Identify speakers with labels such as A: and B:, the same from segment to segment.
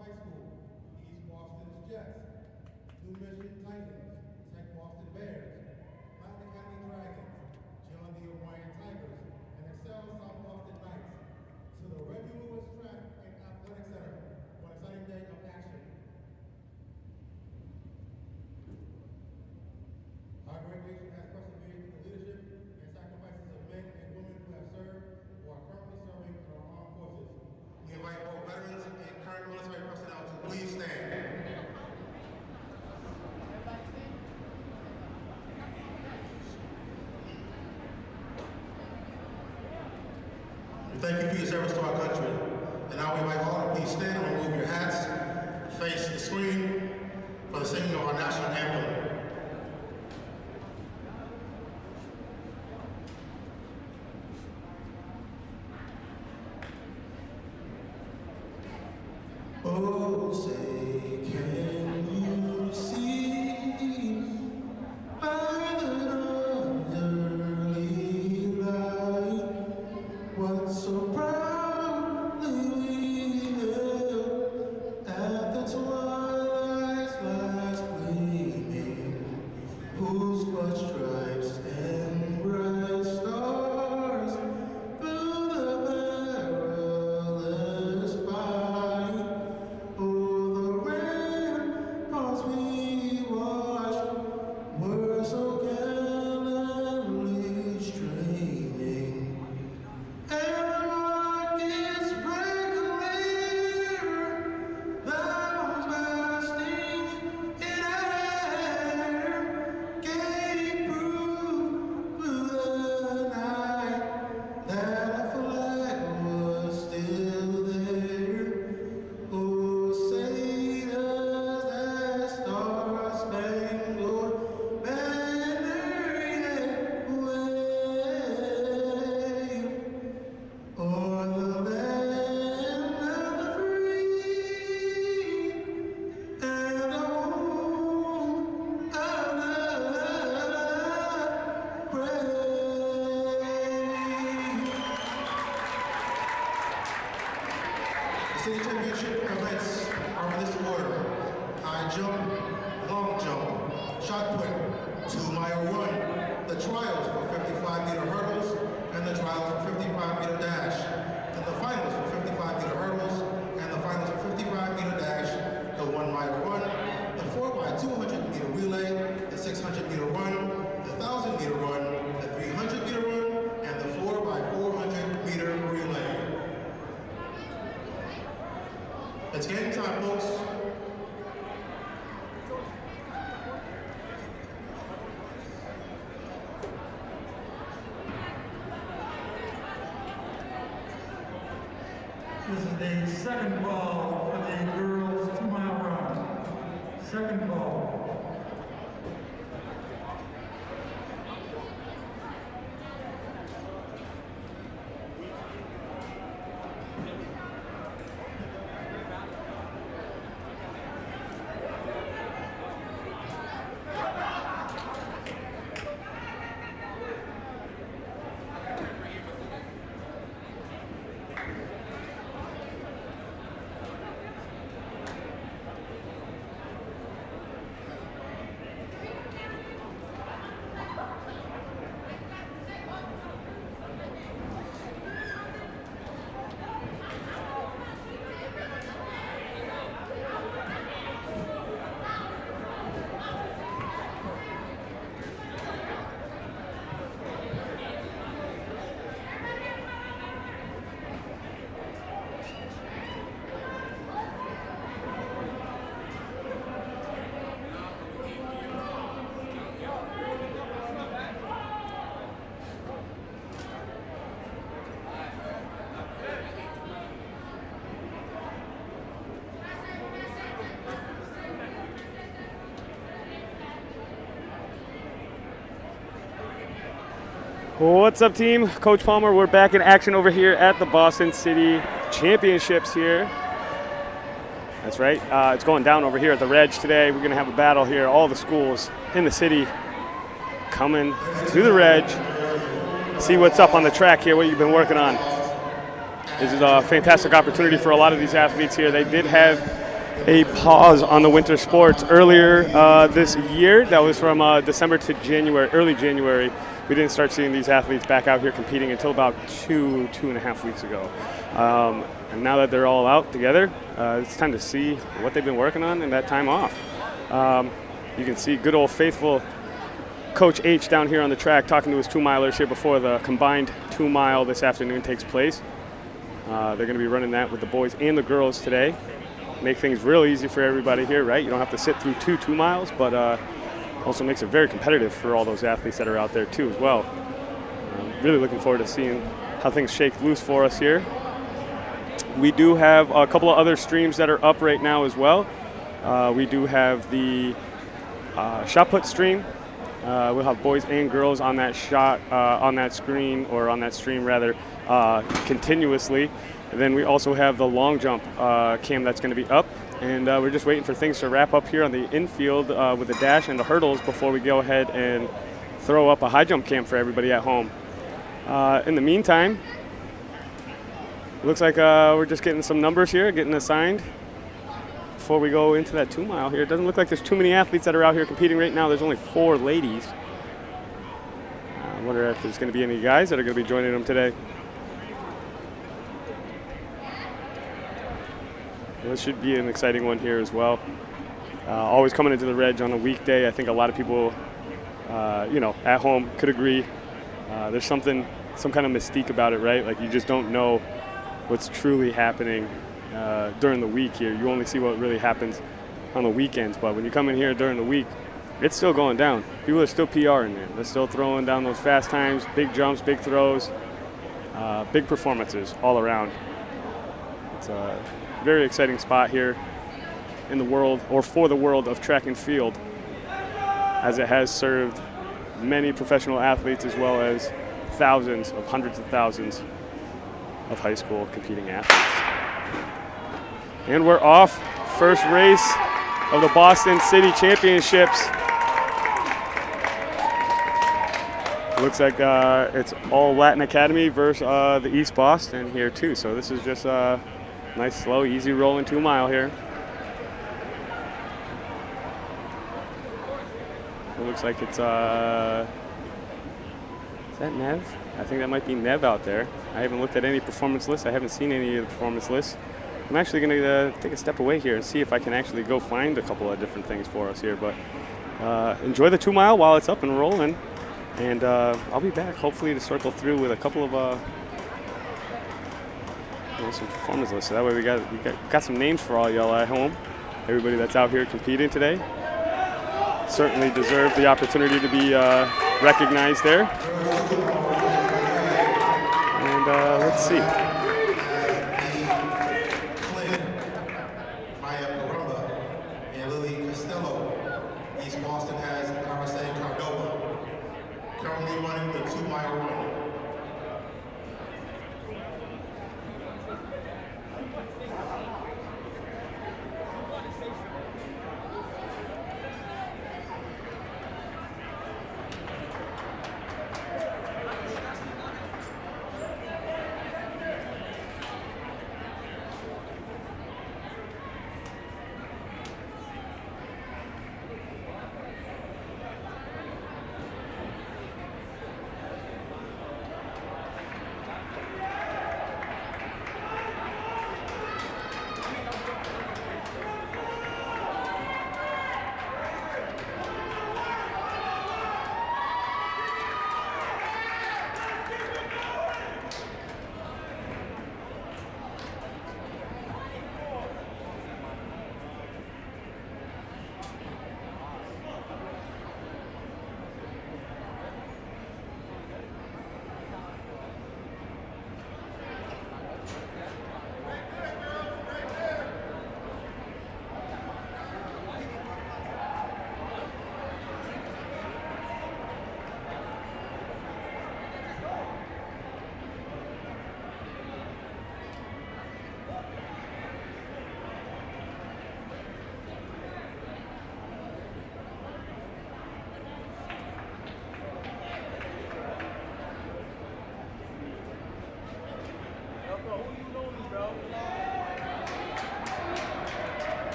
A: High School, East Boston's Jets, New Michigan Titans, Tech Boston Bears, Mountain Academy Dragons, John D. O'Brien Tigers, and Excel South Boston Knights to the Reggie Lewis Track and Athletic Center for an exciting day of action. Our great nation has persevered through the leadership and sacrifices of men and women who have served or are currently serving in our armed forces. We invite all veterans and current military personnel to please stand. We thank you for your service to our country. And now we invite all to please stand and remove your hats, face the screen for the singing of our national anthem. Oh, say, can you see by the dawn's early light what so proudly we hailed at the twilight's last gleaming, whose broad stripes and bright stars through the perilous fight. City championship events are in this order: high jump, long jump, shot put, 2-mile run, the trials for 55-meter hurdles, and the trials for 55-meter dash, and the finals for 55-meter hurdles, and the finals for 55-meter dash, the 1-mile run, the 4x200-meter relay, the 600-meter run, the 1,000-meter run, the 300-meter run, and the 4x400-meter relay. It's game time, folks.
B: This is the second ball for the girls' 2-mile run. Second ball.
C: What's up, team? Coach Palmer. We're back in action over here at the Boston City Championships here. That's right. It's going down over here at the Reg today. We're going to have a battle here. All the schools in the city coming to the Reg. See what's up on the track here, what you've been working on. This is a fantastic opportunity for a lot of these athletes here. They did have a pause on the winter sports earlier this year. That was from December to January, early January. We didn't start seeing these athletes back out here competing until about 2.5 weeks ago. And now that they're all out together, it's time to see what they've been working on in that time off. You can see good old faithful Coach H down here on the track talking to his 2-milers here before the combined 2-mile this afternoon takes place. They're going to be running that with the boys and the girls today. Make things real easy for everybody here, right? You don't have to sit through 2 miles, but also makes it very competitive for all those athletes that are out there too as well. Really looking forward to seeing how things shake loose for us here. We do have a couple of other streams that are up right now as well. We do have the shot put stream. We'll have boys and girls on that on that screen, or on that stream rather, continuously. And then we also have the long jump cam that's going to be up, and we're just waiting for things to wrap up here on the infield with the dash and the hurdles before we go ahead and throw up a high jump cam for everybody at home. In the meantime, it looks like we're just getting some numbers here, getting assigned before we go into that 2-mile here. It doesn't look like there's too many athletes that are out here competing right now. There's only 4 ladies. I wonder if there's going to be any guys that are going to be joining them today. Well, this should be an exciting one here as well. Always coming into the Reg on a weekday. I think a lot of people, at home could agree. There's some kind of mystique about it, right? Like, you just don't know what's truly happening during the week here. You only see what really happens on the weekends, but when you come in here during the week, it's still going down. People are still PRing there. They're still throwing down those fast times, big jumps, big throws, big performances all around. It's a very exciting spot here in the world, or for the world of track and field, as it has served many professional athletes as well as hundreds of thousands of high school competing athletes. And we're off. First race of the Boston City Championships. Looks like it's all Latin Academy versus the East Boston here too. So this is just a nice, slow, easy rolling 2-mile here. It looks like it's, is that Nev? I think that might be Nev out there. I haven't looked at any performance lists. I haven't seen any of the performance lists. I'm actually going to take a step away here and see if I can actually go find a couple of different things for us here. But enjoy the 2-mile while it's up and rolling. And I'll be back hopefully to circle through with a couple of some performance lists. So that way we got some names for all y'all at home. Everybody that's out here competing today certainly deserve the opportunity to be recognized there. And let's see.
A: East Boston has RSA Cardova, currently running the 2-mile run.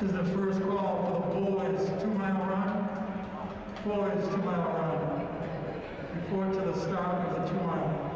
B: This is the first call for the boys 2-mile run. Boys 2-mile run. Report to the start of the 2-mile.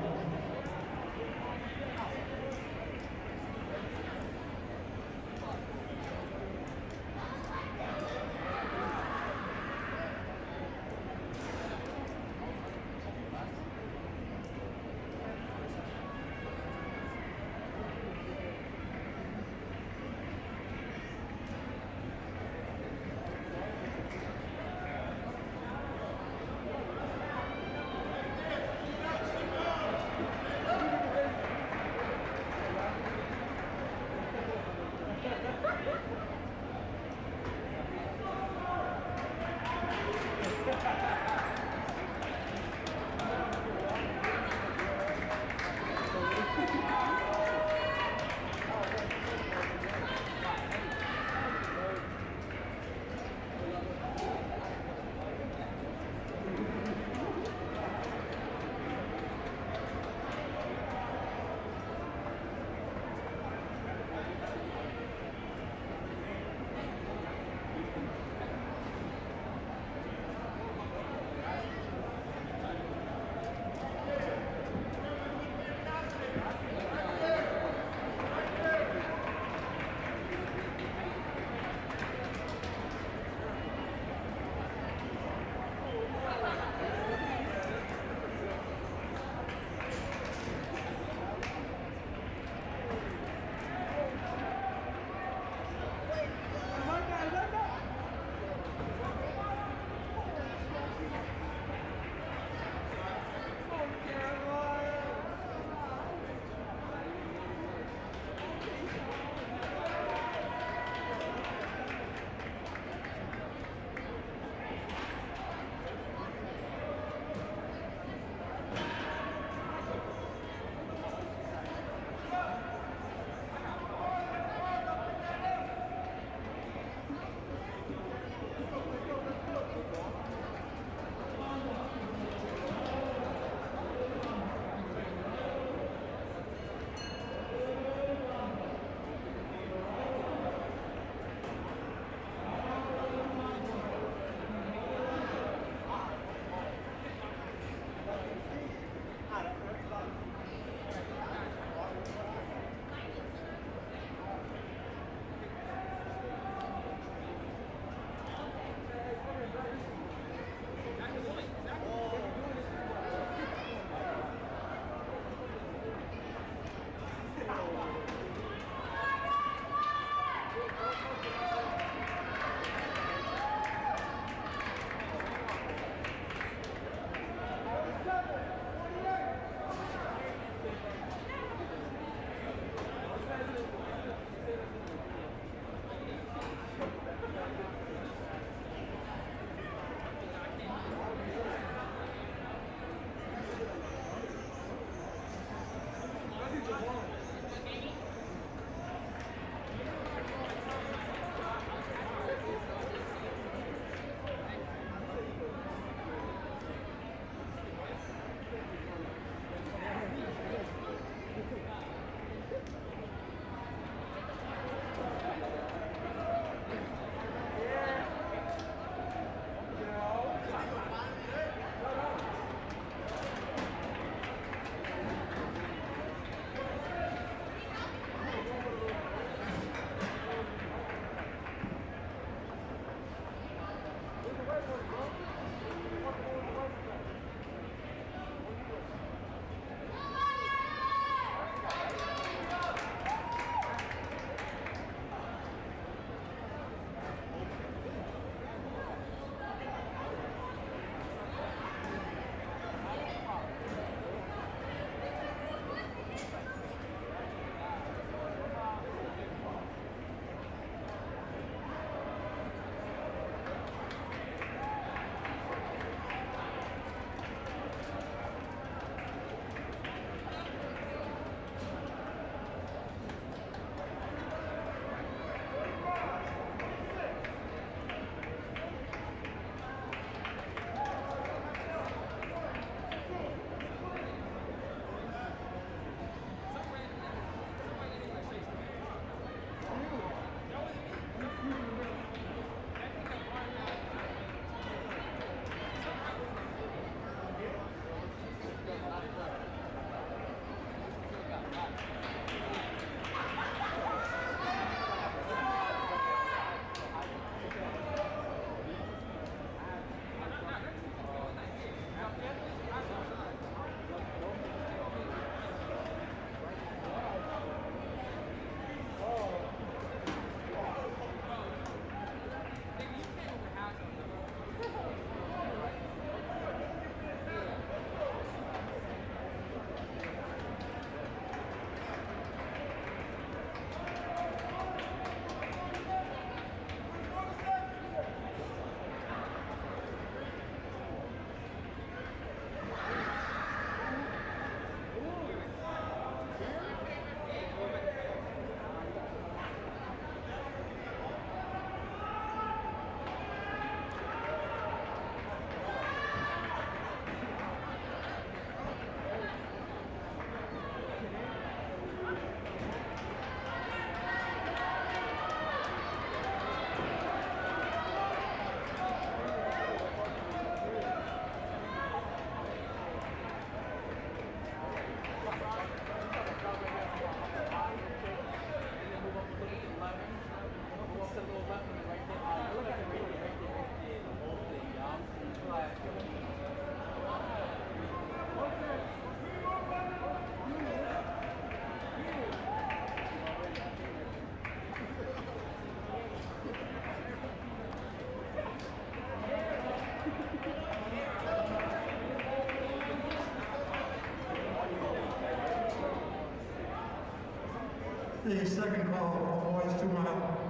B: the second call for boys 2 mile.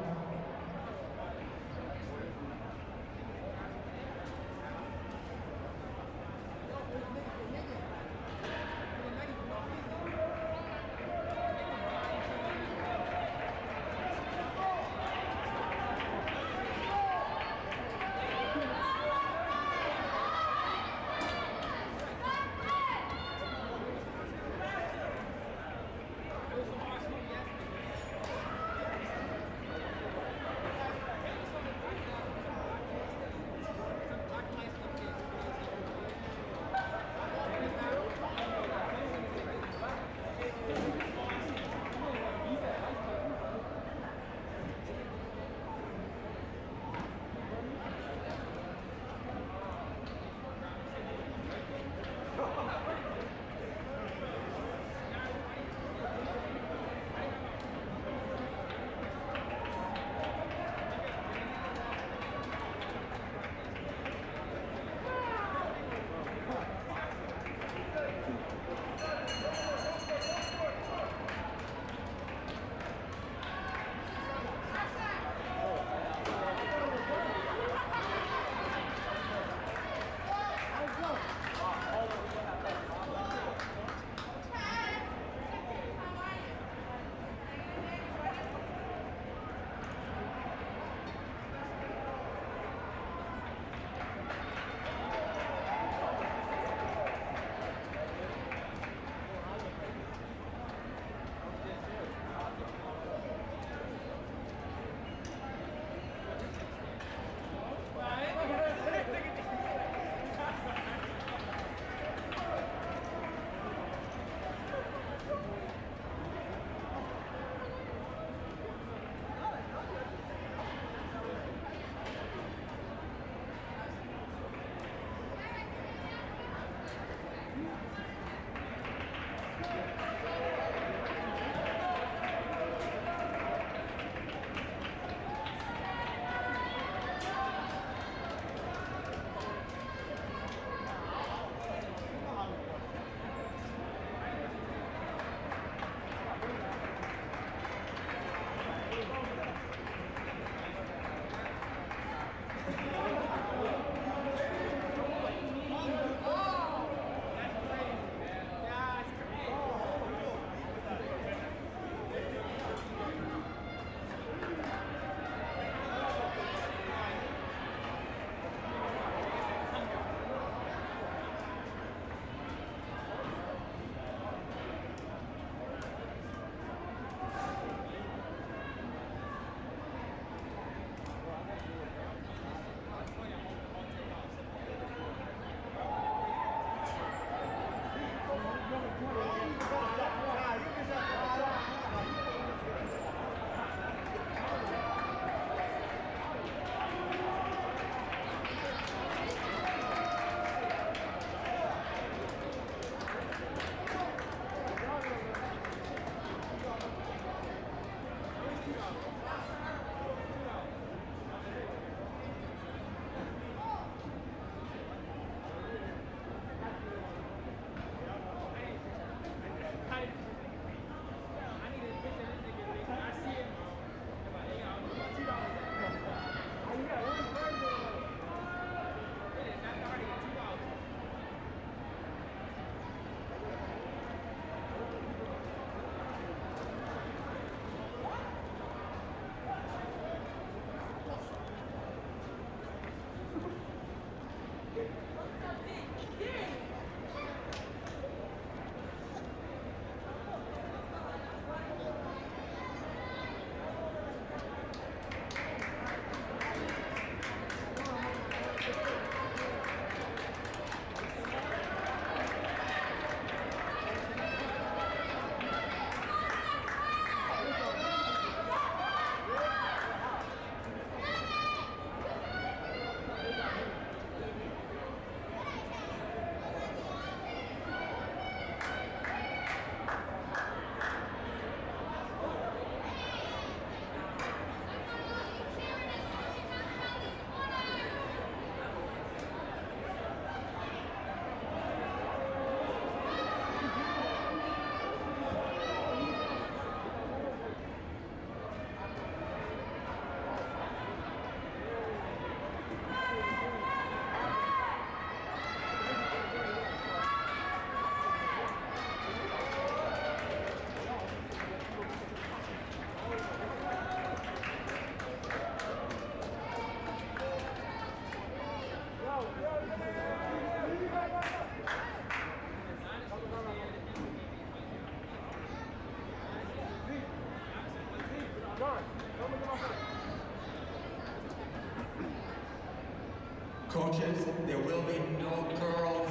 D: Coaches, there will be no girls'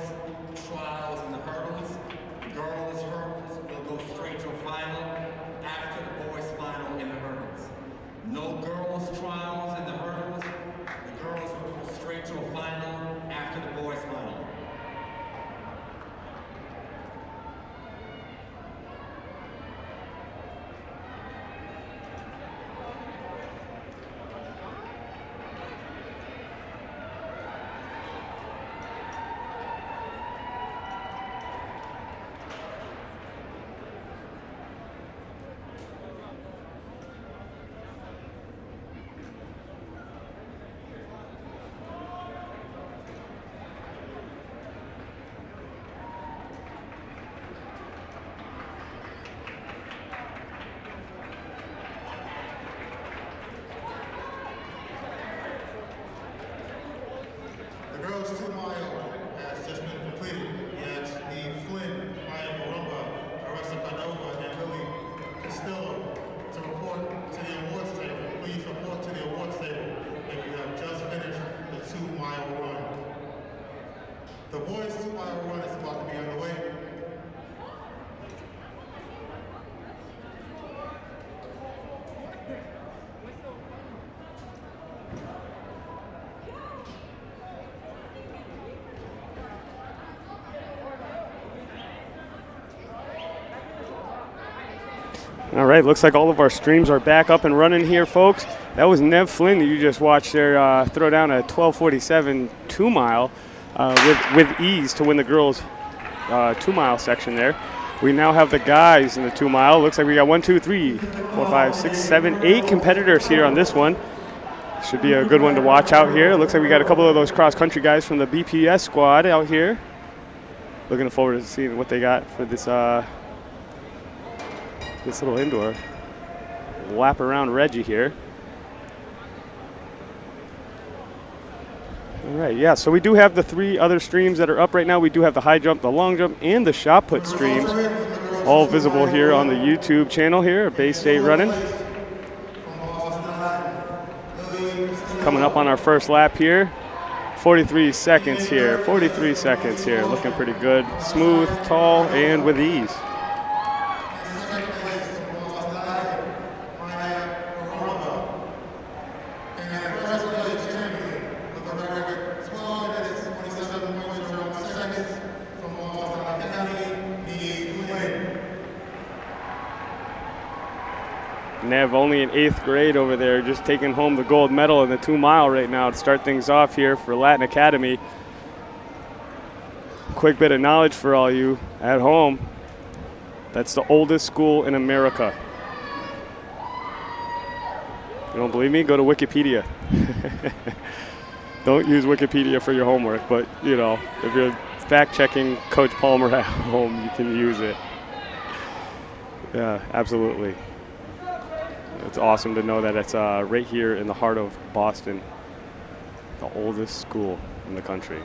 D: trials in the hurdles. Girls' hurdles will go straight to a final after the boys' final in the hurdles. No girls' trials in the hurdles. The girls will go straight to a final after the boys' final.
A: The girls' 2 mile has just been completed. Yet the Flynn, Maya Marumba, Aressa Cordova, and Lily Costello to report to the awards table. Please report to the awards table if you have just finished the 2 mile run. The boys' 2 mile run is about to be underway.
C: All right, looks like all of our streams are back up and running here, folks. That was Nev Flynn that you just watched there throw down a 12:47 2 mile with ease to win the girls' 2 mile section there. We now have the guys in the 2 mile. Looks like we got 1, 2, 3, 4, 5, 6, 7, 8 competitors here on this one. Should be a good one to watch out here. Looks like we got a couple of those cross country guys from the BPS squad out here. Looking forward to seeing what they got for this this little indoor lap around Reggie here. All right, yeah, so we do have the 3 other streams that are up right now. We do have the high jump, the long jump, and the shot put streams, all visible here on the YouTube channel here, Bay State Running. Coming up on our first lap here. 43 seconds here, 43 seconds here. Looking pretty good, smooth, tall, and with ease. Nev only in 8th grade over there, just taking home the gold medal in the 2 mile right now to start things off here for Latin Academy. Quick bit of knowledge for all you at home. That's the oldest school in America. You don't believe me? Go to Wikipedia. Don't use Wikipedia for your homework, but you know, if you're fact checking Coach Palmer at home, you can use it. Yeah, absolutely. It's awesome to know that it's right here in the heart of Boston, the oldest school in the country.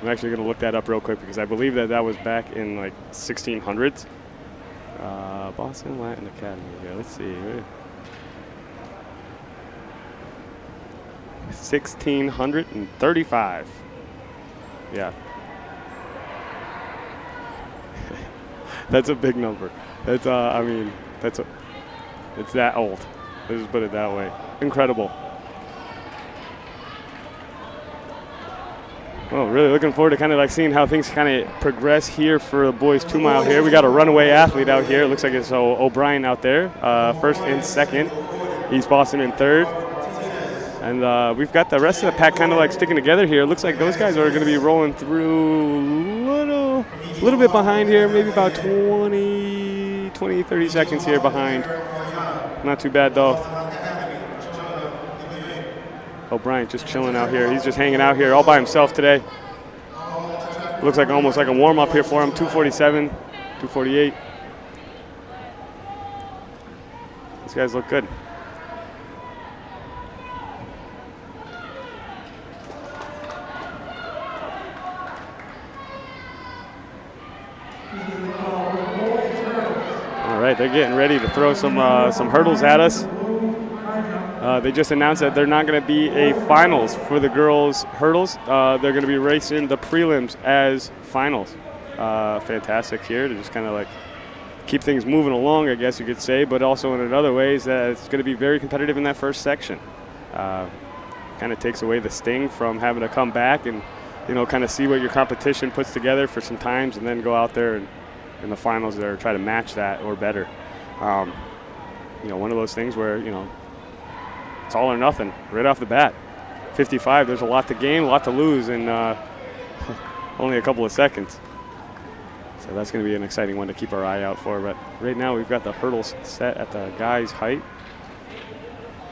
C: I'm actually going to look that up real quick because I believe that was back in like 1600s. Boston Latin Academy. Yeah, let's see. 1635. Yeah. That's a big number. That's I mean, it's that old. Let's just put it that way. Incredible. Well, really looking forward to kind of like seeing how things kind of progress here for the boys 2 mile here. We got a runaway athlete out here. It looks like it's O'Brien out there, first and second. East Boston in third. And we've got the rest of the pack kind of like sticking together here. It looks like those guys are going to be rolling through a little bit behind here, maybe about 20, 30 seconds here behind. Not too bad though. O'Brien just chilling out here. He's just hanging out here all by himself today. Looks like almost like a warm-up here for him. 247, 248. These guys look good. All right, they're getting ready to throw some hurdles at us. They just announced that they're not going to be a finals for the girls' hurdles. They're going to be racing the prelims as finals. Fantastic here to just kind of like keep things moving along, I guess you could say, but also in another ways that it's going to be very competitive in that first section. Kind of takes away the sting from having to come back and, you know, kind of see what your competition puts together for some times and then go out there and in the finals there try to match that or better. You know, one of those things where, you know, it's all or nothing right off the bat. 55, there's a lot to gain, a lot to lose in only a couple of seconds. So that's going to be an exciting one to keep our eye out for. But right now we've got the hurdles set at the guy's height.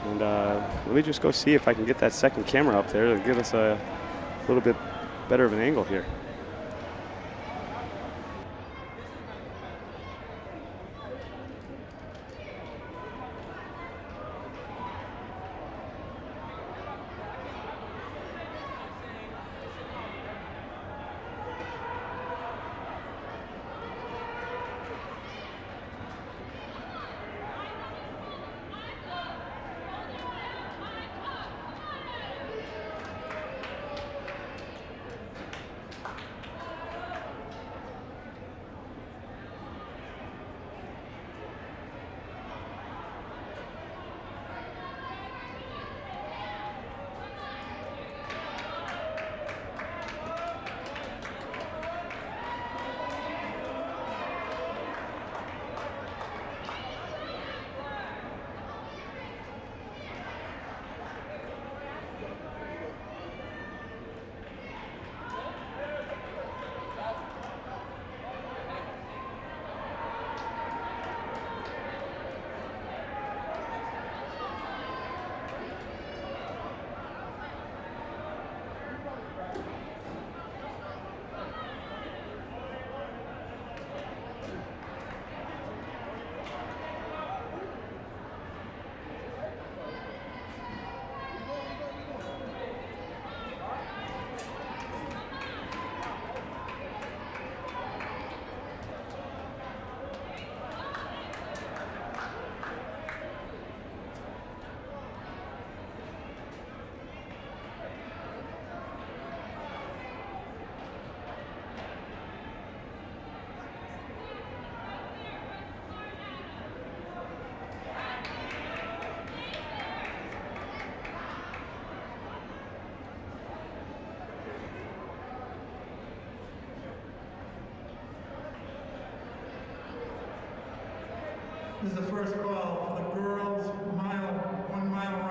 C: And let me just go see if I can get that second camera up there to give us a little bit better of an angle here.
B: This is the first call for the girls' 1 mile run.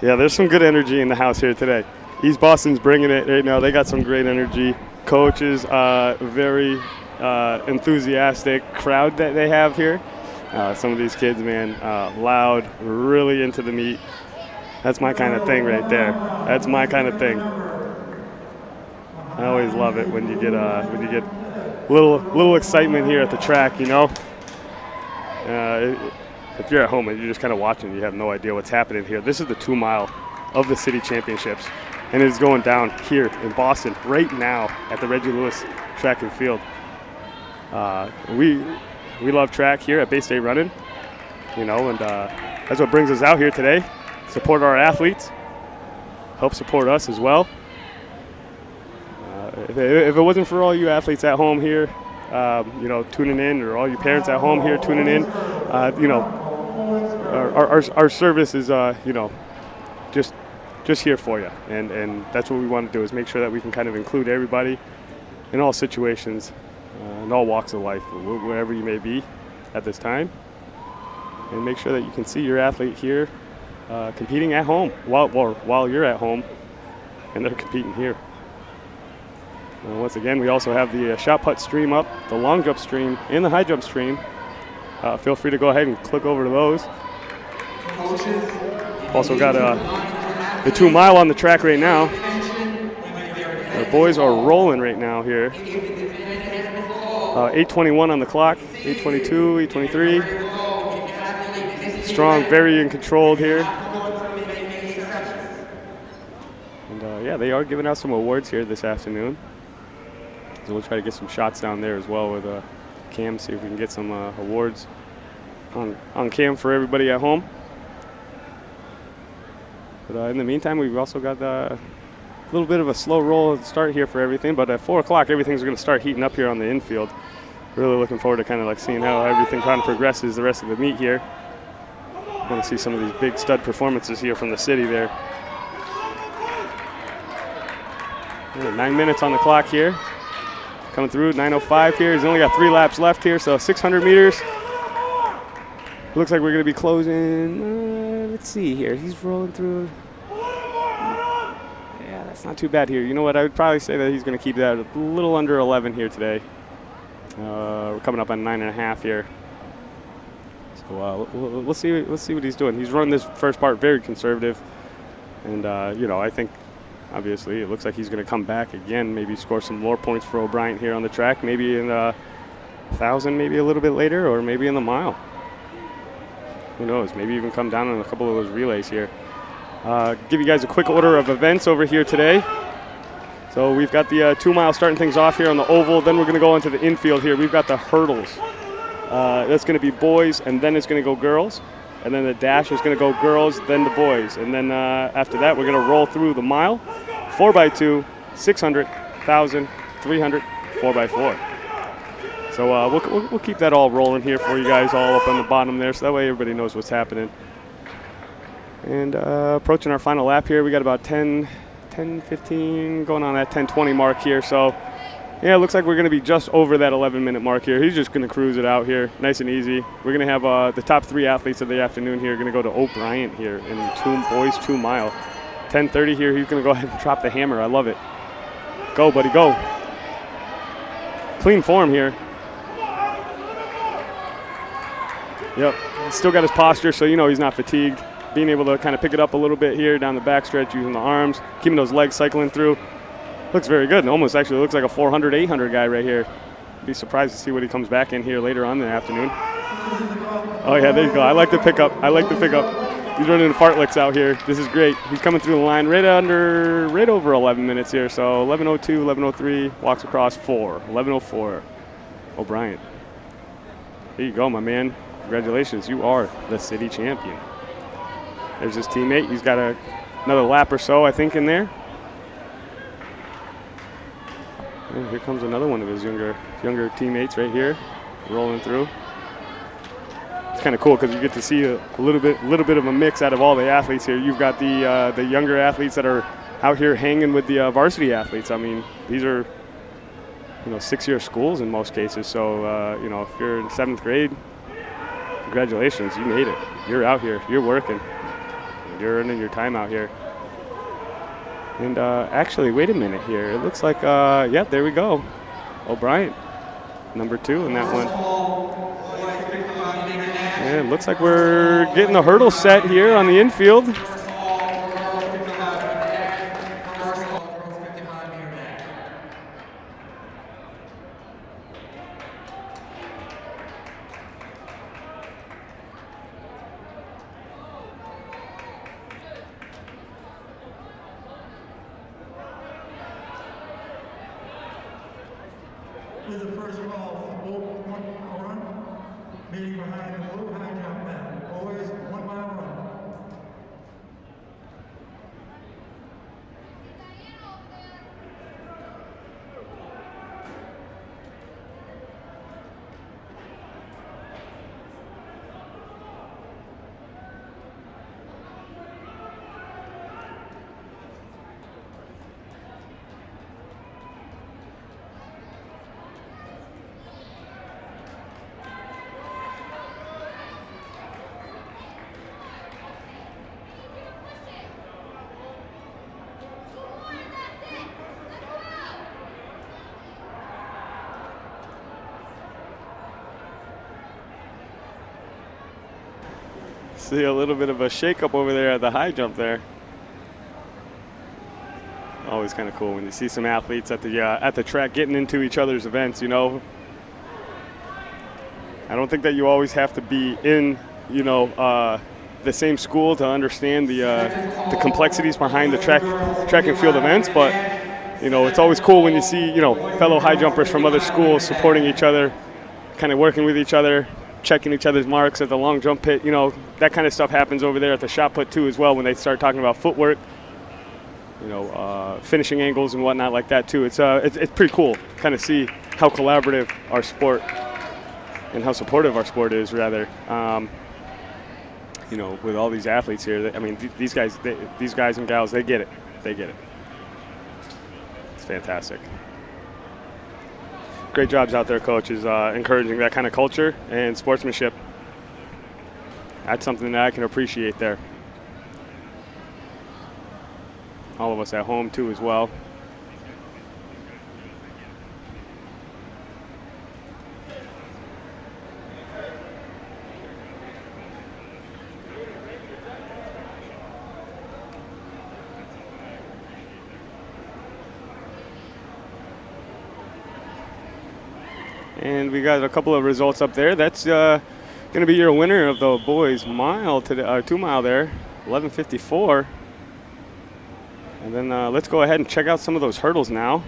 C: Yeah, there's some good energy in the house here today. East Boston's bringing it right now. They got some great energy. Coaches, very enthusiastic crowd that they have here. Some of these kids, man, loud, really into the meet. That's my kind of thing right there. That's my kind of thing. I always love it when you get little excitement here at the track, you know. If you're at home and you're just kind of watching, you have no idea what's happening here. This is the 2 mile of the city championships, and it's going down here in Boston right now at the Reggie Lewis track and field. We love track here at Bay State Running, you know, and that's what brings us out here today. Support our athletes, help support us as well. If it wasn't for all you athletes at home here, you know, tuning in, or all your parents at home here tuning in, you know, our service is, you know, just here for you, and that's what we want to do, is make sure that we can kind of include everybody in all situations, in all walks of life, wherever you may be at this time, and make sure that you can see your athlete here competing at home while you're at home and they're competing here. Once again, we also have the shot put stream up, the long jump stream, and the high jump stream. feel free to go ahead and click over to those. Also got the 2 mile on the track right now. The boys are rolling right now here. 8:21 on the clock, 8:22, 8:23. Strong, very controlled here. And yeah, they are giving out some awards here this afternoon. So we'll try to get some shots down there as well with Cam, see if we can get some awards on cam for everybody at home. But in the meantime, we've also got a little bit of a slow roll start here for everything. But at 4 o'clock, everything's going to start heating up here on the infield. Really looking forward to kind of like seeing how everything kind of progresses the rest of the meet here. Want to see some of these big stud performances here from the city there. 9 minutes on the clock here. Coming through, 9:05 here. He's only got 3 laps left here, so 600 meters. Looks like we're going to be closing. Let's see here. He's rolling through. Yeah, that's not too bad here. You know what? I would probably say that he's going to keep that a little under 11 here today. We're coming up on 9.5 here. So we'll see what he's doing. He's run this first part very conservative, and you know, I think obviously it looks like he's going to come back again, maybe score some more points for O'Brien here on the track, maybe in 1,000, maybe a little bit later, or maybe in the mile. Who knows? Maybe even come down on a couple of those relays here. Give you guys a quick order of events over here today. So we've got the 2 mile starting things off here on the oval. Then we're going to go into the infield here. We've got the hurdles. That's going to be boys, and then it's going to go girls. And then the dash is going to go girls, then the boys. And then after that, we're going to roll through the mile, 4x2, 600, 1,000, 300, 4x4. So we'll keep that all rolling here for you guys all up on the bottom there, so that way everybody knows what's happening. And approaching our final lap here, we got about 10, 15, going on that 10:20 mark here. So yeah, it looks like we're going to be just over that 11-minute mark here. He's just going to cruise it out here, nice and easy. We're going to have the top 3 athletes of the afternoon here going to go to O'Brien here in boys 2 mile. 10:30 here, he's going to go ahead and drop the hammer. I love it. Go, buddy, go. Clean form here. Yep, he's still got his posture, so you know he's not fatigued. Being able to kind of pick it up a little bit here down the backstretch using the arms, keeping those legs cycling through. Looks very good. Almost actually looks like a 400, 800 guy right here. Be surprised to see what he comes back in here later on in the afternoon. Oh yeah, there you go. I like the pickup. He's running fartleks out here. This is great. He's coming through the line right over 11 minutes here. So 11:02, 11:03, walks across 4, 11:04. O'Brien. There you go, my man. Congratulations, you are the city champion. There's his teammate. He's got another lap or so, I think, in there. And here comes another one of his younger teammates right here, rolling through. It's kind of cool because you get to see a little bit of a mix out of all the athletes here. You've got the younger athletes that are out here hanging with the varsity athletes. I mean, these are 6-year schools in most cases. So if you're in 7th grade, congratulations, you made it. You're out here. You're working. You're earning your time out here. And actually, wait a minute here. It looks like, yeah, there we go. O'Brien, number 2 in that one. And it looks like we're getting the hurdle set here on the infield.
B: Is the first call for both 1 mile run, meeting behind a blue high jump man. Always 1 mile run.
C: See a little bit of a shakeup over there at the high jump there. Always kind of cool when you see some athletes at the track getting into each other's events, you know. I don't think that you always have to be in, you know, the same school to understand the complexities behind the track and field events, but you know, it's always cool when you see, you know, fellow high jumpers from other schools supporting each other, kind of working with each other, checking each other's marks at the long jump pit. You know, that kind of stuff happens over there at the shot put too as well when they start talking about footwork, you know, finishing angles and whatnot like that too. It's pretty cool to kind of see how collaborative our sport and how supportive our sport is, rather. You know, with all these athletes here, I mean, these guys and gals, they get it. They get it. It's fantastic. Great jobs out there, coaches, encouraging that kind of culture and sportsmanship. That's something that I can appreciate there. All of us at home, too, as well. And we got a couple of results up there. That's going to be your winner of the boys' mile today, 2 mile there, 11:54. And then let's go ahead and check out some of those hurdles now.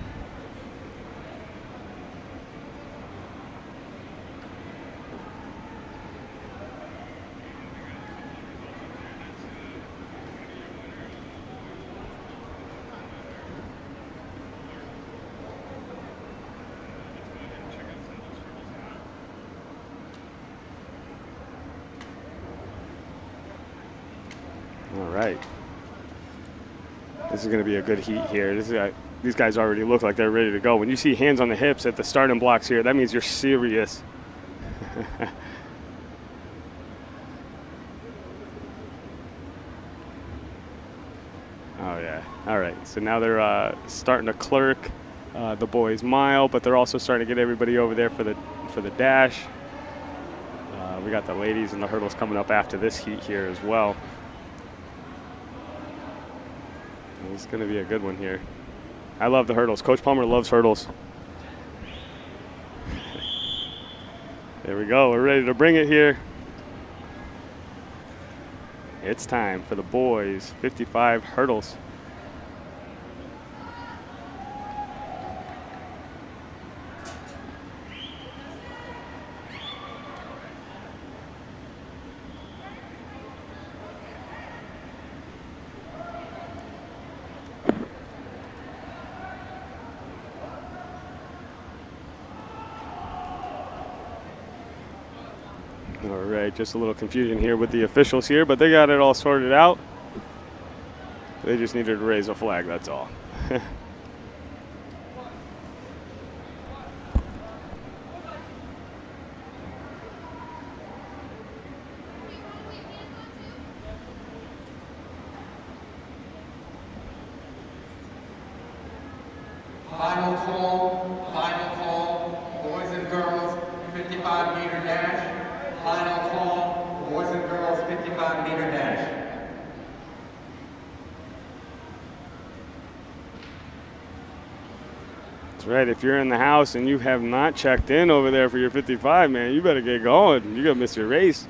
C: All right. This is going to be a good heat here. These guys already look like they're ready to go. When you see hands on the hips at the starting blocks here, that means you're serious. Oh, yeah. All right. So now they're starting to clerk the boys' mile, but they're also starting to get everybody over there for the dash. We got the ladies and the hurdles coming up after this heat here as well. It's going to be a good one here. I love the hurdles. Coach Palmer loves hurdles. There we go. We're ready to bring it here. It's time for the boys' 55 hurdles. All right, just a little confusion here with the officials here, but they got it all sorted out. They just needed to raise a flag, that's all.
D: Final call, boys and girls, 55-meter dash. Final call, boys and girls, 55-meter dash.
C: That's right. If you're in the house and you have not checked in over there for your 55, man, you better get going. You're going to miss your race.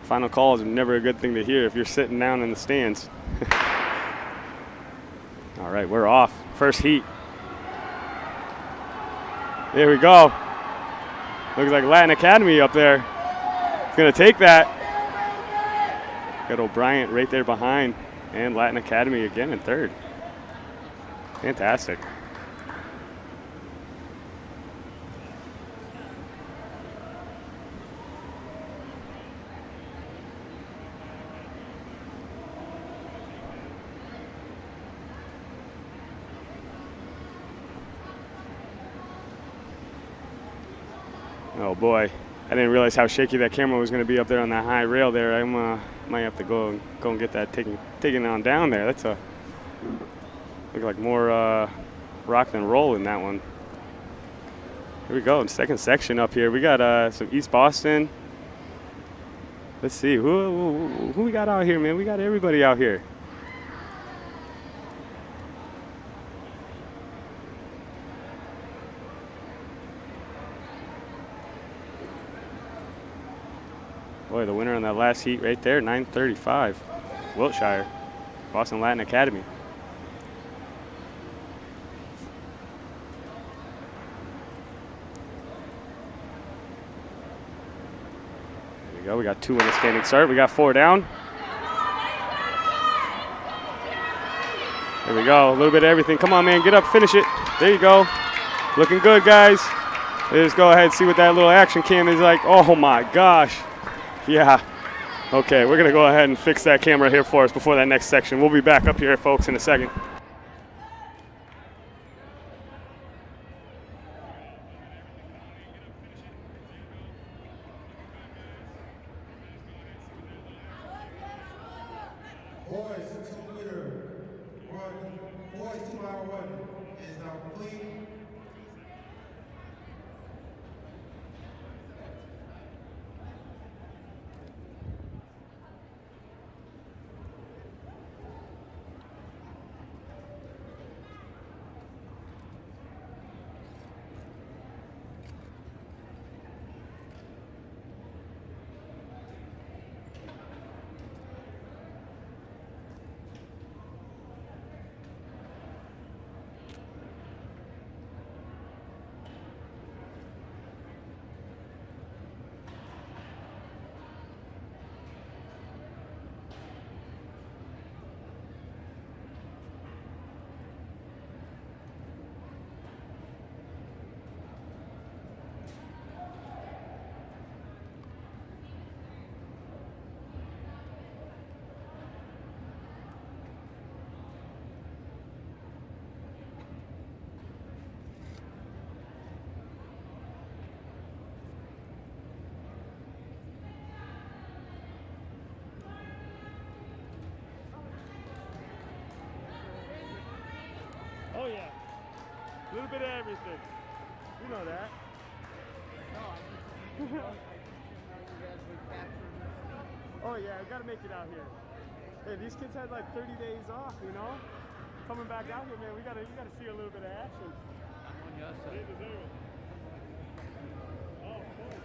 C: Final calls are never a good thing to hear if you're sitting down in the stands. All right, we're off. First heat. There we go. Looks like Latin Academy up there. It's going to take that. Got O'Brien right there behind. And Latin Academy again in third. Fantastic. Oh boy, I didn't realize how shaky that camera was going to be up there on that high rail there. I might have to go and get that taken on down there. That's look like more rock than roll in that one. Here we go, second section up here. We got some East Boston, Let's see, who we got out here, man? We got everybody out here. Boy, the winner on that last heat right there, 9:35, Wiltshire, Boston Latin Academy. There we go, we got 2 in the standing start. We got 4 down. There we go, a little bit of everything. Come on, man, get up, finish it. There you go. Looking good, guys. Let's go ahead and see what that little action cam is like. Oh my gosh. Yeah. Okay, we're gonna go ahead and fix that camera here for us before that next section. We'll be back up here, folks, in a second.
A: Boys 2-meter run, boys 2-mile run is now complete.
C: Oh yeah, a little bit of everything. You know that. Oh yeah, I gotta make it out here. Hey, these kids had like 30 days off, you know? Coming back out here, man, you gotta see a little bit of action.
E: I'm on your side.
C: They deserve it. Oh, of course.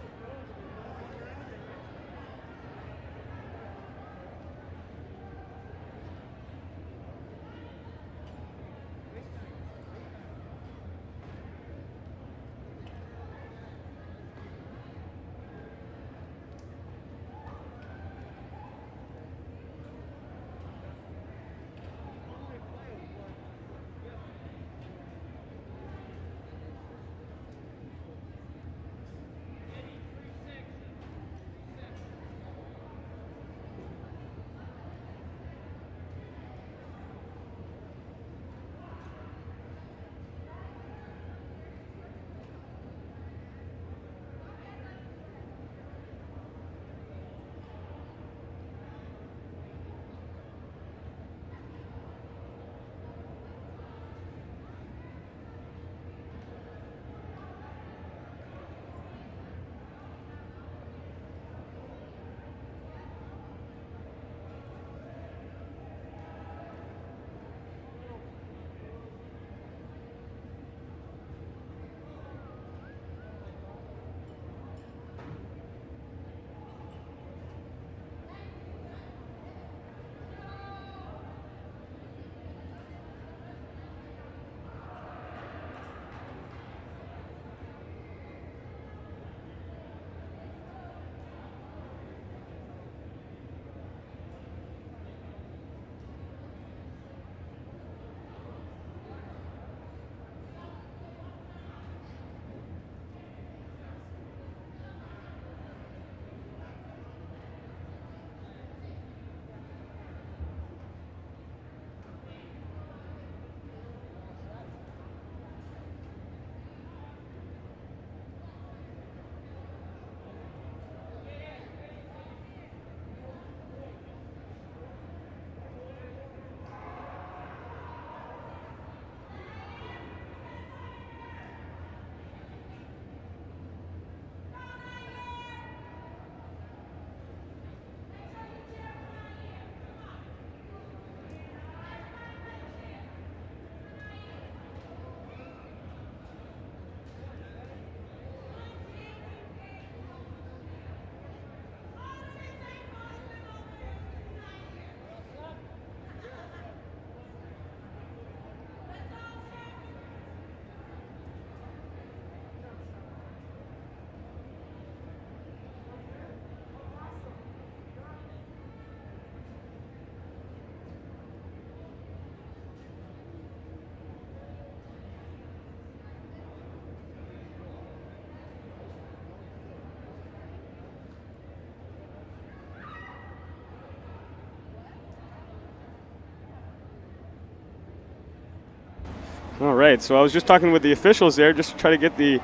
C: All right, so I was just talking with the officials there just to try to get the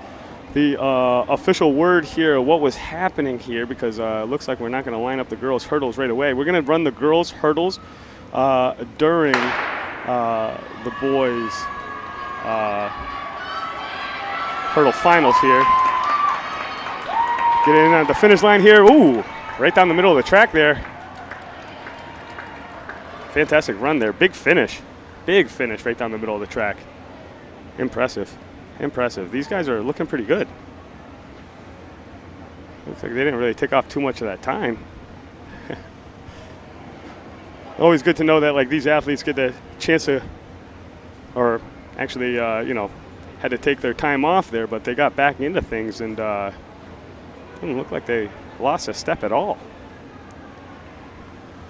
C: official word here of what was happening here, because it looks like we're not going to line up the girls' hurdles right away. We're going to run the girls' hurdles during the boys' hurdle finals here. Get in at the finish line here. Ooh, right down the middle of the track there. Fantastic run there. Big finish. Big finish right down the middle of the track. Impressive. Impressive. These guys are looking pretty good. Looks like they didn't really take off too much of that time. Always good to know that like these athletes get the chance to, or actually, you know, had to take their time off there, but they got back into things and didn't look like they lost a step at all.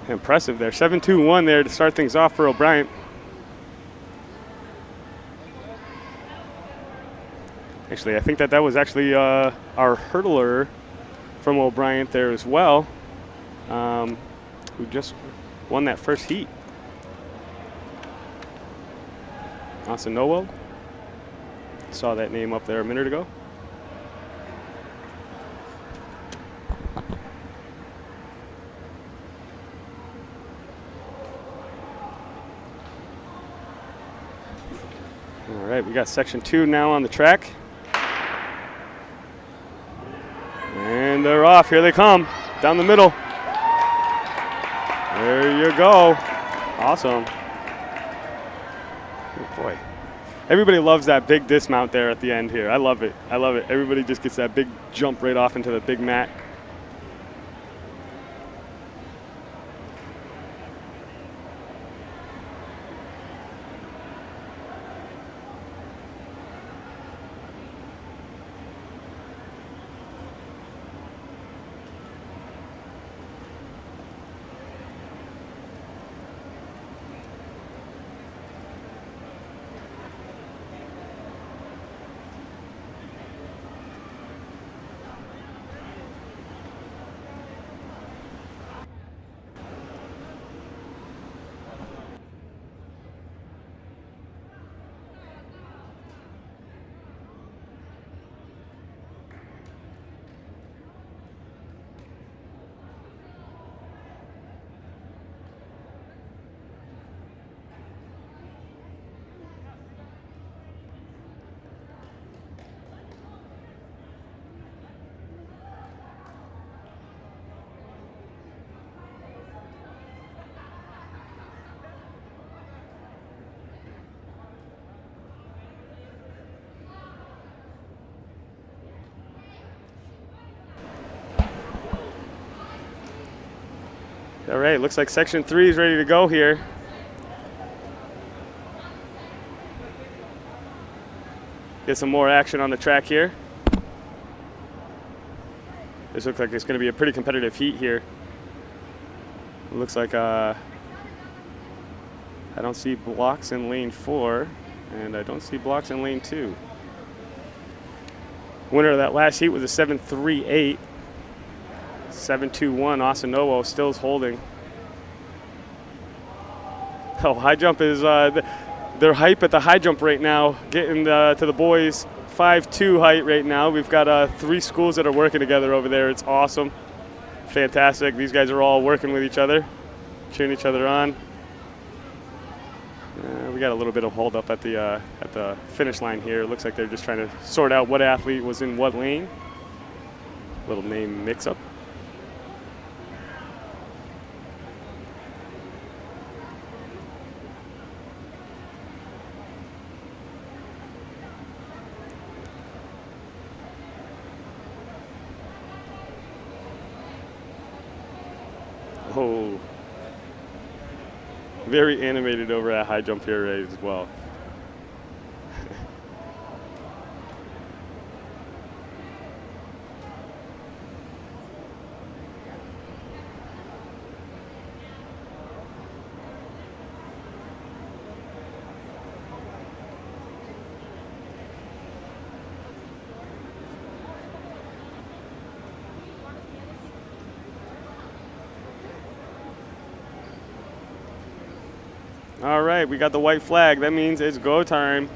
C: Impressive there. 7-2-1 there to start things off for O'Brien. Actually, I think that was actually our hurdler from O'Brien there as well, who just won that first heat. Asanowo. Saw that name up there a minute ago. All right, we got section 2 now on the track. And they're off. Here they come. Down the middle. There you go. Awesome. Oh boy. Everybody loves that big dismount there at the end here. I love it. I love it. Everybody just gets that big jump right off into the big mat. All right, looks like section 3 is ready to go here. Get some more action on the track here. This looks like it's going to be a pretty competitive heat here. It looks like I don't see blocks in lane 4, and I don't see blocks in lane 2. Winner of that last heat was a 7.38. 7-2-1, Asanowo still is holding. Oh, high jump is, they're hype at the high jump right now, getting to the boys 5'2" height right now. We've got 3 schools that are working together over there. It's awesome. Fantastic. These guys are all working with each other, cheering each other on. We got a little bit of hold up at the finish line here. It looks like they're just trying to sort out what athlete was in what lane. Little name mix-up. Oh, very animated over at high jump here as well. All right, we got the white flag. That means it's go time.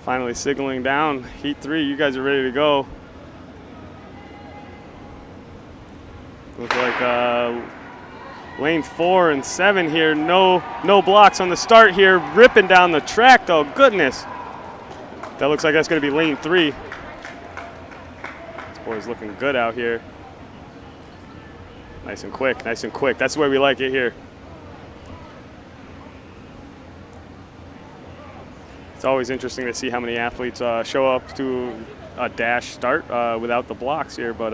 C: Finally signaling down. Heat 3, you guys are ready to go. Looks like lane 4 and 7 here. No blocks on the start here. Ripping down the track though, goodness. That looks like that's gonna be lane 3. This boy's looking good out here. Nice and quick, nice and quick. That's the way we like it here. It's always interesting to see how many athletes show up to a dash start without the blocks here, but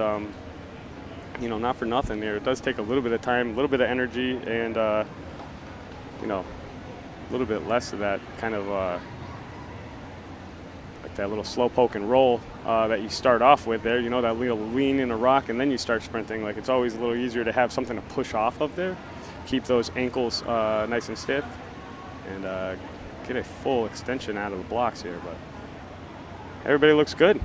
C: you know, not for nothing here. It does take a little bit of time, a little bit of energy, and you know, a little bit less of that kind of like that little slow poke and roll that you start off with there. You know, that little lean in a rock, and then you start sprinting. Like, it's always a little easier to have something to push off of there, keep those ankles nice and stiff, and get a full extension out of the blocks here. But everybody looks good.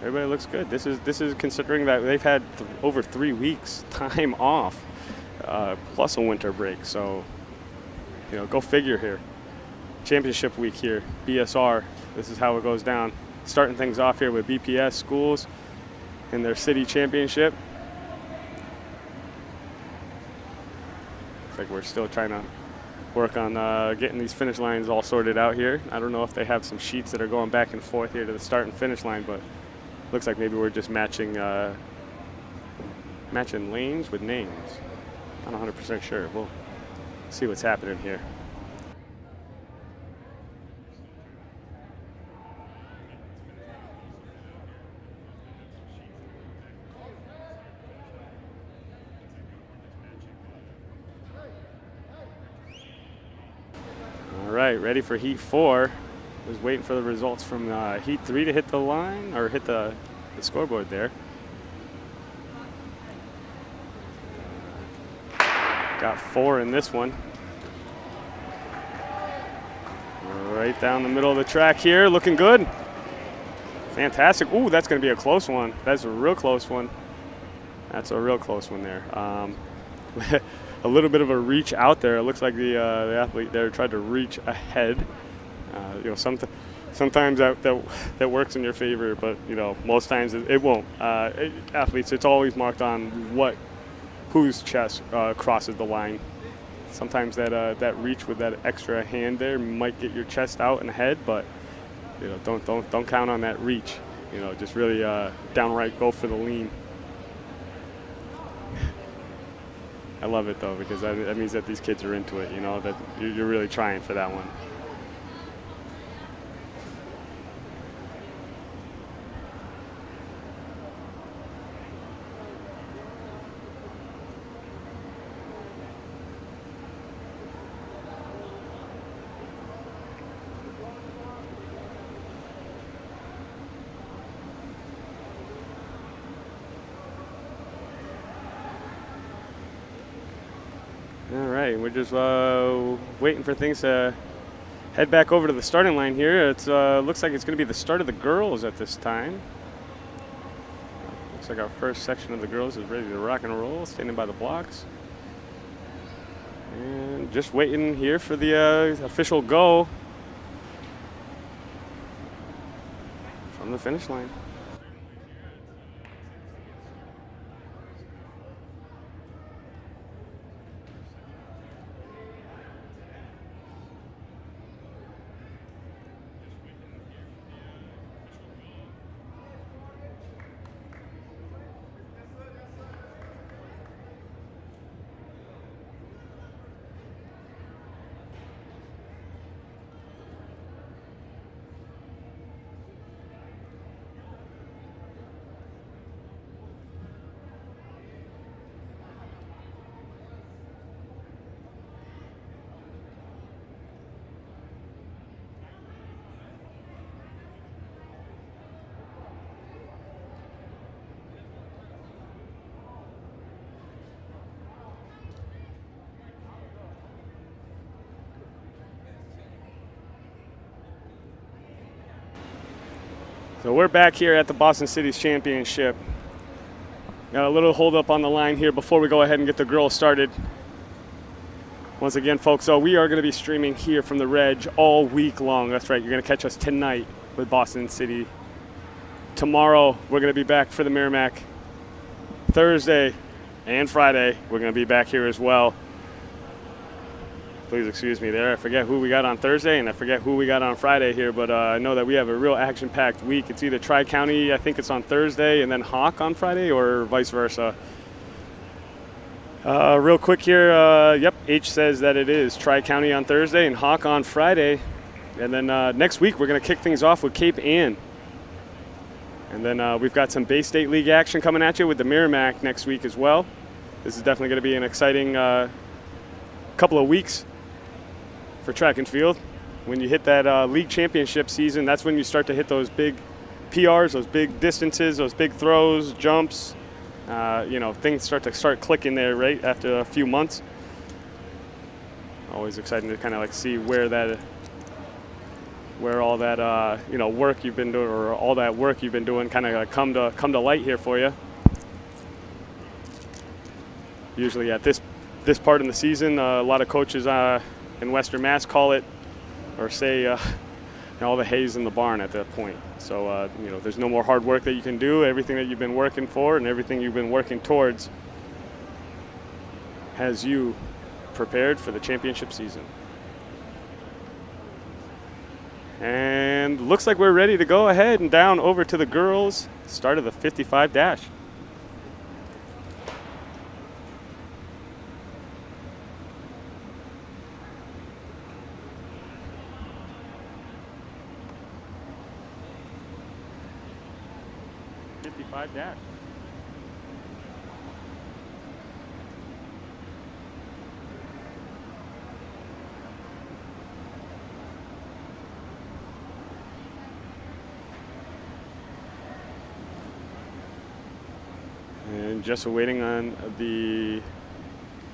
C: Everybody looks good. This is considering that they've had over 3 weeks time off, plus a winter break. So, you know, go figure here. Championship week here, BSR. This is how it goes down. Starting things off here with BPS schools in their city championship. Looks like we're still trying to work on getting these finish lines all sorted out here. I don't know if they have some sheets that are going back and forth here to the start and finish line, but looks like maybe we're just matching lanes with names. I'm not 100% sure. We'll see what's happening here. All right, ready for Heat 4. Was waiting for the results from Heat 3 to hit the line, or hit the scoreboard there. Got 4 in this one. Right down the middle of the track here, looking good. Fantastic. Ooh, that's going to be a close one. That's a real close one. That's a real close one there. A little bit of a reach out there. It looks like the athlete there tried to reach ahead. You know, sometimes that works in your favor, but you know, most times it won't. Athletes, it's always marked on whose chest crosses the line. Sometimes that reach with that extra hand there might get your chest out and head, but you know, don't count on that reach. You know, just really downright go for the lean. I love it though, because that means that these kids are into it. You know, that you're really trying for that one. All right, we're just waiting for things to head back over to the starting line here. It looks like it's going to be the start of the girls at this time. Looks like our first section of the girls is ready to rock and roll, standing by the blocks. And just waiting here for the official go from the finish line. So we're back here at the Boston City's Championship. Got a little hold up on the line here before we go ahead and get the girls started. Once again, folks, so we are going to be streaming here from the Reg all week long. That's right. You're going to catch us tonight with Boston City. Tomorrow, we're going to be back for the Merrimack. Thursday and Friday, we're going to be back here as well. Please excuse me there. I forget who we got on Thursday and I forget who we got on Friday here, but I know that we have a real action-packed week. It's either Tri-County, I think it's on Thursday, and then Hawk on Friday, or vice versa. Real quick here, yep, H says that it is Tri-County on Thursday and Hawk on Friday. And then next week, we're going to kick things off with Cape Ann. And then we've got some Bay State League action coming at you with the Merrimack next week as well. This is definitely going to be an exciting couple of weeks for track and field. When you hit that league championship season, that's when you start to hit those big PRs, those big distances, those big throws, jumps. You know, things start clicking there right after a few months. Always exciting to kind of like see where all that you know, work you've been doing, or all that work you've been doing, kind of come to light here for you. Usually at this part in the season, a lot of coaches in Western Mass call it, or say, you know, all the hay's in the barn at that point. So you know, there's no more hard work that you can do. Everything that you've been working for and everything you've been working towards has you prepared for the championship season. And looks like we're ready to go ahead and down over to the girls' start of the 55 dash. Dash. And just waiting on the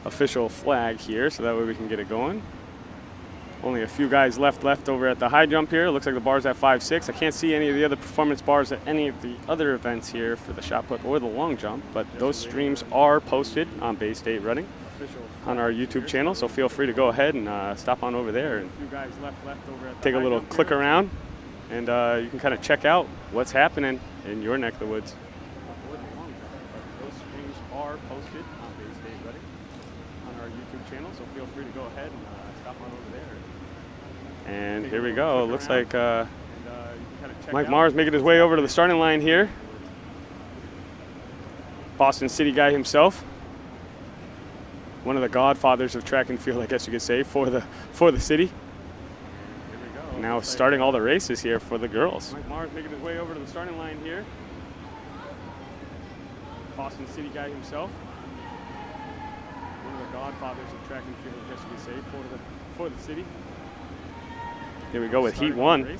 C: official flag here, so that way we can get it going. Only a few guys left over at the high jump here. Looks like the bar's at 5.6. I can't see any of the other performance bars at any of the other events here for the shot put or the long jump, but those streams are posted on Bay State Running on our YouTube channel, so feel free to go ahead and stop on over there and take a little click around, and you can kind of check out what's happening in your neck of the woods. Those streams are posted on Bay State Running on our YouTube channel, so feel free to go ahead and stop on over there. And here we go. It looks like Mike Mars making his way over to the starting line here. Boston City guy himself. One of the godfathers of track and field, I guess you could say, for the city. Now starting all the races here for the girls. Mike Mars making his way over to the starting line here. Boston City guy himself. One of the godfathers of track and field, I guess you could say, for the city. Here we go with Heat 1.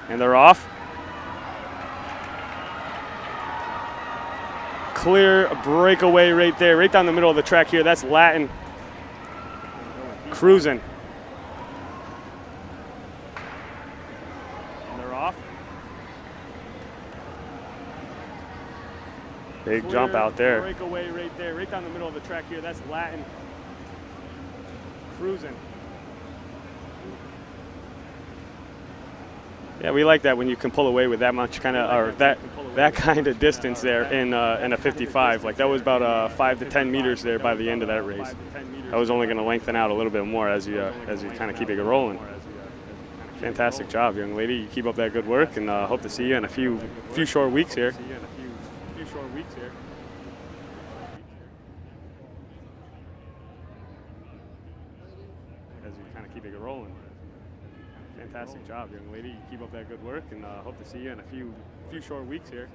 C: And they're off. Clear breakaway right there, right down the middle of the track here. That's Latin cruising. And they're off. Big jump out there. Breakaway right there, right down the middle of the track here. That's Latin cruising. Yeah, we like that when you can pull away with that much kind of, or that kind of distance there in a 55. Like that was about 5 to 10 meters there by the end of that race. That was only going to lengthen out a little bit more as you kind of keep it rolling. Fantastic job, young lady. You keep up that good work, and hope to see you in a few short weeks here. Keep it rolling. Fantastic job, young lady. You keep up that good work, and hope to see you in a few short weeks here.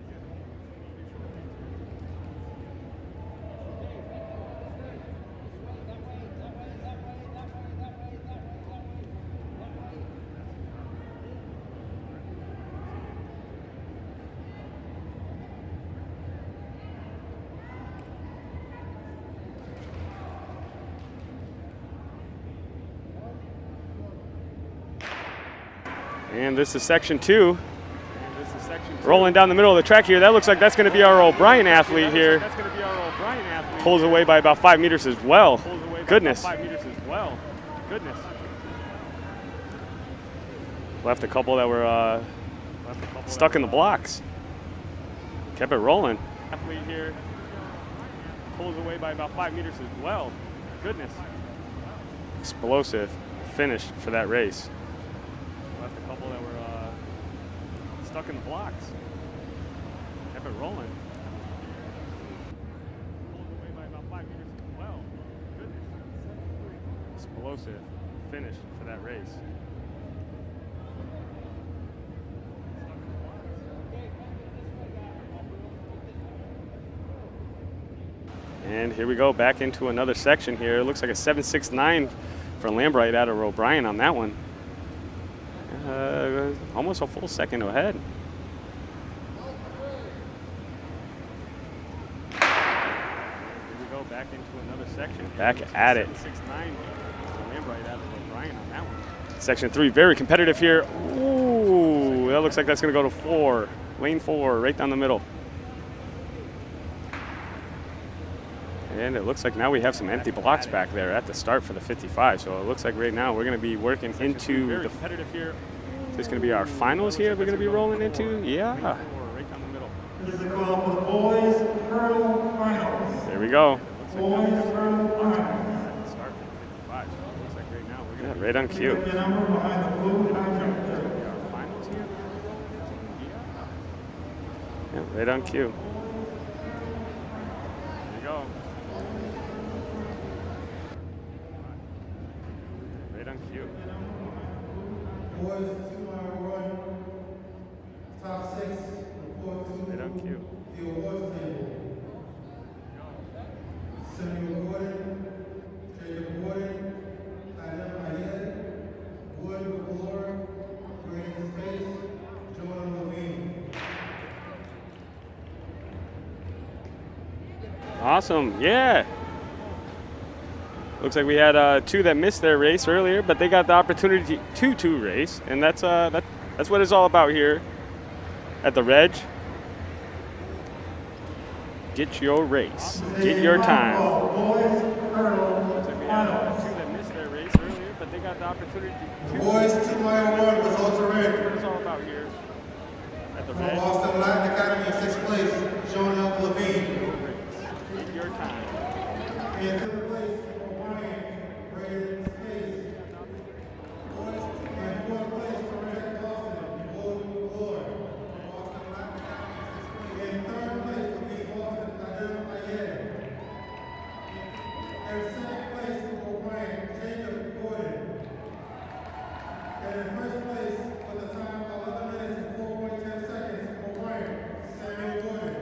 C: And this is section 2. Rolling down the middle of the track here. That looks like that's going to be our O'Brien athlete here. Pulls away by about 5 meters as well. Goodness. 5 meters as well. Goodness. Left a couple that were stuck in the blocks. Kept it rolling. Athlete here pulls away by about 5 meters as well. Goodness. Explosive finish for that race. Left a couple that were stuck in the blocks. Kept it rolling. Pulls away by about 5 meters as well. Goodness. Explosive finish for that race. And here we go back into another section here. It looks like a 7.69 for Lambright out of O'Brien on that one. Almost a full second ahead. Here we go back into another section. Back at it. 7.69 for Lambright out of O'Brien on that one. Section 3, very competitive here. Ooh, that looks like that's going to go to 4. Lane 4, right down the middle. And it looks like now we have some empty blocks back there at the start for the 55. So it looks like right now we're going to be working into the competitive here. Is this going to be our finals here we're going to be rolling into? Yeah. Right down the middle.
B: This is the call for the boys hurdle finals.
C: There we go.
B: Boys hurdle finals.
C: At the start for the 55. So it looks like right now we're going to right on cue.
B: Your number behind the blue high jump curve.
C: Our finals here. Yeah, right on cue. There you go. Right on cue.
A: Boys, 2 mile run, top 6, report to
C: Right on cue.
A: the awards table. Samuel Gordon, Jacob Gordon, Adam Ayed, Wood McClure, Brandon Space, Jordan Levine.
C: Awesome, yeah. Looks like we had 2 that missed their race earlier, but they got the opportunity to race, and that's what it's all about here at the Reg. Get your race, get your time.
B: Boys hurdle
C: Looks like we had
B: finals.
C: 2 that missed their race earlier, but they got the opportunity to.
A: Boys, 2 mile run, results are
C: That's
A: in.
C: what it's all about here at the
A: From
C: Reg.
A: Boston Latin Academy in 6th place, Sean L. Levine.
C: Get your time.
A: In 5th place, O'Brien, Brandon Space. Boys, in 4th place, Fred Dawson, Wood McClure. From Boston Latin Academy in 6th place. In 3rd place, from East Boston, Adam Ayed. In 2nd place, O'Brien, Jacob Gordon. And in 1st place, with a time of 11 minutes and 4.10 seconds, O'Brien, Samuel Gordon.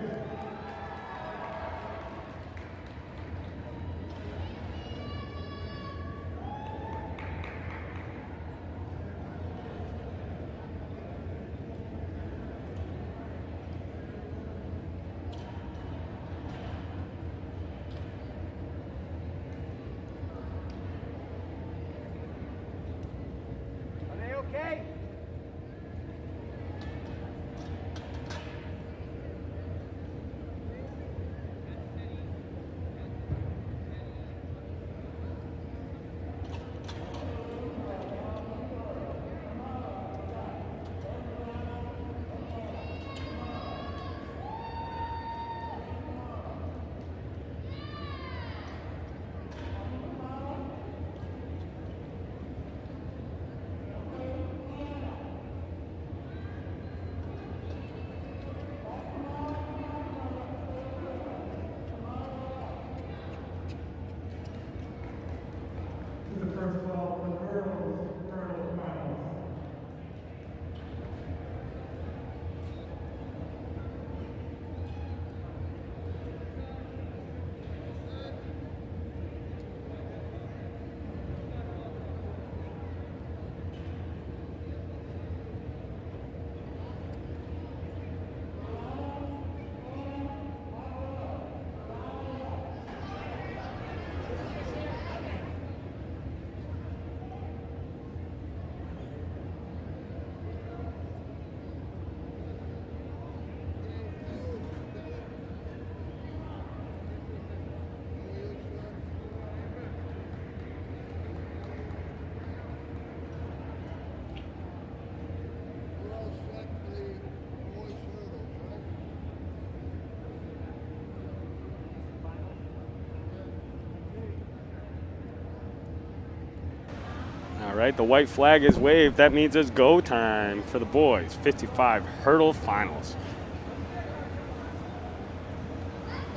C: right, the white flag is waved. That means it's go time for the boys. 55 hurdle finals.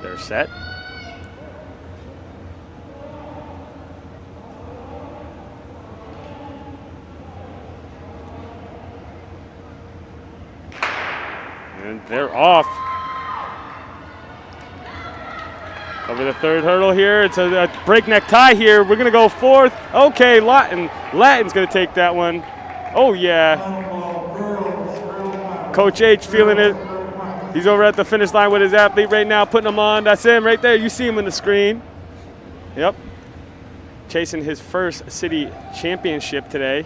C: They're set. And they're off. Over the third hurdle here. It's a breakneck tie here. We're going to go fourth. Okay, Latin's going to take that one. Oh, yeah. Coach H feeling it. He's over at the finish line with his athlete right now, putting him on. That's him right there. You see him on the screen. Yep. Chasing his first city championship today.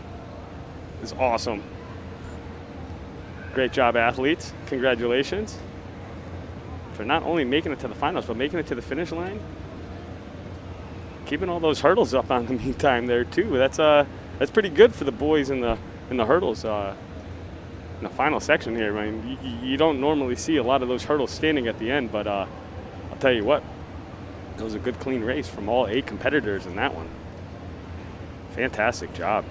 C: It's awesome. Great job, athletes. Congratulations for not only making it to the finals, but making it to the finish line. Keeping all those hurdles up on the meantime there too. That's pretty good for the boys in the hurdles in the final section here. I mean, you don't normally see a lot of those hurdles standing at the end, but I'll tell you what, it was a good clean race from all 8 competitors in that one. Fantastic job.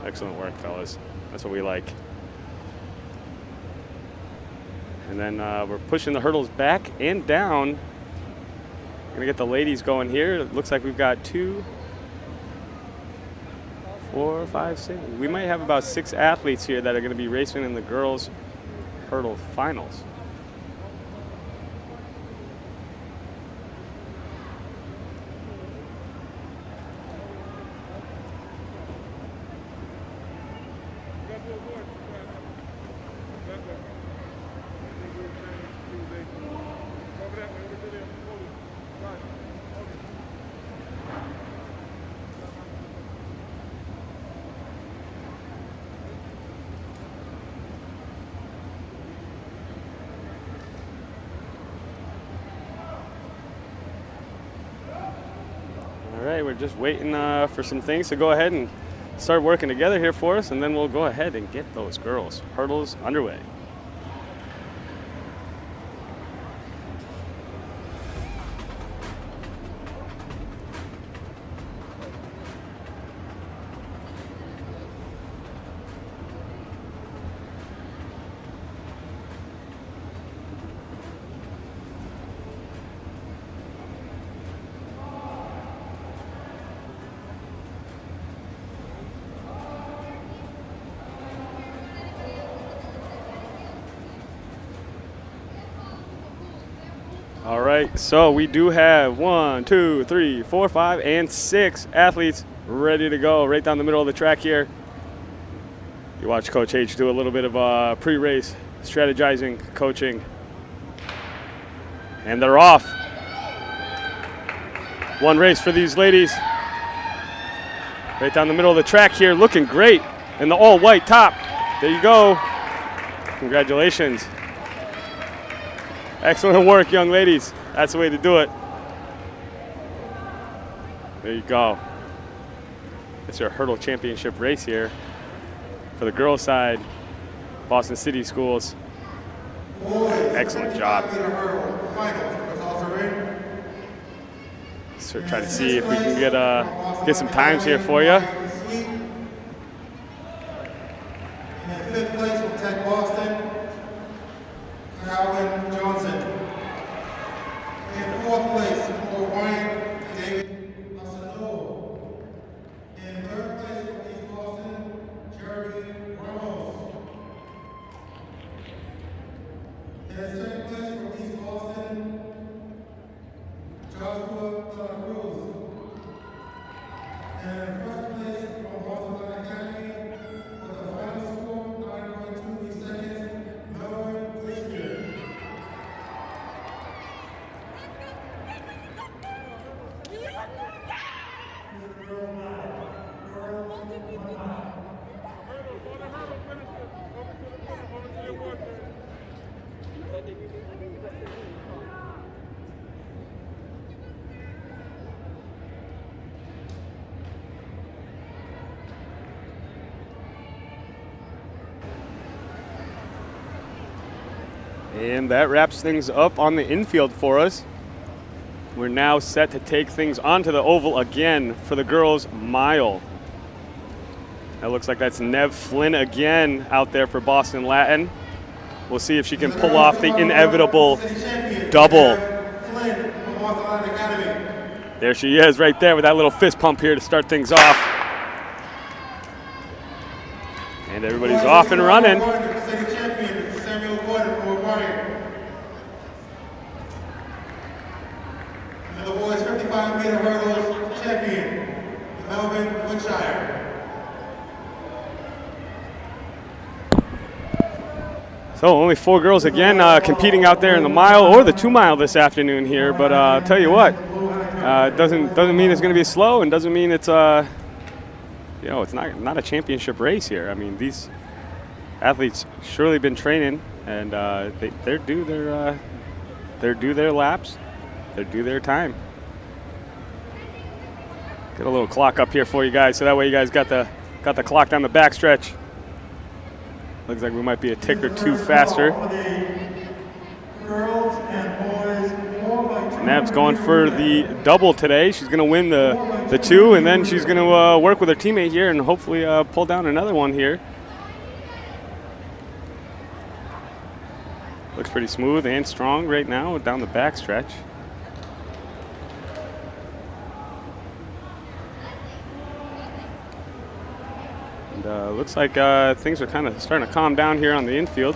C: Excellent work, fellas. That's what we like. And then we're pushing the hurdles back and down. We're gonna get the ladies going here. It looks like we've got 2, 4, 5, 6. We might have about 6 athletes here that are gonna be racing in the girls' hurdle finals. All right, we're just waiting for some things to go ahead and start working together here for us, and then we'll go ahead and get those girls' hurdles underway. All right, so we do have 1, 2, 3, 4, 5, and 6 athletes ready to go right down the middle of the track here. You watch Coach H do a little bit of pre-race strategizing, coaching, and they're off. One race for these ladies. Right down the middle of the track here, looking great in the all-white top. There you go. Congratulations. Excellent work, young ladies. That's the way to do it. There you go. It's your hurdle championship race here for the girls' side, Boston City Schools. Excellent job. So try to see if we can get some times here for you.
A: In 5th place from Tech Boston, Calvin Johnson. In 4th place for Ryan David Asano. In 3rd place from East Boston, Jeremy Ramos. In 2nd place from East Boston, Joshua Cruz. And in 1st place from Boston Academy with the final score 9.2 seconds, Melvin Gleason.
C: And that wraps things up on the infield for us. We're now set to take things onto the oval again for the girls' mile. It looks like that's Nev Flynn again out there for Boston Latin. We'll see if she can pull off the inevitable double. There she is right there with that little fist pump here to start things off. And everybody's off and running.
A: And the boys 55-meter hurdles champion, Melvin Woodshire.
C: So only 4 girls again competing out there in the mile or the 2 mile this afternoon here. But I'll tell you what, doesn't mean it's going to be slow, and doesn't mean it's it's not a championship race here. I mean, these athletes surely been training, and they're due their laps, they're due their time. Get a little clock up here for you guys, so that way you guys got the clock down the backstretch. Looks like we might be a tick or two faster. Nev's going for the double today. She's going to win the 2, and then she's going to work with her teammate here and hopefully pull down another one here. Looks pretty smooth and strong right now down the backstretch. Looks like things are kind of starting to calm down here on the infield,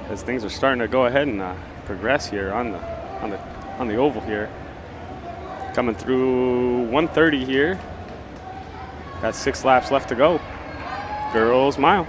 C: as things are starting to go ahead and progress here on the oval here. Coming through 130 here. Got 6 laps left to go. Girls mile.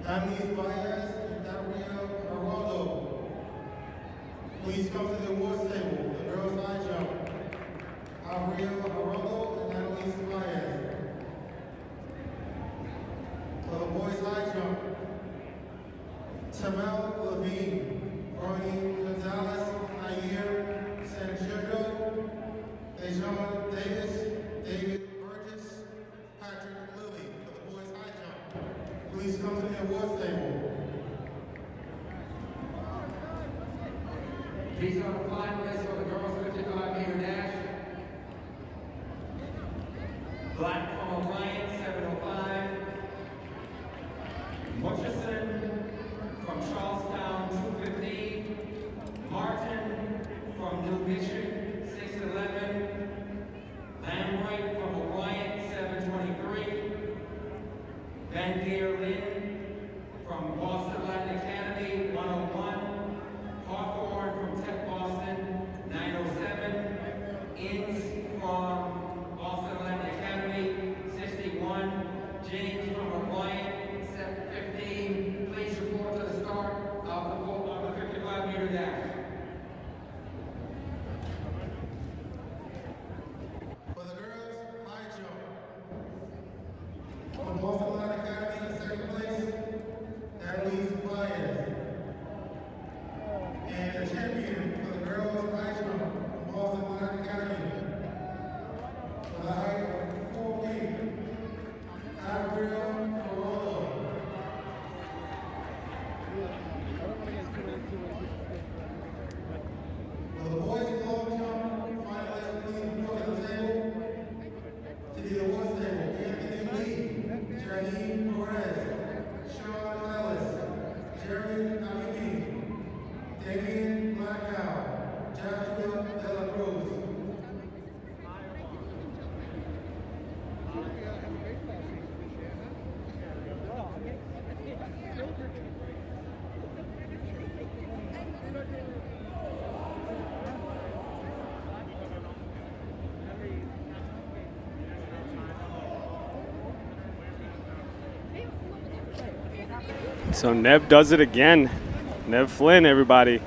A: Amiz Baez and Gabriel Geraldo. Please come to the awards table. The girls' high jump. Gabriel Geraldo and Amiz Baez. For the boys' high jump, Tamel Levine, Ronnie Gonzalez, Nair Sanchero, Dejon Davis, David Burgess, Patrick Lilly. For the boys' high jump, please come to the awards table.
D: These are the finalists for the girls' 55-meter dash. Black from Orion, 705. Murchison from Charlestown, 215. Martin from New Mission, 611. Lambright from Orion, 723. Van Der Linde from Boston Latin Academy, 101. Hawthorne from Tech Boston, 907. Inns from Boston Latin Academy, 61. James from Orion, 715. Please report to the start of the 55-meter dash.
A: For the girls' high jump, from Boston Latin Academy in second place, Annalise Baez. And the champion for the girls' high jump from Boston Latin Academy, for the height of 4 feet, Gabriel Geraldo. For the boys' long jump, finalists, please report to the table. To the awards table, Anthony Lee, Jaheem Perez, Sean Ellis, Jerry Amini, Damian Blackout, Joshua De La Cruz.
C: So Nev does it again. Nev Flynn, everybody.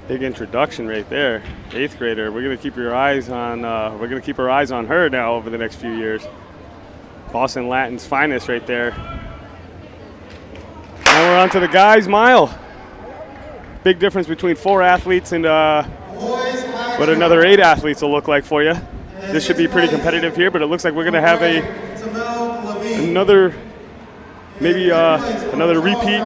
C: Big introduction right there. 8th grader. We're gonna keep your eyes on. We're gonna keep our eyes on her now over the next few years. Boston Latin's finest right there. Now we're on to the guys' mile. Big difference between 4 athletes and what another 8 athletes will look like for you. This should be pretty competitive here, but it looks like we're gonna have another. Maybe another repeat.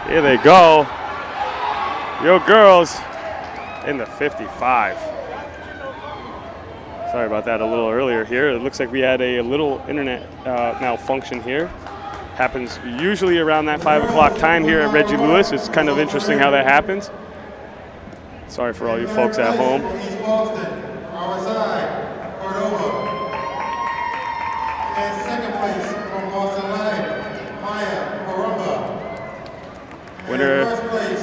C: Here they go. Your girls in the 55. Sorry about that a little earlier here. It looks like we had a little internet malfunction here. Happens usually around that 5 o'clock time here at Reggie Lewis. It's kind of interesting how that happens. Sorry for all you folks at home.
A: East Boston, RSI, Cordova. And second place from Boston Latin, Maya Carumba.
C: Winner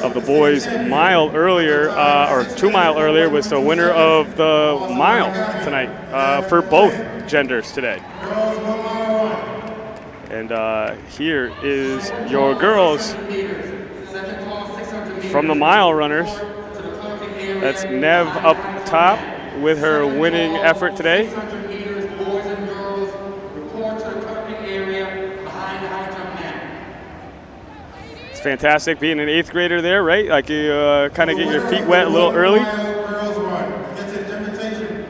C: of the boys' mile earlier, or 2 mile earlier, was the winner of the mile tonight for both genders today. And here is your girls from the mile runners. That's Nev up top with her winning effort today. fantastic. Being an 8th grader there, right? Like you kind of get your feet wet a little early.
A: Girls run. Gets an invitation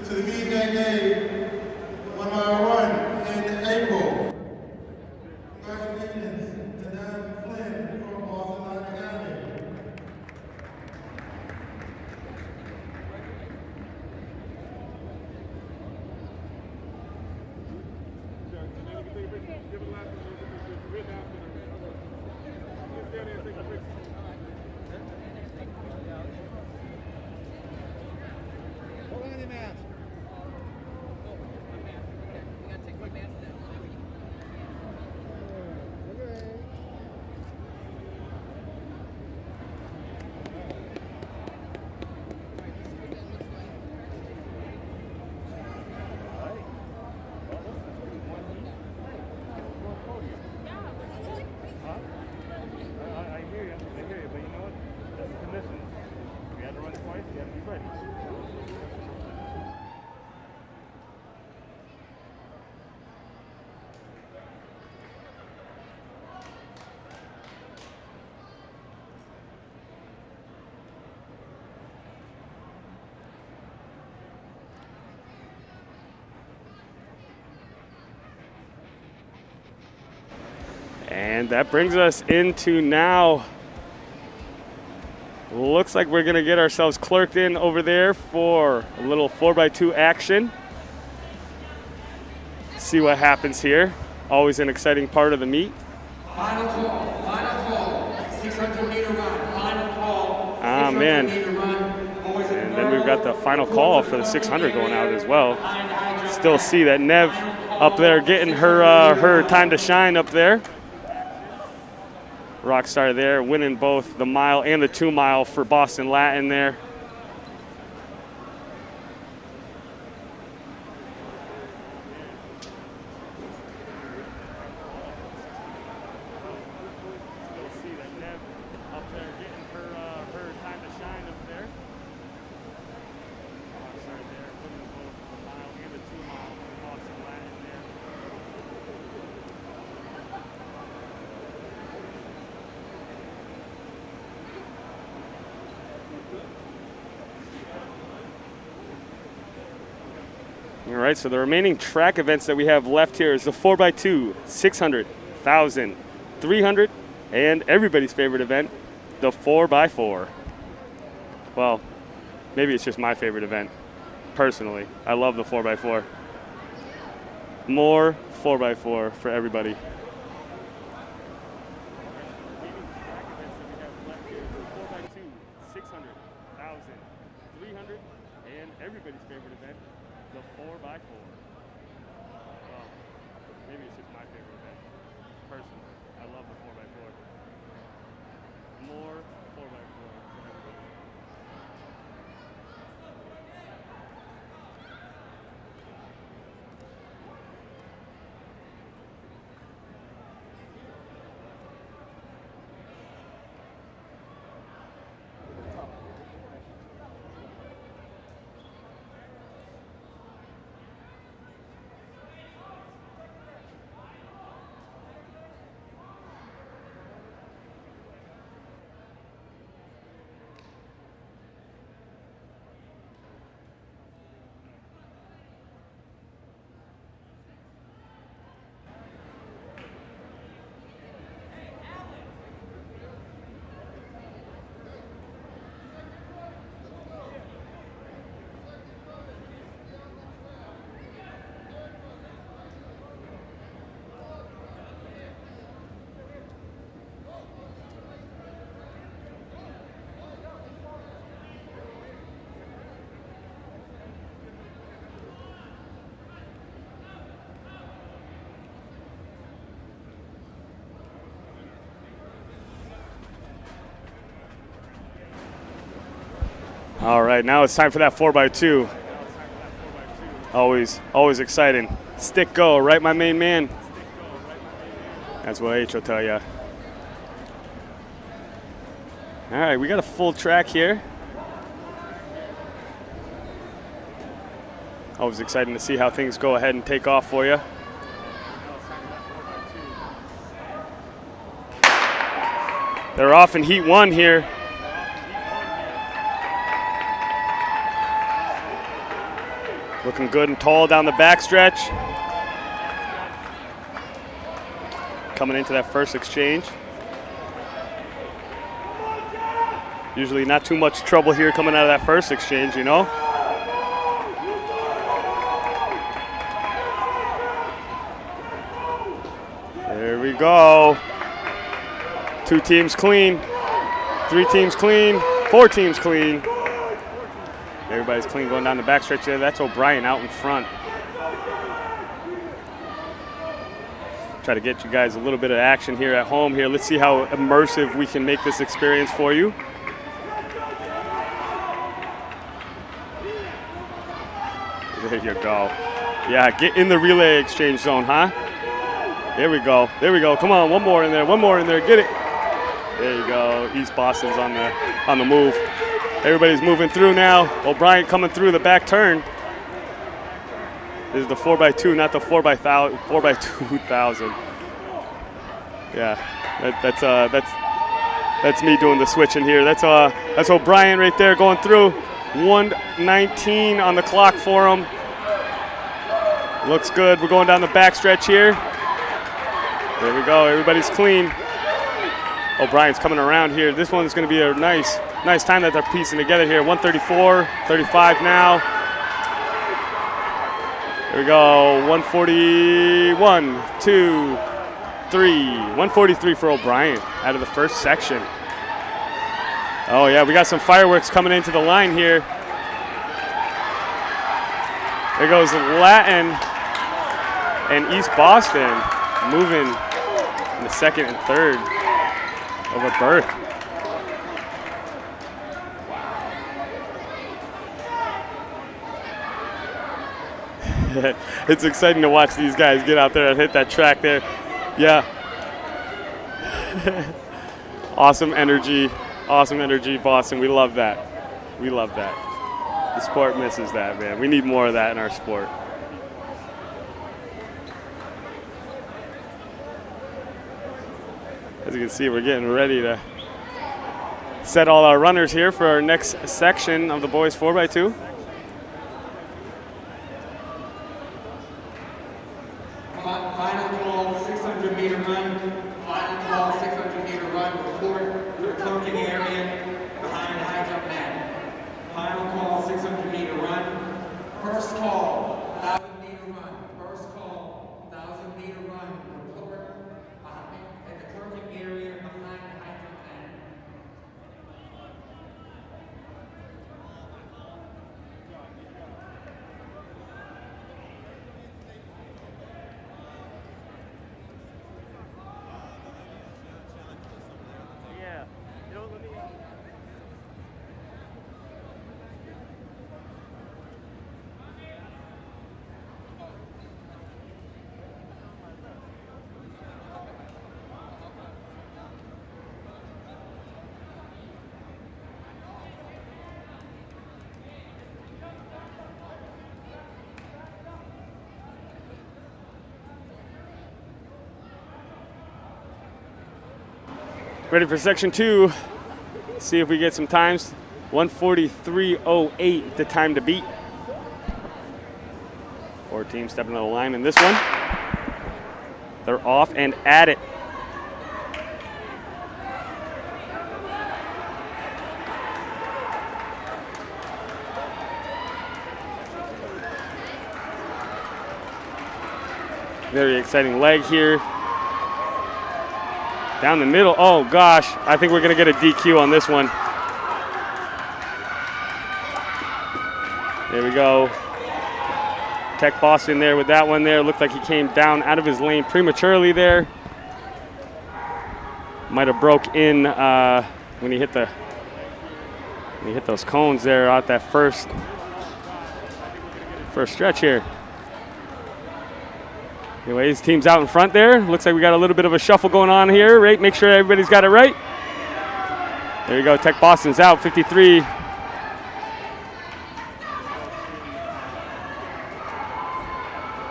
A: to the meet that day. 1 mile run in April. Congratulations to Nev Flynn from Boston Latin Academy.
C: And that brings us into now. Looks like we're going to get ourselves clerked in over there for a little 4x2 action. See what happens here. Always an exciting part of the meet.
D: Final call, 600-meter run, final call.
C: Ah, man. And then we've got the final call for the 600 going out as well. Still see that Nev up there getting her time to shine up there. Rockstar there, winning both the mile and the 2 mile for Boston Latin there. All right, so the remaining track events that we have left here is the 4x2, 600, 1,000, 300, and everybody's favorite event, the 4x4. Well, maybe it's just my favorite event. Personally, I love the 4x4. More 4x4 for everybody. Everybody's favorite event, the 4x4. Well, maybe it's just my favorite event. Personally, I love the 4x4. More 4x4 for everybody. All right, now it's time for that 4x2. Always exciting. Stick go, right, my main man? That's what H will tell you. All right, we got a full track here. Always exciting to see how things go ahead and take off for you. They're off in heat 1 here. Looking good and tall down the backstretch. Coming into that first exchange. Usually not too much trouble here coming out of that first exchange, you know. There we go. 2 teams clean, 3 teams clean, 4 teams clean. Everybody's clean going down the backstretch there. That's O'Brien out in front. Try to get you guys a little bit of action here at home here. Let's see how immersive we can make this experience for you. There you go. Yeah, get in the relay exchange zone, huh? There we go. There we go. Come on, one more in there. One more in there. Get it. There you go. East Boston's on the move. Everybody's moving through now. O'Brien coming through the back turn. This is the 4x2, not the 4x2000. Yeah, that's me doing the switching here. That's O'Brien right there going through. 1:19 on the clock for him. Looks good. We're going down the backstretch here. There we go. Everybody's clean. O'Brien's coming around here. This one's going to be a nice time that they're piecing together here. 134, 35 now. There we go. 141, 2, 3. 143 for O'Brien out of the first section. Oh, yeah, we got some fireworks coming into the line here. There goes Latin and East Boston moving in the second and third of a berth. It's exciting to watch these guys get out there and hit that track there. Yeah. Awesome energy, Boston. We love that. We love that. The sport misses that, man. We need more of that in our sport. As you can see, we're getting ready to set all our runners here for our next section of the boys 4x2.
D: Final call, 600-meter run. Final call, 600-meter run. Report to the cloaking area behind the high jump net. Final call, 600-meter run. First call, 1,000-meter run. First call, 1,000-meter run. Report at the cloaking area behind the high jump net.
C: Ready for section 2. See if we get some times. 1:43.08 the time to beat. 4 teams stepping on the line in this one. They're off and at it. Very exciting leg here. Down the middle. Oh, gosh. I think we're going to get a DQ on this one. There we go. Tech Boston there with that one there. Looked like he came down out of his lane prematurely there. Might have broke in when he hit those cones there out that first stretch here. Anyways, team's out in front there. Looks like we got a little bit of a shuffle going on here, right? Make sure everybody's got it right. There you go, Tech Boston's out, 53.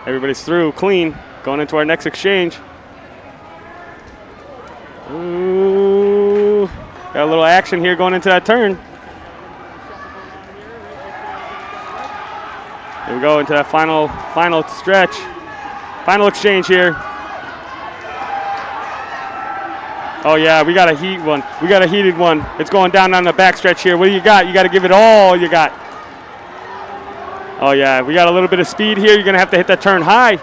C: Everybody's through, clean. Going into our next exchange. Ooh. a little action here going into that turn. Here we go into that final stretch. Final exchange here. Oh yeah, we got a heat one. We got a heated one. It's going down on the back stretch here. What do you got? You got to give it all you got. Oh yeah, we got a little bit of speed here. You're gonna have to hit that turn high.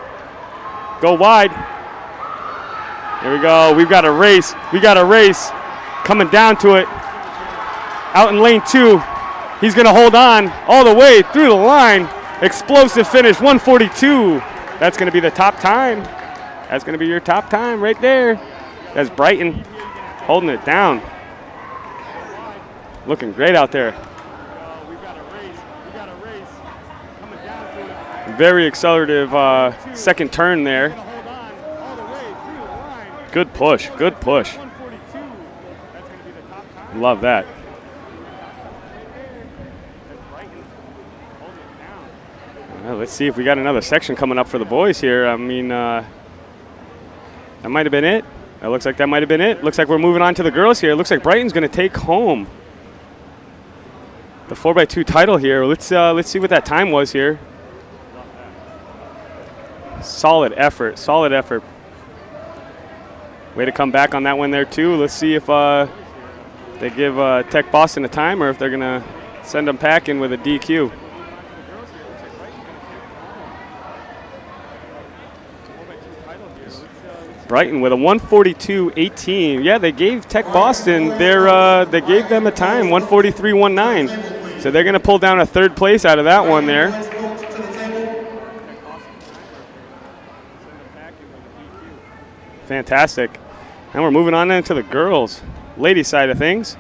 C: Go wide. Here we go. We've got a race. We got a race coming down to it. Out in lane 2. He's gonna hold on all the way through the line. Explosive finish, 1:42. That's gonna be the top time. That's gonna be your top time right there. That's Brighton holding it down. Looking great out there. Very accelerative second turn there. Good push, good push. Love that. Well, let's see if we got another section coming up for the boys here. I mean, that might have been it. That looks like that might have been it. Looks like we're moving on to the girls here. Looks like Brighton's going to take home the 4x2 title here. Let's see what that time was here. Solid effort, solid effort. Way to come back on that one there too. Let's see if they give Tech Boston a time or if they're going to send them packing with a DQ. Brighton with a 1:42.18. Yeah, they gave Tech Boston they gave them a time, 1:43.19. So they're going to pull down a third place out of that one there. Fantastic. And we're moving on into the girls, ladies side of things.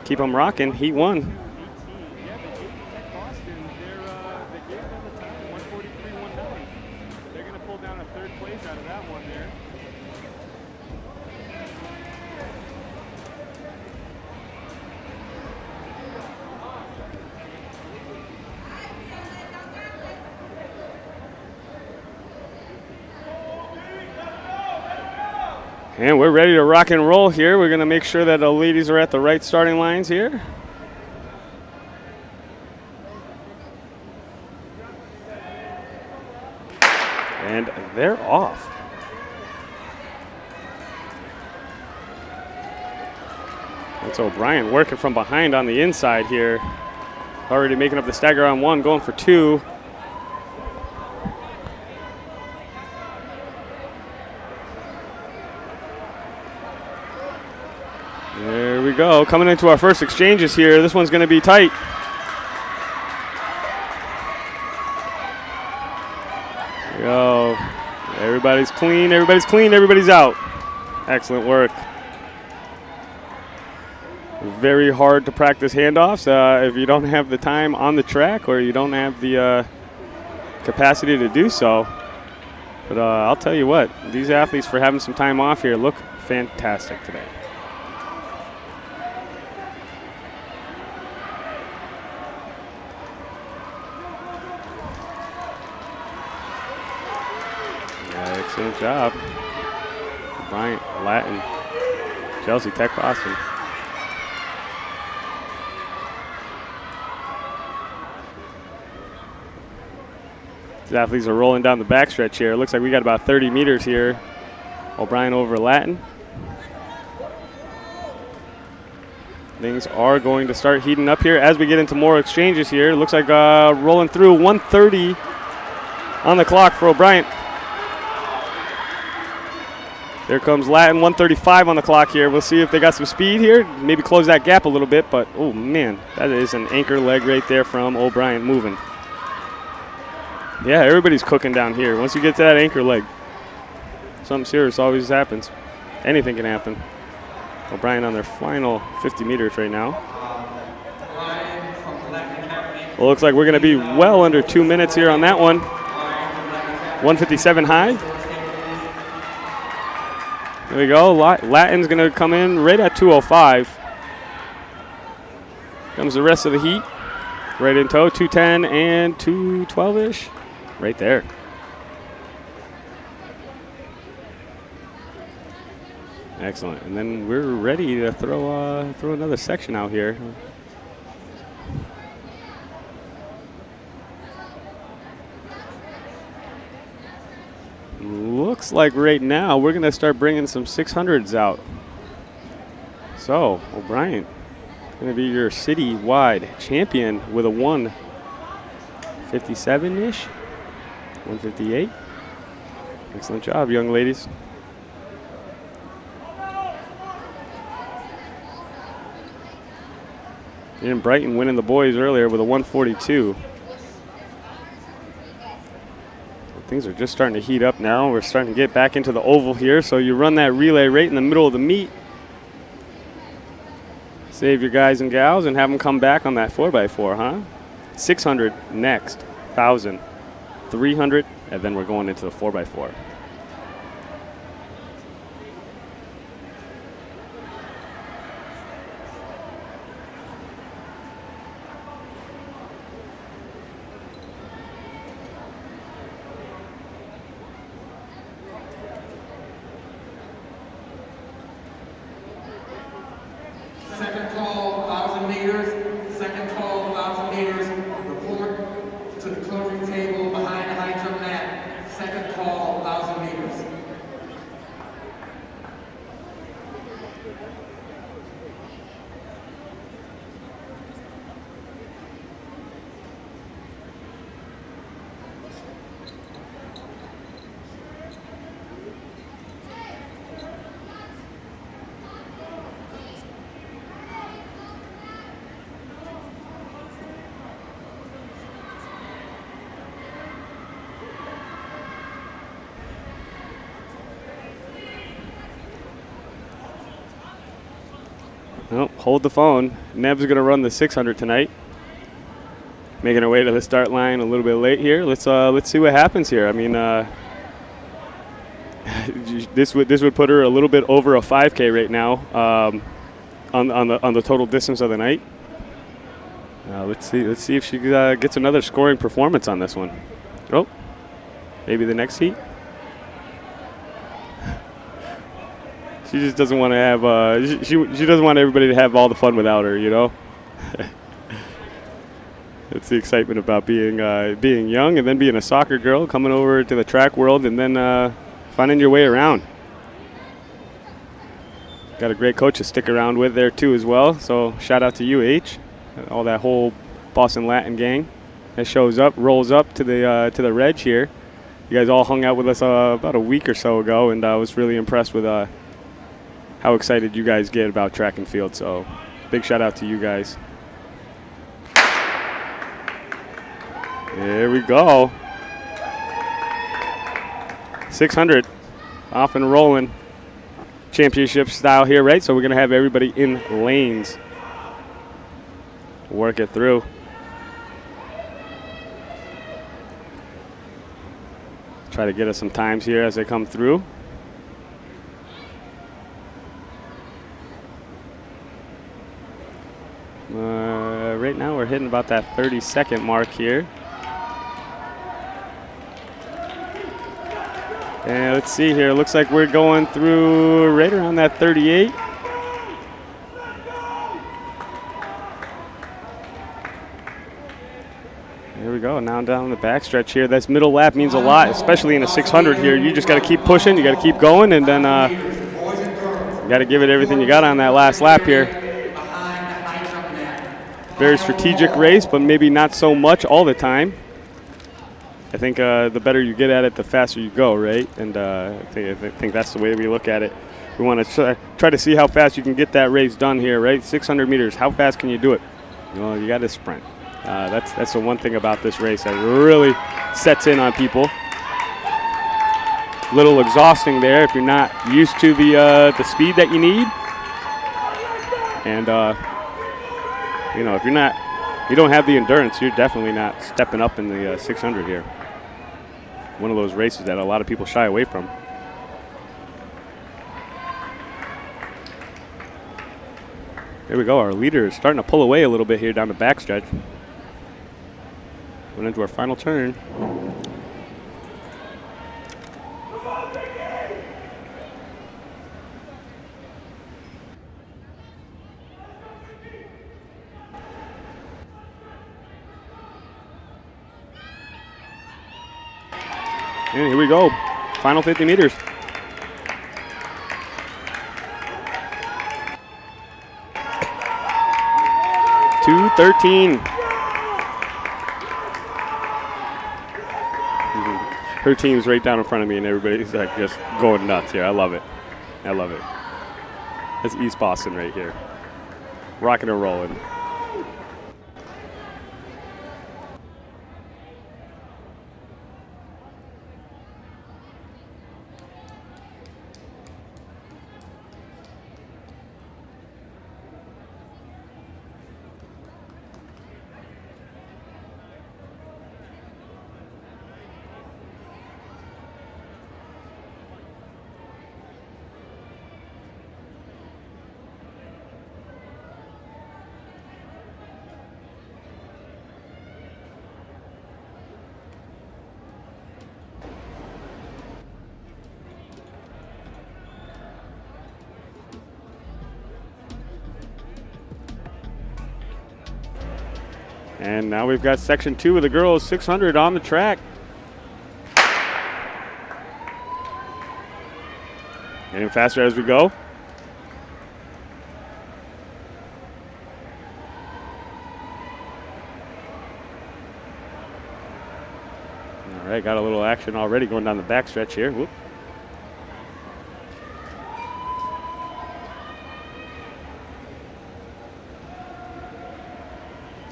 C: Keep them rocking. Heat 1. And we're ready to rock and roll here. We're going to make sure that the ladies are at the right starting lines here. And they're off. That's O'Brien working from behind on the inside here. Already making up the stagger on 1, going for 2. There we go. Coming into our first exchanges here. This one's going to be tight. There we go. Everybody's clean. Everybody's clean. Everybody's out. Excellent work. Very hard to practice handoffs if you don't have the time on the track or you don't have the capacity to do so. But I'll tell you what, these athletes, for having some time off here, look fantastic today. Excellent job. Bryant, Latin, Chelsea, Tech Boston. These athletes are rolling down the backstretch here. It looks like we got about 30 meters here. O'Brien over Latin. Things are going to start heating up here as we get into more exchanges here. It looks like rolling through 1:30 on the clock for O'Brien. There comes Latin, 1:35 on the clock here. We'll see if they got some speed here. Maybe close that gap a little bit, but oh man, that is an anchor leg right there from O'Brien moving. Yeah, everybody's cooking down here. Once you get to that anchor leg, something serious always happens. Anything can happen. O'Brien on their final 50 meters right now. Well, looks like we're going to be well under 2 minutes here on that one. 1:57 high. There we go. Latin's going to come in right at 2:05. Comes the rest of the heat. Right in tow, 2:10 and 2:12-ish. Right there. Excellent. And then we're ready to throw another section out here. Looks like right now we're going to start bringing some 600s out. So, O'Brien going to be your city-wide champion with a 157-ish, 158. Excellent job, young ladies. And Brighton winning the boys earlier with a 142. Things are just starting to heat up now. We're starting to get back into the oval here. So you run that relay right in the middle of the meet. Save your guys and gals and have them come back on that 4x4, huh? 600 next, 1,000, 300, and then we're going into the 4x4.
D: Second call, 1,000 meters. Second call, 1,000 meters. Report to the clearing table behind the high jump mat. Second call, 1,000 meters.
C: Well, hold the phone. Neb's going to run the 600 tonight. Making her way to the start line a little bit late here. Let's see what happens here. I mean, this would put her a little bit over a 5K right now on the total distance of the night. Let's see if she gets another scoring performance on this one. Oh, maybe the next heat. She just doesn't want to have. She doesn't want everybody to have all the fun without her, you know. It's the excitement about being young and then being a soccer girl, coming over to the track world, and then finding your way around. Got a great coach to stick around with there too as well. So shout out to you, H, all that whole Boston Latin gang that shows up, rolls up to the Reg here. You guys all hung out with us about a week or so ago, and I was really impressed with how excited you guys get about track and field. So big shout out to you guys. There we go. 600 off and rolling. Championship style here, right? So we're going to have everybody in lanes. Work it through. Try to get us some times here as they come through. Right now we're hitting about that 30-second mark here. And let's see here. Looks like we're going through right around that 38. There we go. Now down the backstretch here. This middle lap means a lot, especially in a 600 here. You just got to keep pushing. You got to keep going, and then you got to give it everything you got on that last lap here. Very strategic race, but maybe not so much all the time. I think the better you get at it, the faster you go, right? And I think that's the way we look at it. We want to try to see how fast you can get that race done here, right? 600 meters, how fast can you do it? Well, you got to sprint. That's the one thing about this race that really sets in on people. A little exhausting there if you're not used to the speed that you need. And, you know, if you don't have the endurance, you're definitely not stepping up in the 600 here. One of those races that a lot of people shy away from. There we go. Our leader is starting to pull away a little bit here down the backstretch. Went into our final turn. And here we go. Final 50 meters. .213. Her team's right down in front of me, and everybody's like just going nuts here. I love it. I love it. That's East Boston right here. Rocking and rolling. And now we've got section 2 of the girls 600 on the track. Getting faster as we go. All right, got a little action already going down the backstretch here. Whoop.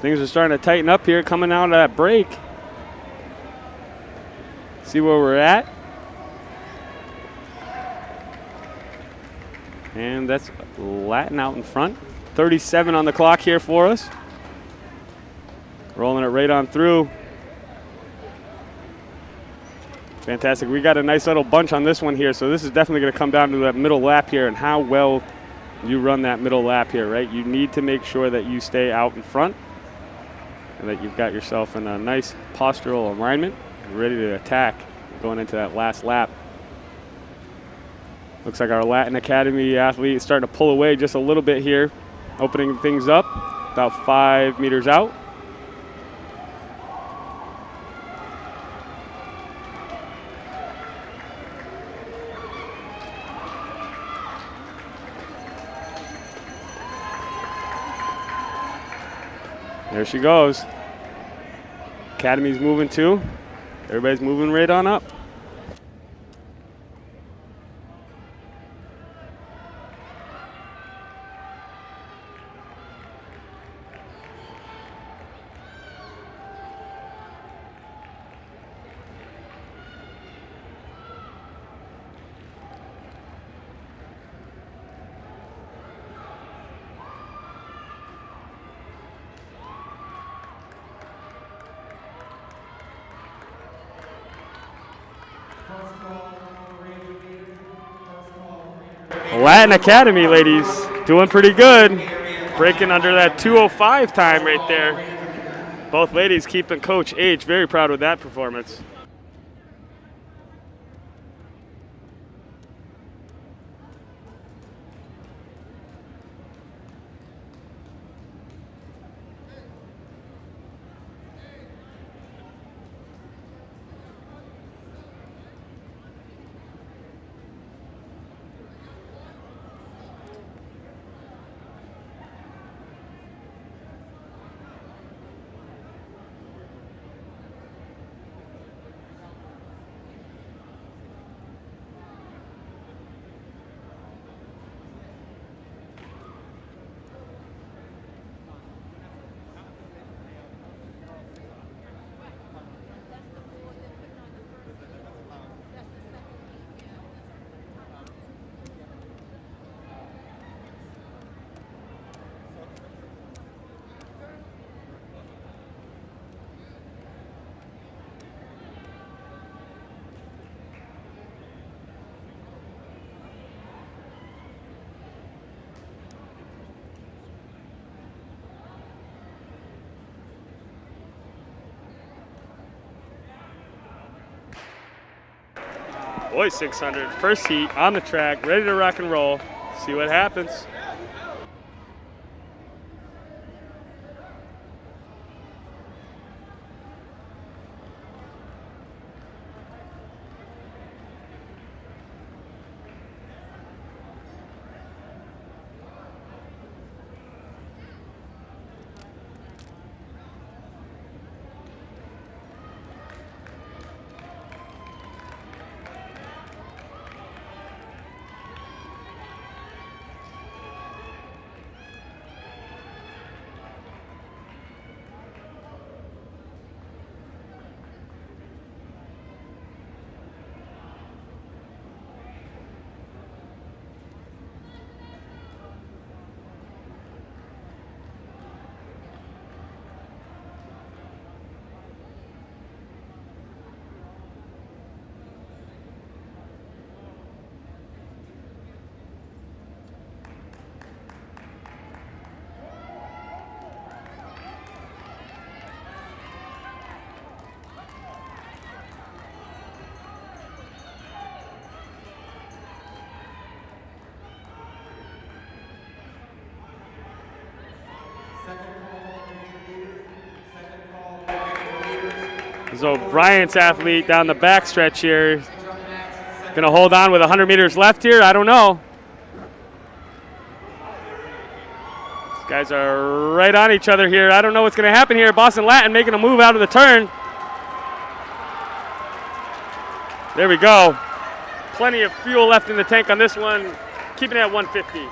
C: Things are starting to tighten up here coming out of that break. See where we're at. And that's Latin out in front. 37 on the clock here for us. Rolling it right on through. Fantastic. We got a nice little bunch on this one here, so this is definitely going to come down to that middle lap here and how well you run that middle lap here, right? You need to make sure that you stay out in front and that you've got yourself in a nice postural alignment, ready to attack going into that last lap. Looks like our Latin Academy athlete is starting to pull away just a little bit here, opening things up about 5 meters out. There she goes. Academy's moving too. Everybody's moving right on up. Latin Academy, ladies, doing pretty good. Breaking under that 2:05 time right there. Both ladies keeping Coach H very proud with that performance. Boys 600, first heat on the track, ready to rock and roll. See what happens. So Bryant's athlete down the back stretch here. Going to hold on with 100 meters left here. I don't know. These guys are right on each other here. I don't know what's going to happen here. Boston Latin making a move out of the turn. There we go. Plenty of fuel left in the tank on this one. Keeping it at 150.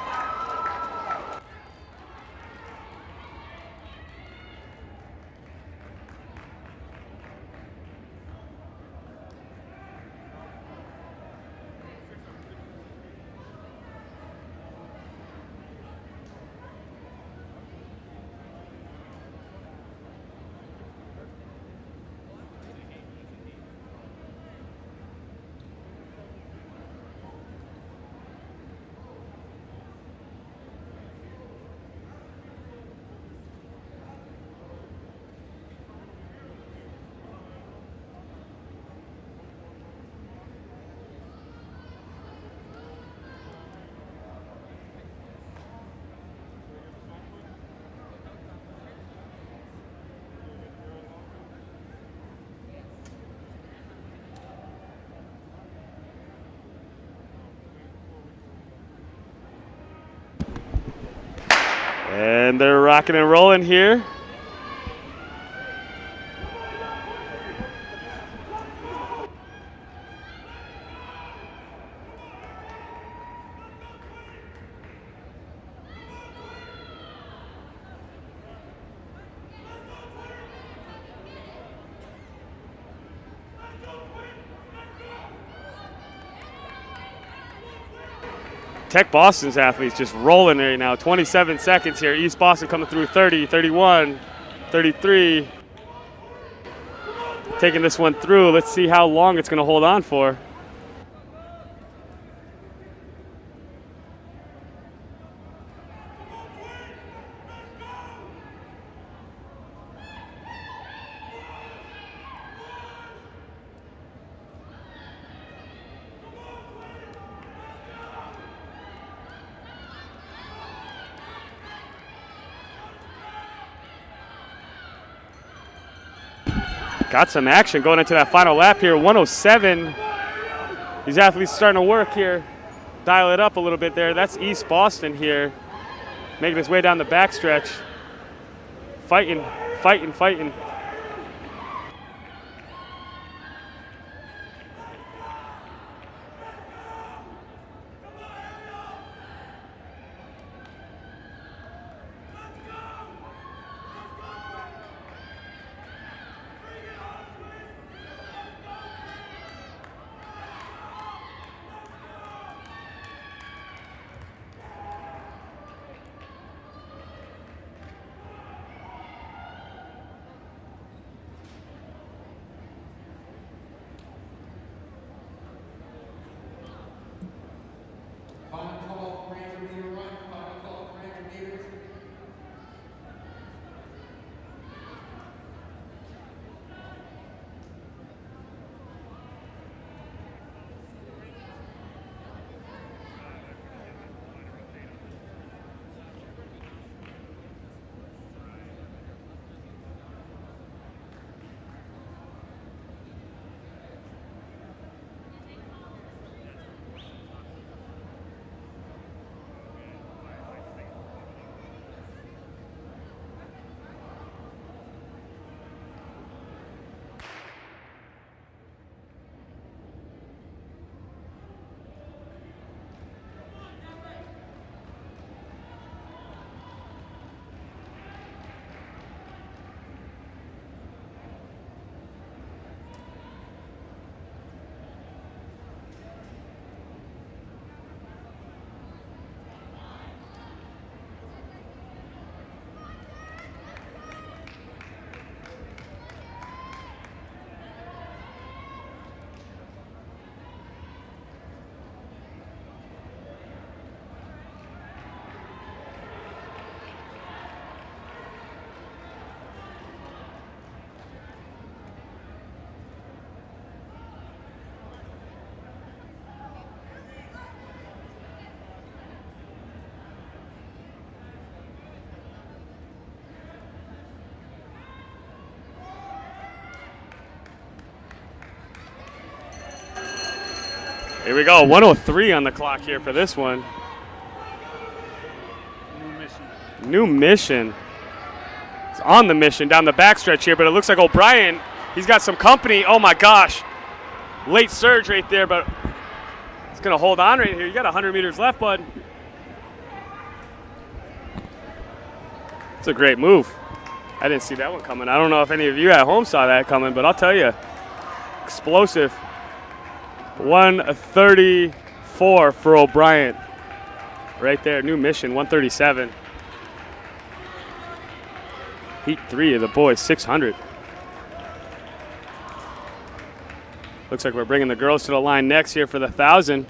C: And they're rocking and rolling here. Tech Boston's athletes just rolling right now. 27 seconds here. East Boston coming through 30, 31, 33. Taking this one through. Let's see how long it's going to hold on for. Got some action going into that final lap here. 107. These athletes starting to work here. Dial it up a little bit there. That's East Boston here. Making his way down the backstretch. Fighting, fighting, fighting. Here we go, 103 on the clock here for this one. New mission. It's on the mission down the backstretch here, but it looks like O'Brien, he's got some company. Oh my gosh. Late surge right there, but he's going to hold on right here. You got 100 meters left, bud. It's a great move. I didn't see that one coming. I don't know if any of you at home saw that coming, but I'll tell you, explosive. 134 for O'Brien. Right there, new mission, 137. Heat 3 of the boys, 600. Looks like we're bringing the girls to the line next here for the 1,000.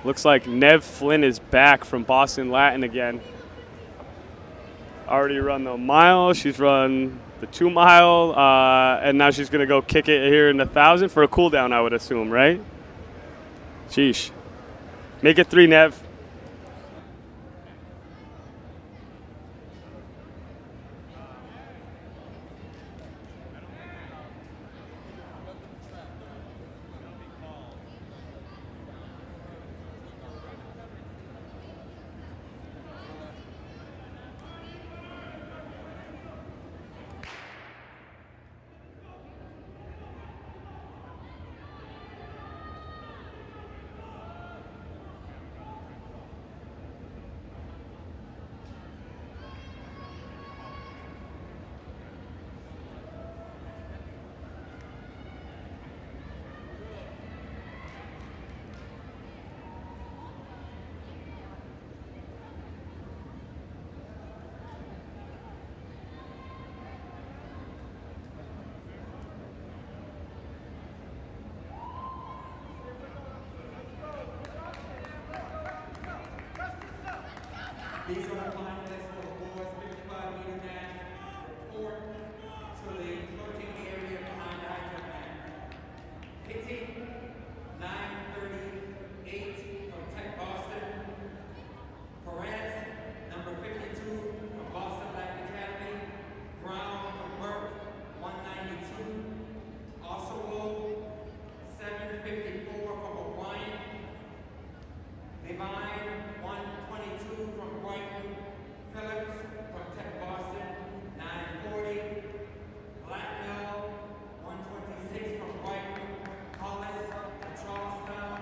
C: Looks like Nev Flynn is back from Boston Latin again. Already run the mile, she's run the 2 mile, and now she's gonna go kick it here in the 1,000 for a cool down, I would assume, right? Sheesh. Make it 3, Nev.
D: These are the finalists for the boys 55-meter dash. Report to the floating area behind the high jump mat. Pitting 9:38 from Tech Boston. Perez, number 52 from Boston Latin Academy. Brown from Burke, 192. Oswald, 754 from O'Brien. Divine, 122 from Brighton. Phillips from Tech Boston, 940. Blacknell, 126 from Brighton. Hollis from Charlestown.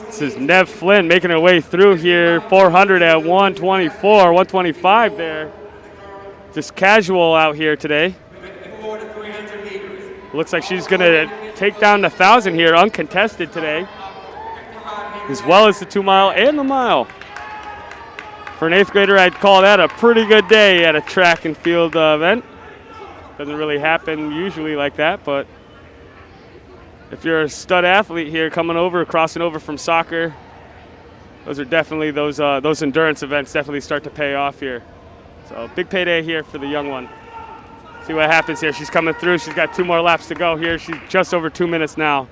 C: This is Nev Flynn making her way through here, 400 at 124, 125 there. Just casual out here today.
D: 4 to 300 meters.
C: Looks like she's gonna take down the 1,000 here, uncontested today, as well as the 2 mile and the mile. For an 8th grader, I'd call that a pretty good day at a track and field event. Doesn't really happen usually like that, but if you're a stud athlete here coming over, crossing over from soccer, those are definitely those endurance events definitely start to pay off here. So big payday here for the young one. See what happens here. She's coming through. She's got 2 more laps to go here. She's just over 2 minutes now.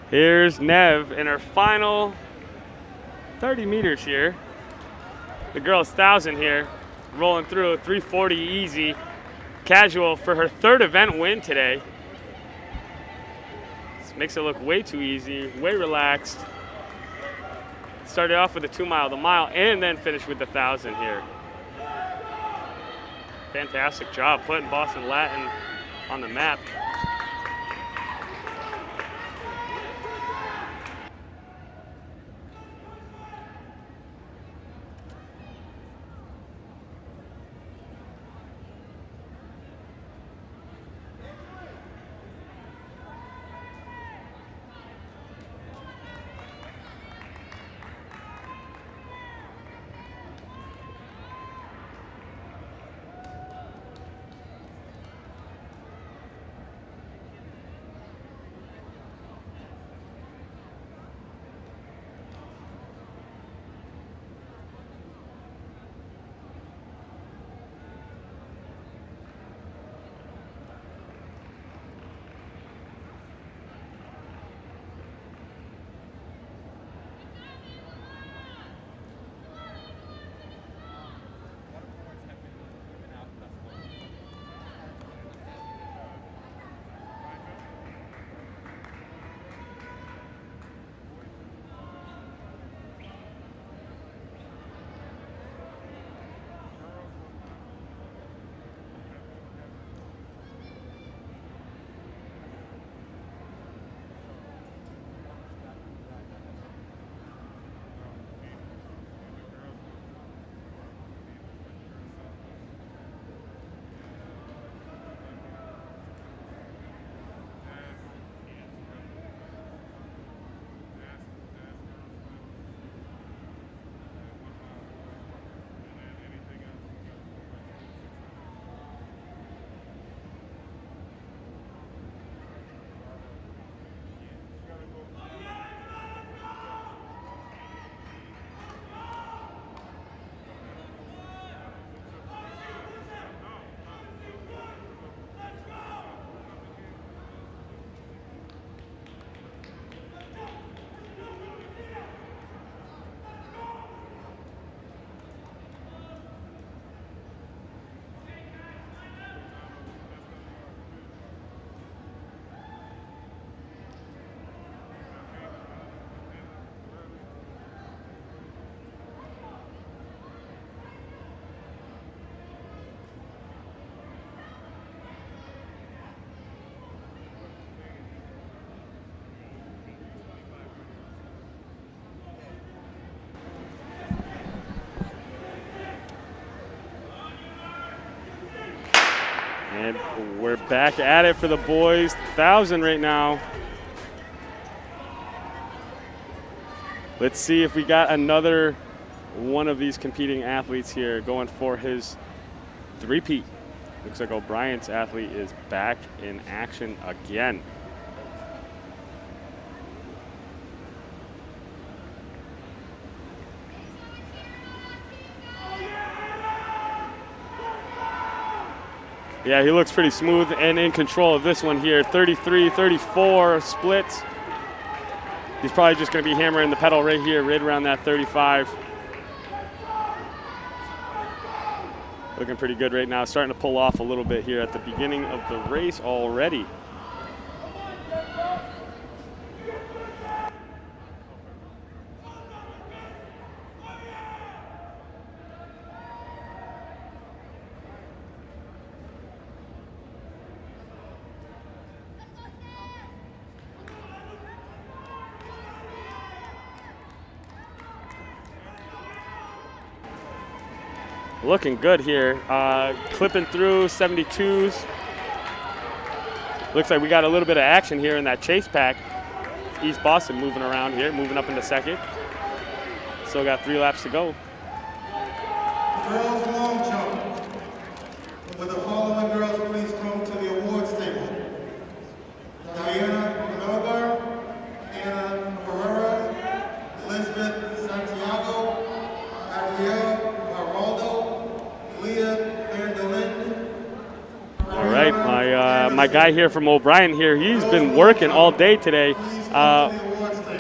C: Here's Nev in her final 30 meters here. The girls 1,000 here, rolling through 340 easy. Casual for her third event win today. This makes it look way too easy, way relaxed. Started off with the 2 mile, the mile, and then finished with the 1,000 here. Fantastic job putting Boston Latin on the map. And we're back at it for the boys. 1,000 right now. Let's see if we got another one of these competing athletes here going for his three-peat. Looks like O'Brien's athlete is back in action again. Yeah, he looks pretty smooth and in control of this one here. 33, 34 splits. He's probably just going to be hammering the pedal right here, right around that 35. Looking pretty good right now. Starting to pull off a little bit here at the beginning of the race already. Looking good here, clipping through 72s. Looks like we got a little bit of action here in that chase pack. East Boston moving around here, moving up into second. Still got 3 laps to go.
A: Girls long jump. Will the following girls please come to the awards table? Diana Melgar, Anna Herrera, Elizabeth Santiago, Gabrielle Baraldo, Leah Vandelind.
C: All right, my guy here from O'Brien here, he's been working all day today.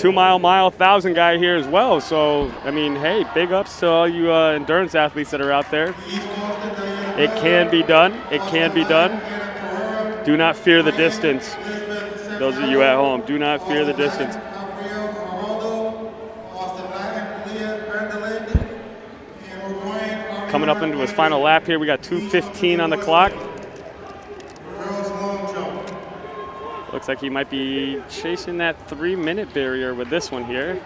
C: 2-mile, 1,000 guy here as well. So, I mean, hey, big ups to all you endurance athletes that are out there. It can be done. It can be done. Do not fear the distance. Those of you at home, do not fear the distance. Coming up into his final lap here, we got 2:15 on the clock. Looks like he might be chasing that 3-minute barrier with this one here.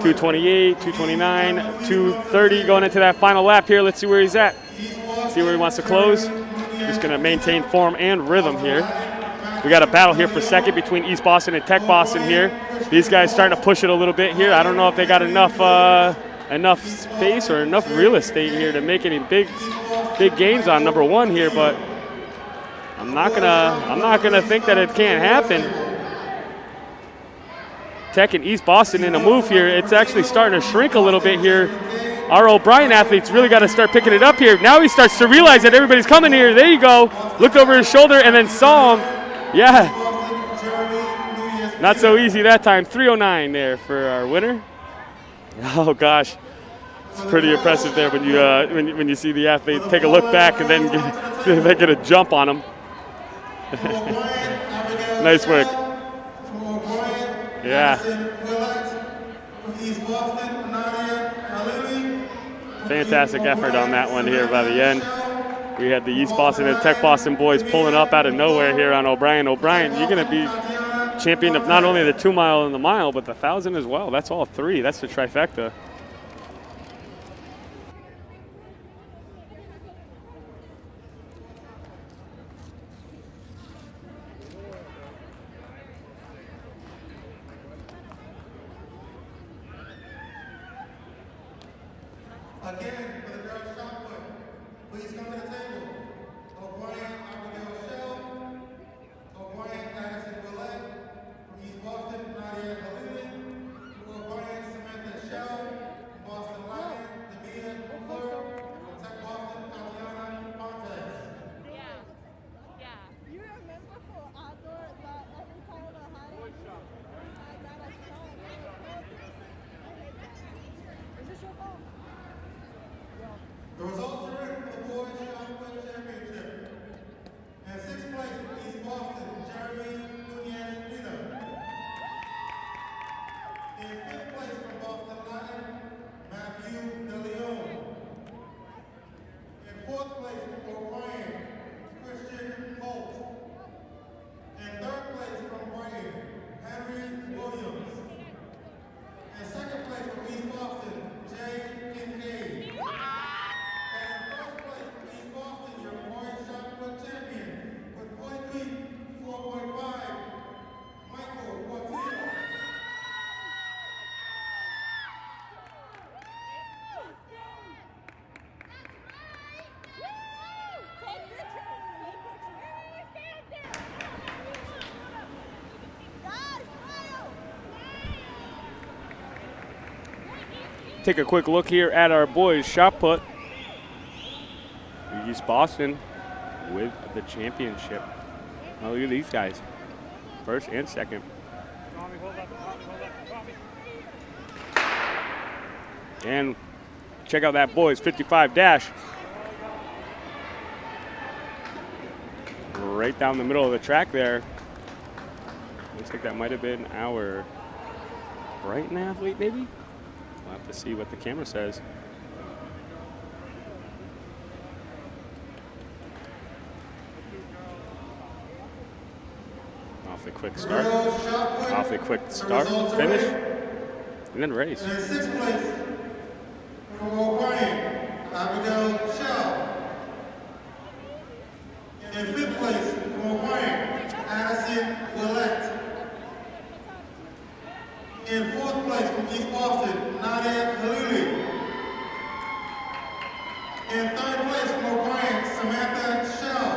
C: 2:28, 2:29, 2:30 going into that final lap here. Let's see where he's at. See where he wants to close. He's going to maintain form and rhythm here. We got a battle here for second between East Boston and Tech Boston here. These guys starting to push it a little bit here. I don't know if they got enough space or enough real estate here to make any big gains on number 1 here, but I'm not gonna think that it can't happen. Tech and East Boston in a move here. It's actually starting to shrink a little bit here. Our O'Brien athletes really got to start picking it up here. Now he starts to realize that everybody's coming here. There you go. Looked over his shoulder and then saw him. Yeah. Not so easy that time. 3:09 there for our winner. Oh gosh, it's pretty impressive there when you when you see the athlete take a look back and then get a jump on him. Nice work. Yeah. Fantastic effort on that one here by the end. We had the East Boston and Tech Boston boys pulling up out of nowhere here on O'Brien. O'Brien, you're going to be champion of not only the 2-mile and the mile, but the 1,000 as well. That's all 3. That's the trifecta.
A: Again, for the girls' shot put, please come to the table. O'Brien, Abigail Shell, O'Brien, Addison Willett, from East Boston, Nadia Halili, O'Brien, Samantha Shell, Boston Lion, Davina McClure, from Tech Boston, Tatiana Pontes.
E: Yeah. You remember for outdoor, every time the high Is this your phone?
A: The results are in for the boys shot put championship. In 6th place for East Boston, Jeremy Nunez Pina. In 5th place from Boston Latin, Matthew De Leon. In 4th place for O'Brien, Christian Holt. In 3rd place from Brighton, Henry Williams. In 2nd place from East Boston, Jay Kincaid.
C: Take a quick look here at our boys shot put. East Boston with the championship. Oh, look at these guys. First and second. And check out that boys 55 dash. Right down the middle of the track there. Looks like that might have been our Brighton athlete maybe? We'll have to see what the camera says. Awfully quick start. Awfully quick start, finish, and then race.
A: In 6th place from O'Brien, Abigail Shell. In 5th place from O'Brien, Addison Willett. In 4th place from East Boston, Nadia Halili. In 3rd place from O'Brien, Samantha Shell.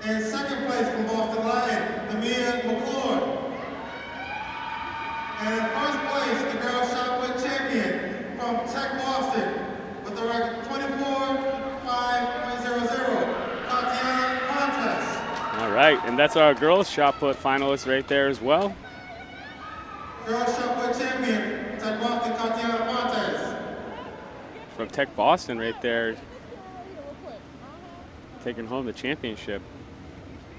A: In 2nd place from Boston Lion, Damia McClure. And in 1st place, the girls shot put champion from Tech Boston with the record 24.5.00, Tatiana Pontes.
C: that's our girls shot put finalists right there as well.
A: Girls shot put champion, Tech Boston, Tatiana Fontes.
C: From Tech Boston right there, taking home the championship.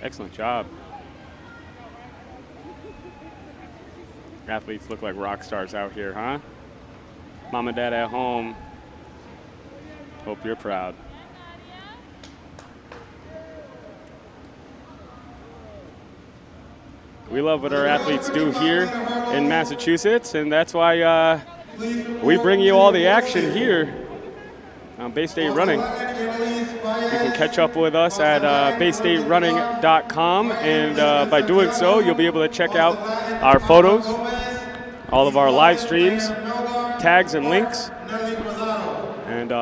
C: Excellent job. Athletes look like rock stars out here, huh? Mom and dad at home, hope you're proud. We love what our athletes do here in Massachusetts, and that's why we bring you all the action here on Bay State Running. You can catch up with us at baystaterunning.com, and by doing so, you'll be able to check out our photos, all of our live streams, tags and links, and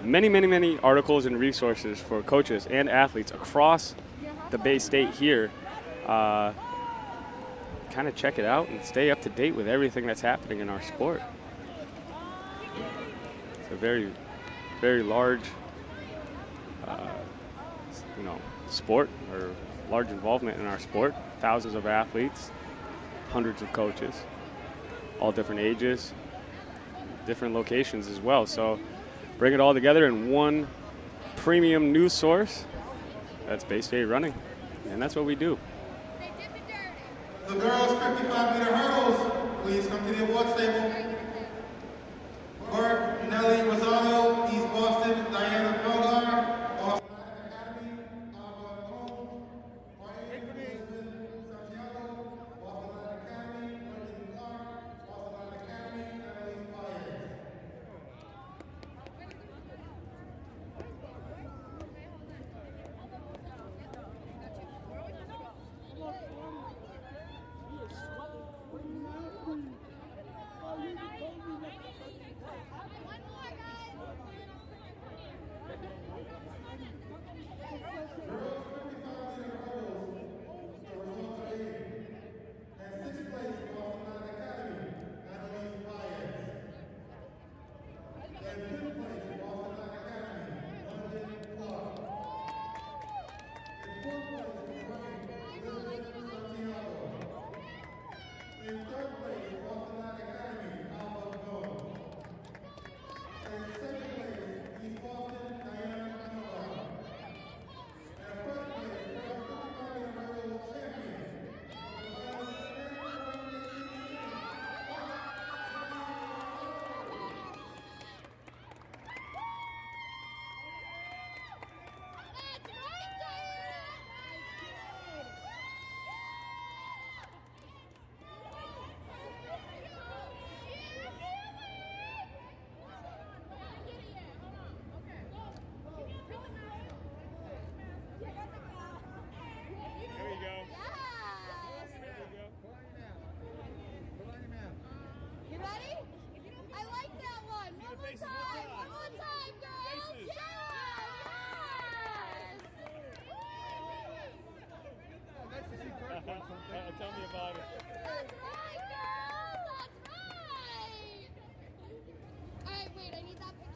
C: many, many, many articles and resources for coaches and athletes across the Bay State here. Kind of check it out and stay up to date with everything that's happening in our sport. It's a very, very large, sport, or large involvement in our sport. Thousands of athletes, hundreds of coaches, all different ages, different locations as well. So bring it all together in one premium news source. That's Bay State Running, and that's what we do.
A: The girls 55-meter hurdles, please come to the awards table. Burke, Nelly Rosado, East Boston, Diana Felgar, Boston Academy, Ava Cone, Ryan Elizabeth Santiago, Boston Academy, Lincoln Clark, Boston Academy, Annalise Baez.
E: You ready? I like that one. One more time. One more time, girls. Yes!
C: Tell me about it.
E: That's right, girls. That's right. All right, wait. I need that picture.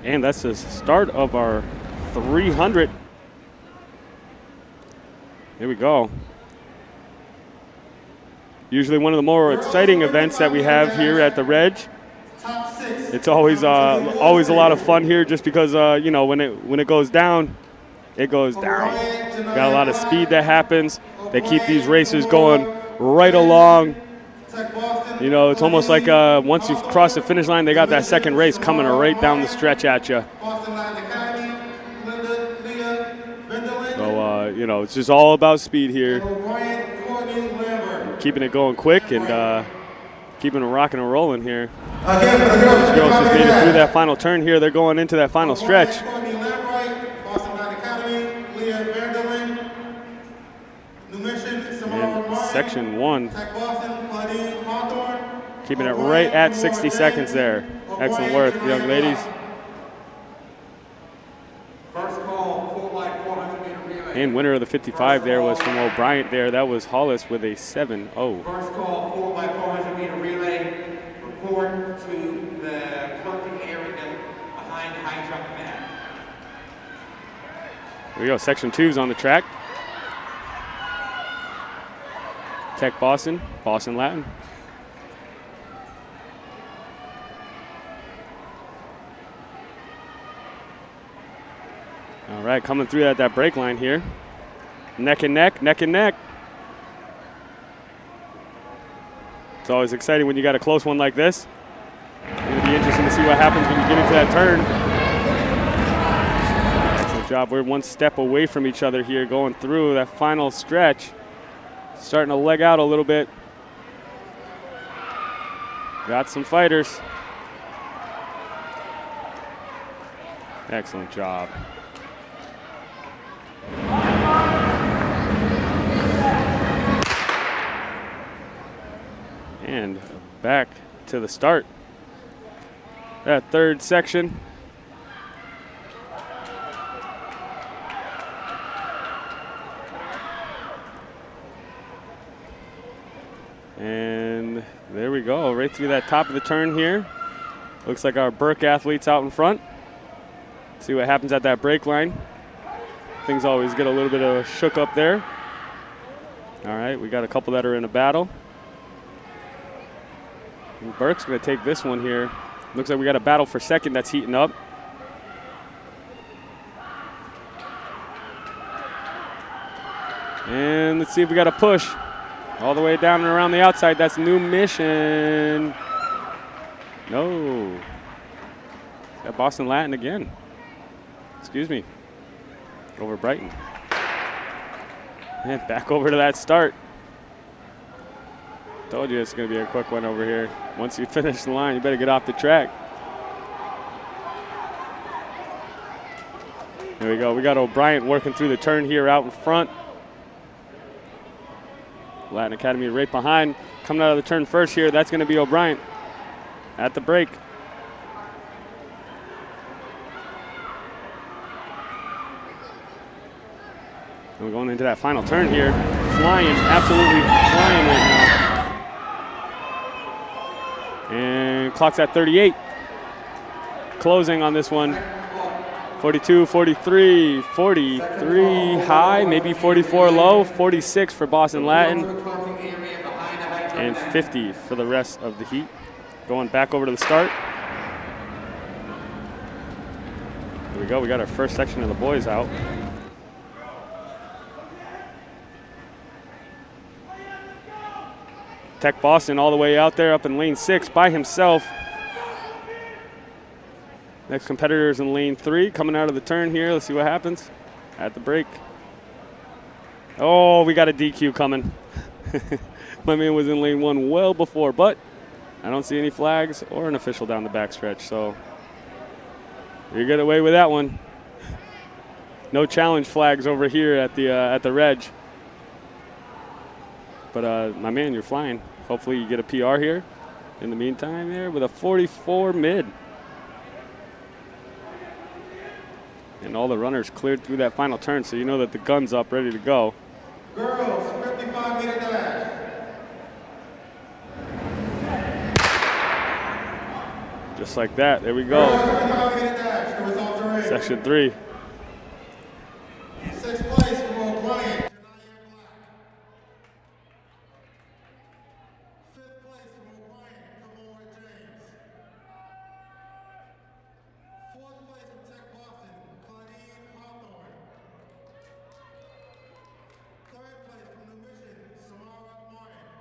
C: And that's the start of our 300. Here we go. Usually one of the more exciting events that we have here at the Reg. It's always a lot of fun here, just because when it goes down, it goes down. Got a lot of speed that happens. They keep these races going right along.
A: Tech Boston
C: You know, it's almost like once you've crossed the finish line, they got that second race coming right down the stretch at you. So, you know, it's just all about speed here. Keeping it going quick and keeping it rocking and rolling here. These girls just made it through that final turn here. They're going into that final stretch. And section 1. Keeping it right at 60 seconds there. Excellent work, young ladies. And winner of the 55 there was from O'Brien there. That was Hollis with a 7-0.
F: First call, 4x400 meter relay. Report to the clerking area behind the high jump mat.
C: There we go, section 2's on the track. Tech Boston, Boston Latin. All right, coming through at that break line here. Neck and neck, neck and neck. It's always exciting when you got a close one like this. It's going to be interesting to see what happens when you get into that turn. Excellent job. We're one step away from each other here going through that final stretch. Starting to leg out a little bit. Got some fighters. Excellent job. And back to the start. That third section. And there we go, right through that top of the turn here. Looks like our Burke athletes out in front. See what happens at that break line. Things always get a little bit of a shook up there. All right, we got a couple that are in a battle. And Burke's gonna take this one here. Looks like we got a battle for second that's heating up. And let's see if we got a push. All the way down and around the outside. That's New Mission. No. Got Boston Latin again. Excuse me. Over Brighton. And back over to that start. Told you it's going to be a quick one over here. Once you finish the line, you better get off the track. There we go. We got O'Brien working through the turn here out in front. Latin Academy right behind. Coming out of the turn first here, that's going to be O'Brien at the break. And we're going into that final turn here. Flying, absolutely flying right now. And clock's at 38. Closing on this one. 42, 43, 43 high, maybe 44 low, 46 for Boston Latin, and 50 for the rest of the heat. Going back over to the start. Here we go, we got our first section of the boys out. Tech Boston all the way out there up in lane 6 by himself. Next competitor is in lane 3, coming out of the turn here. Let's see what happens at the break. Oh, we got a DQ coming. My man was in lane 1 well before, but I don't see any flags or an official down the backstretch, so you get away with that one. No challenge flags over here at the reg. But my man, you're flying. Hopefully you get a PR here. In the meantime, there with a 44 mid. And all the runners cleared through that final turn, so you know that the gun's up, ready to go.
A: Girls, 55-meter dash.
C: Just like that, there we go.
A: Girls, 55-meter dash. The results are in.
C: Section 3.
A: 6th place for O'Brien. 5th place for O'Brien. Kamora James. 4th place for Tech Boston. Claudine Hawthorne. 3rd place from New Mission, Samara Martin.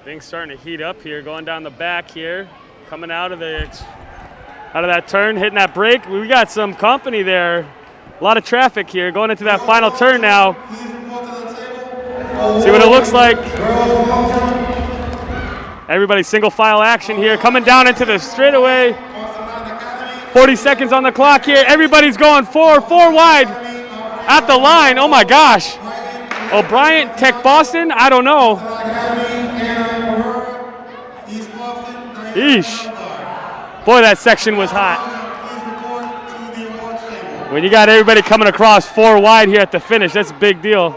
C: Things starting to heat up here, going down the back here, coming out of that turn, hitting that brake. We got some company there. A lot of traffic here, going into that final turn now. See what it looks like. Everybody single file action here, coming down into the straightaway. 40 seconds on the clock here. Everybody's going four wide at the line. Oh my gosh. O'Brien, Tech Boston, I don't know. Eesh. Boy, that section was hot. When you got everybody coming across four wide here at the finish, that's a big deal.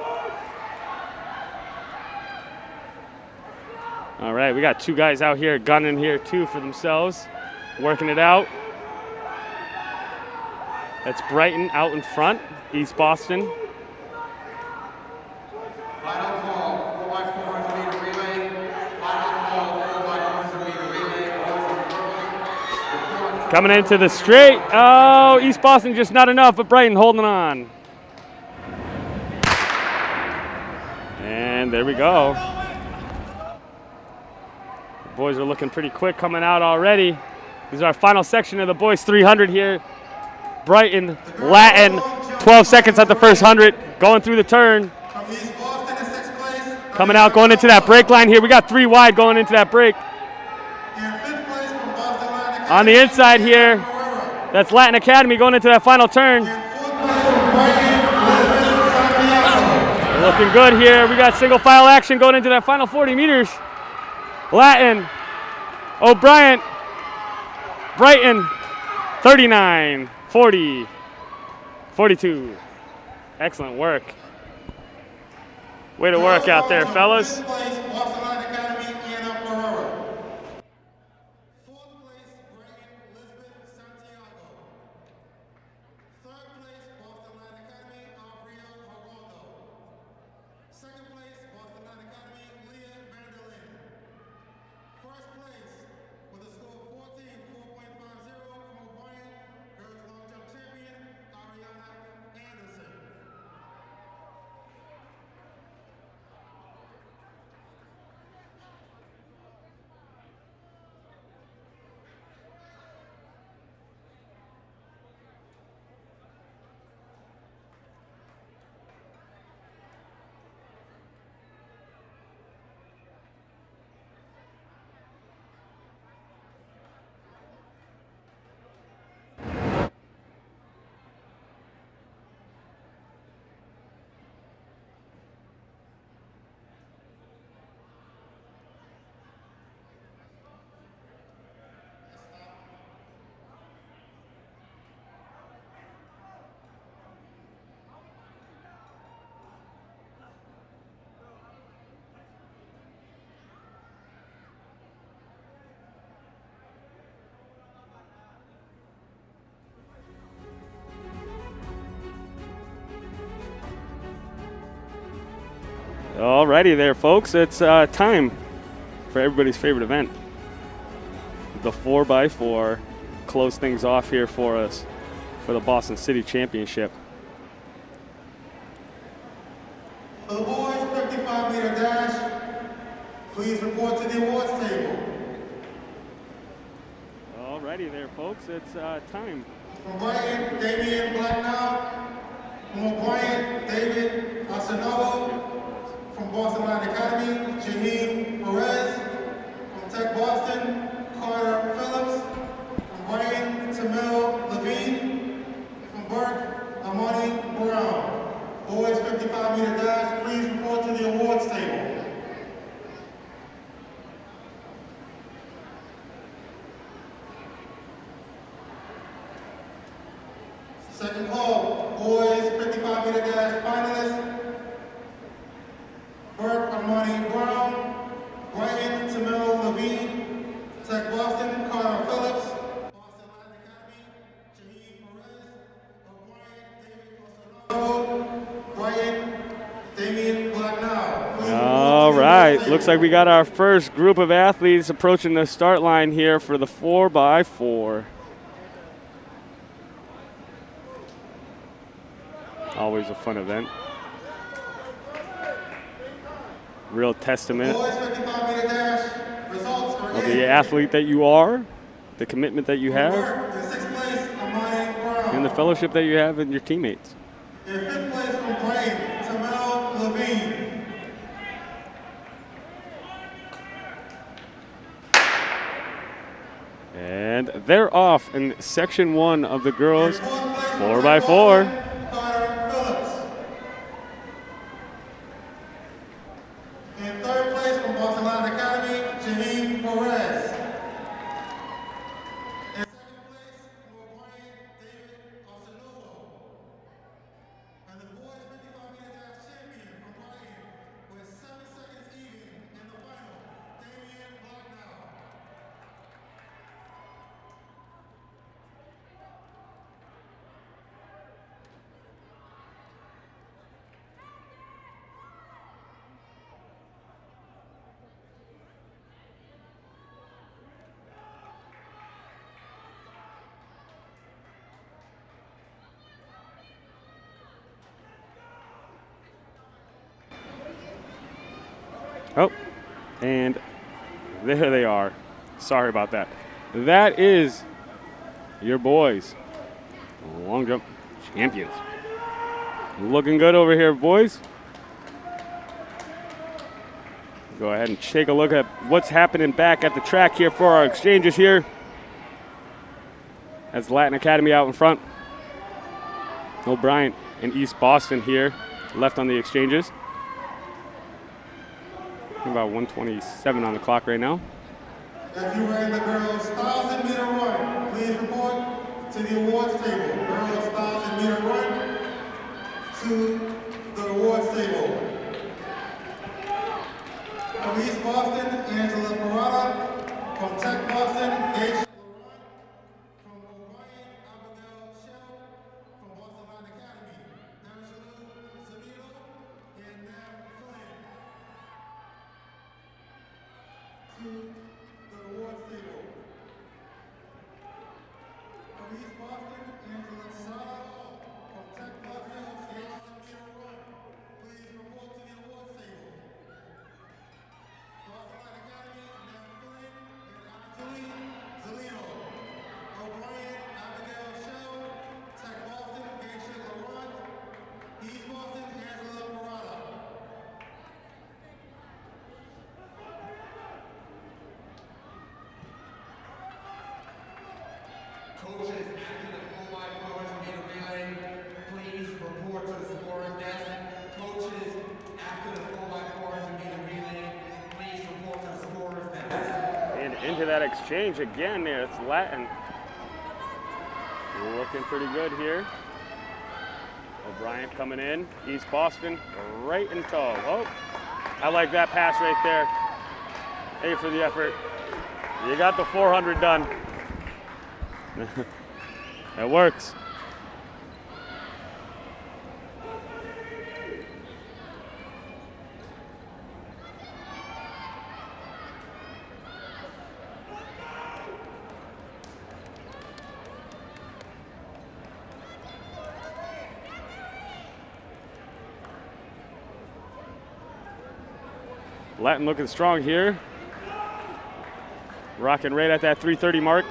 C: All right, we got two guys out here gunning here too for themselves, working it out. That's Brighton out in front, East Boston.
F: Final call, 4x400 meter relay. Final call, 4x400 meter relay.
C: Coming into the straight. Oh, East Boston just not enough, but Brighton holding on. And there we go. The boys are looking pretty quick coming out already. This is our final section of the boys 300 here. Brighton, Latin, 12 seconds at the first 100, going through the turn. Coming out, going into that break line here. We got three wide going into that break. On the inside here, that's Latin Academy going into that final turn. They're looking good here. We got single file action going into that final 40 meters. Latin, O'Brien, Brighton, 39, 40, 42. Excellent work. Way to work out there, fellas. Alrighty there, folks. It's time for everybody's favorite event. The 4x4 close things off here for us for the Boston City Championship.
A: For the boys 55-meter dash, please report to the awards table.
C: Alrighty there, folks. It's time.
A: From Brighton, Damian Blacknell. From O'Brien, David Asanovo. From Boston Latin Academy, Jaheim Perez. From Tech Boston, Carter Phillips. From Brighton, Tamil Levine. From Burke, Amani Brown. Boys 55-meter dash, please report to the awards table. Second call, boys 55-meter dash finalists. Burke, Amani Brown, Brighton, Tamil Levine, Tech Boston, Carter Phillips, Boston Latin Academy, Jaheim Perez, O'Brien, David Osanovo, Brighton, Damian Blacknell.
C: All right, looks like we got our first group of athletes approaching the start line here for the 4x4. Always a fun event. Real testament
A: Boys 55-meter dash,
C: of the athlete that you are, the commitment that you have,
A: In sixth place, Amaya Brown.
C: and the fellowship that you have with your teammates.
A: In fifth place from Brian, Tamel Levine.
C: And they're off in section 1 of the girls
A: In fourth place from
C: 4x4.
A: Carter Phillips. In third place from Boston Latin Academy, Jaheim Perez. In second place for Brian David Osanulo. And the boys 55-meter dash champion from Brian with 7 seconds even in the final, Damian Blacknell.
C: Oh, and there they are. Sorry about that. That is your boys, long jump champions. Looking good over here, boys. Go ahead and take a look at what's happening back at the track here for our exchanges here. That's Latin Academy out in front. O'Brien and East Boston here, left on the exchanges. About 1:27 on the clock right now.
A: If you ran the girls' 1,000-meter run, please report to the awards table. Girls' 1,000-meter run to the awards table. From East Boston, Angela Parada. From Tech Boston, Aisha Laurent. From O'Brien, Abigail Shell. From Boston Latin Academy, Angela Zanino and Nam Flynn. To the awards table. From East Boston, Angela Sala. From Tech Boston, 1,000-meter run. Please report to the awards table. Boston Latin Academy, Nam Flynn and Anjali Zalino. O'Brien, Abigail Shell. Tech Boston, Aisha Laurent. East Boston, Angela Parada.
F: Coaches, after the 4x400-meter relay, please report to the scorer's desk. Coaches, after the 4x400-meter relay, please report to the scorer's desk.
C: And into that exchange again there. It's Latin. Looking pretty good here. O'Brien coming in. East Boston right in tow. Oh, I like that pass right there. A for the effort. You got the 400 done. That works. Latin looking strong here. Rocking right at that 3:30 mark.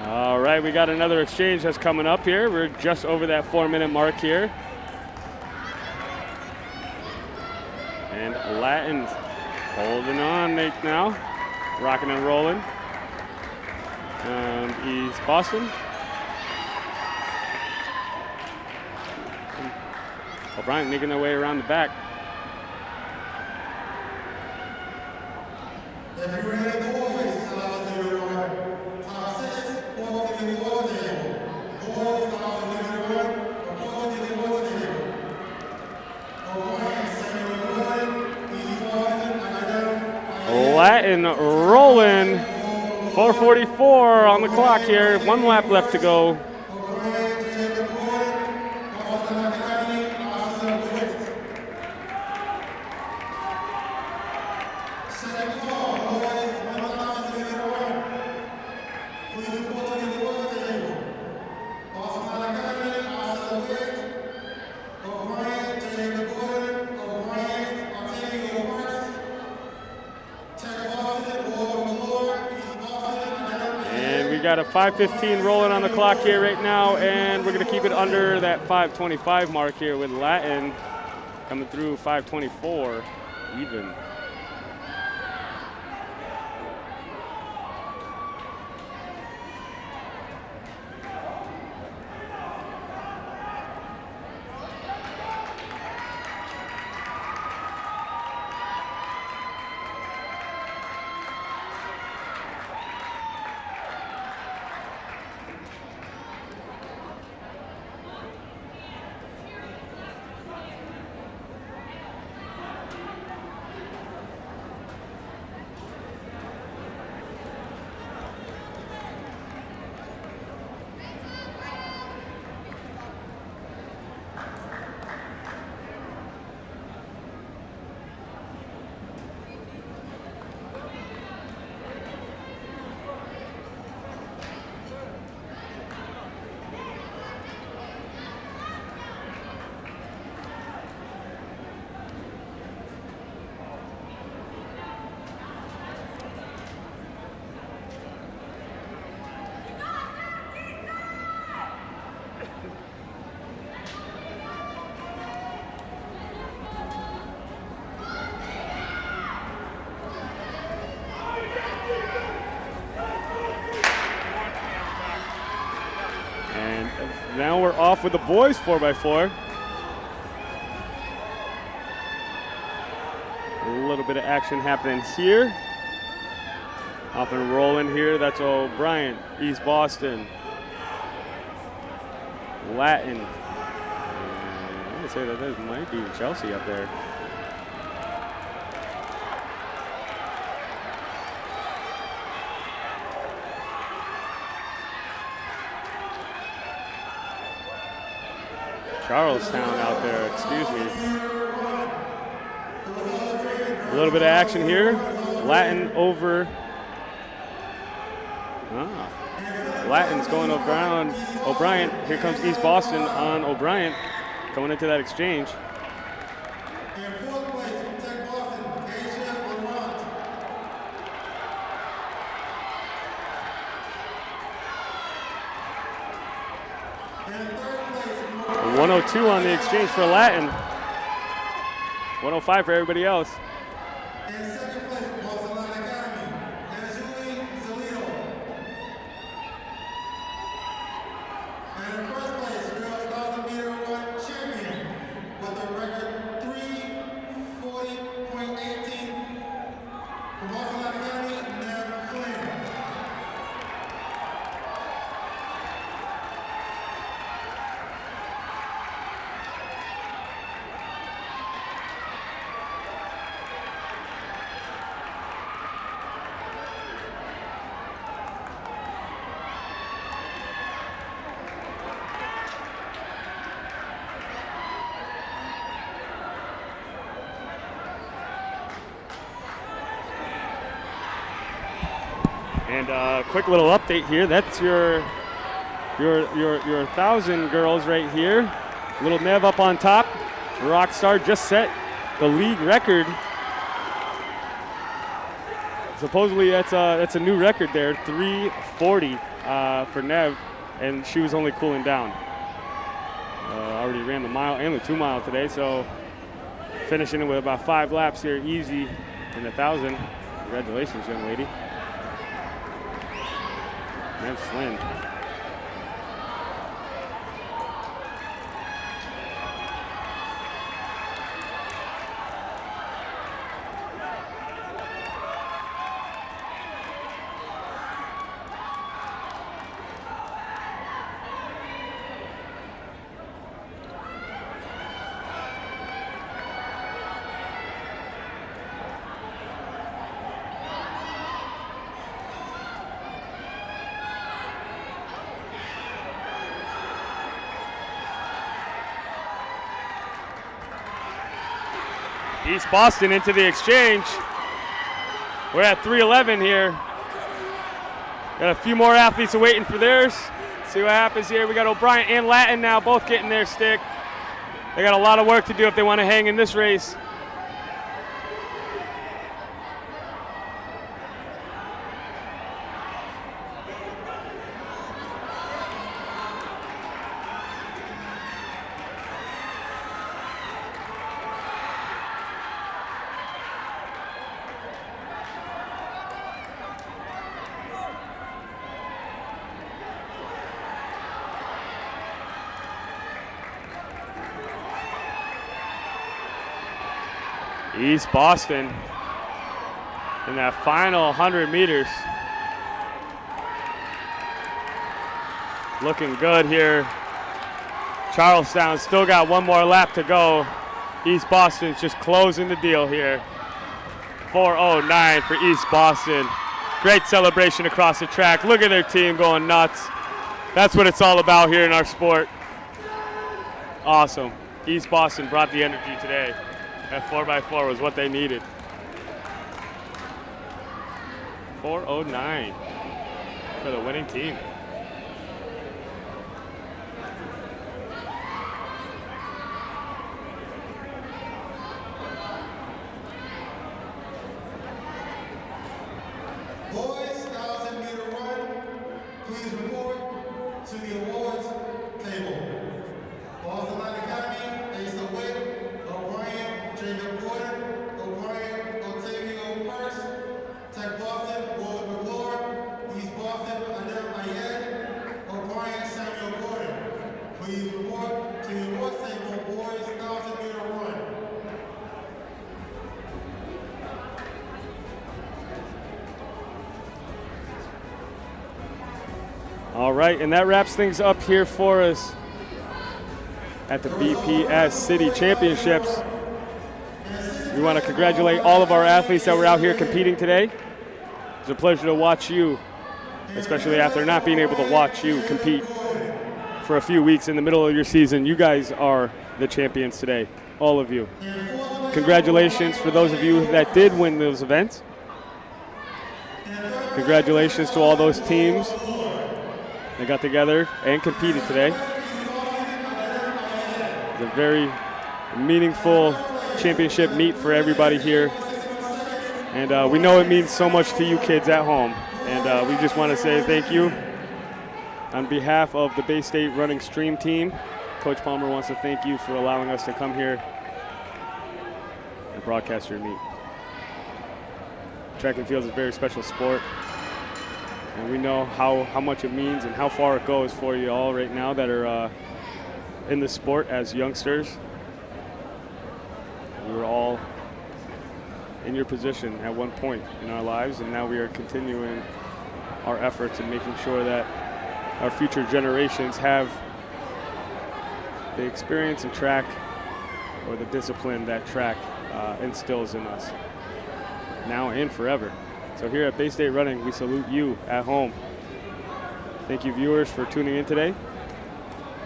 C: All right, we got another exchange that's coming up here. We're just over that 4-minute mark here. And Latin's holding on now, rocking and rolling. East Boston. O'Brien making their way around the back.
A: If you ran the boys, top 6, walk to the awards table. Boys, 1,000-meter run, report to the awards table. O'Brien, 7-meter run, East Boston, Academy.
C: Latin rolling 4:44 on the clock here. 1 lap left to go. Got a 5:15 rolling on the clock here right now, and we're going to keep it under that 5:25 mark here with Latin coming through 5:24 even. Now we're off with the boys 4x4. A little bit of action happening here. Off and rolling here. That's O'Brien, East Boston. Latin. I'm going to say that there might be Chelsea up there. Charlestown out there, excuse me. A little bit of action here. Latin over. Latin's going O'Brien. Here comes East Boston on O'Brien. Going into that exchange.
A: In 4th place, Tech Boston, Asia Laurent. In 3rd place,
C: 102 on the exchange for Latin. 105 for everybody else.
A: in 2nd place, Barcelona Academy, Anjuli Zalito. And in 1st place, girls 1,000 meter run champion with a record 3:40.18 from Barcelona Academy, Nev Flynn.
C: And quick little update here. That's your 1,000 girls right here. Little Nev up on top. Rockstar just set the league record. Supposedly that's a new record there, 3:40 for Nev, and she was only cooling down. Already ran the mile and the 2 mile today, so finishing it with about 5 laps here, easy in the 1,000. Congratulations, young lady. Nev Flynn. East Boston into the exchange. We're at 3:11 here. Got a few more athletes waiting for theirs. See what happens here. We got O'Brien and Latin now both getting their stick. They got a lot of work to do if they want to hang in this race. East Boston in that final 100 meters. Looking good here. Charlestown still got one more lap to go. East Boston's just closing the deal here. 4:09 for East Boston. Great celebration across the track. Look at their team going nuts. That's what it's all about here in our sport. Awesome. East Boston brought the energy today. That 4x4 was what they needed. 4:09 for the winning team.
A: Boys 1,000-meter run, please report to the awards table. Boston Latin Academy, Asa Witt, O'Brien, Jacob Gordon, O'Brien, Otavio First, Tech Boston, Willard McClure, East Boston, Adam Ayed, O'Brien, Samuel Gordon. Please report to the awards table, boys 1,000-meter run.
C: All right, and that wraps things up here for us at the BPS City Championships. We want to congratulate all of our athletes that were out here competing today. It's a pleasure to watch you, especially after not being able to watch you compete for a few weeks in the middle of your season. You guys are the champions today, all of you. Congratulations for those of you that did win those events. Congratulations to all those teams that got together and competed today. It's a very meaningful championship meet for everybody here. And we know it means so much to you kids at home. And we just want to say thank you. On behalf of the Bay State Running Stream team, Coach Palmer wants to thank you for allowing us to come here and broadcast your meet. Track and field is a very special sport. And we know how much it means and how far it goes for you all right now that are in the sport as youngsters. We were all in your position at one point in our lives, and now we are continuing our efforts and making sure that our future generations have the experience in track or the discipline that track instills in us now and forever. So here at Bay State Running, we salute you at home. Thank you, viewers, for tuning in today.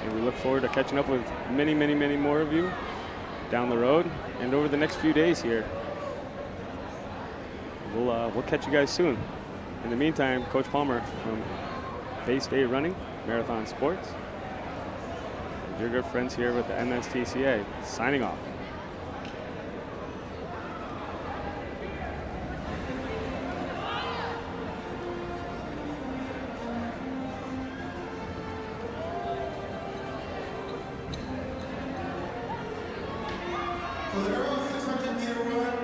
C: And we look forward to catching up with many, many, many more of you down the road and over the next few days here. We'll catch you guys soon. In the meantime, Coach Palmer from Bay State Running, Marathon Sports, your good friends here with the MSTCA, signing off.
A: For the girls 600-meter run,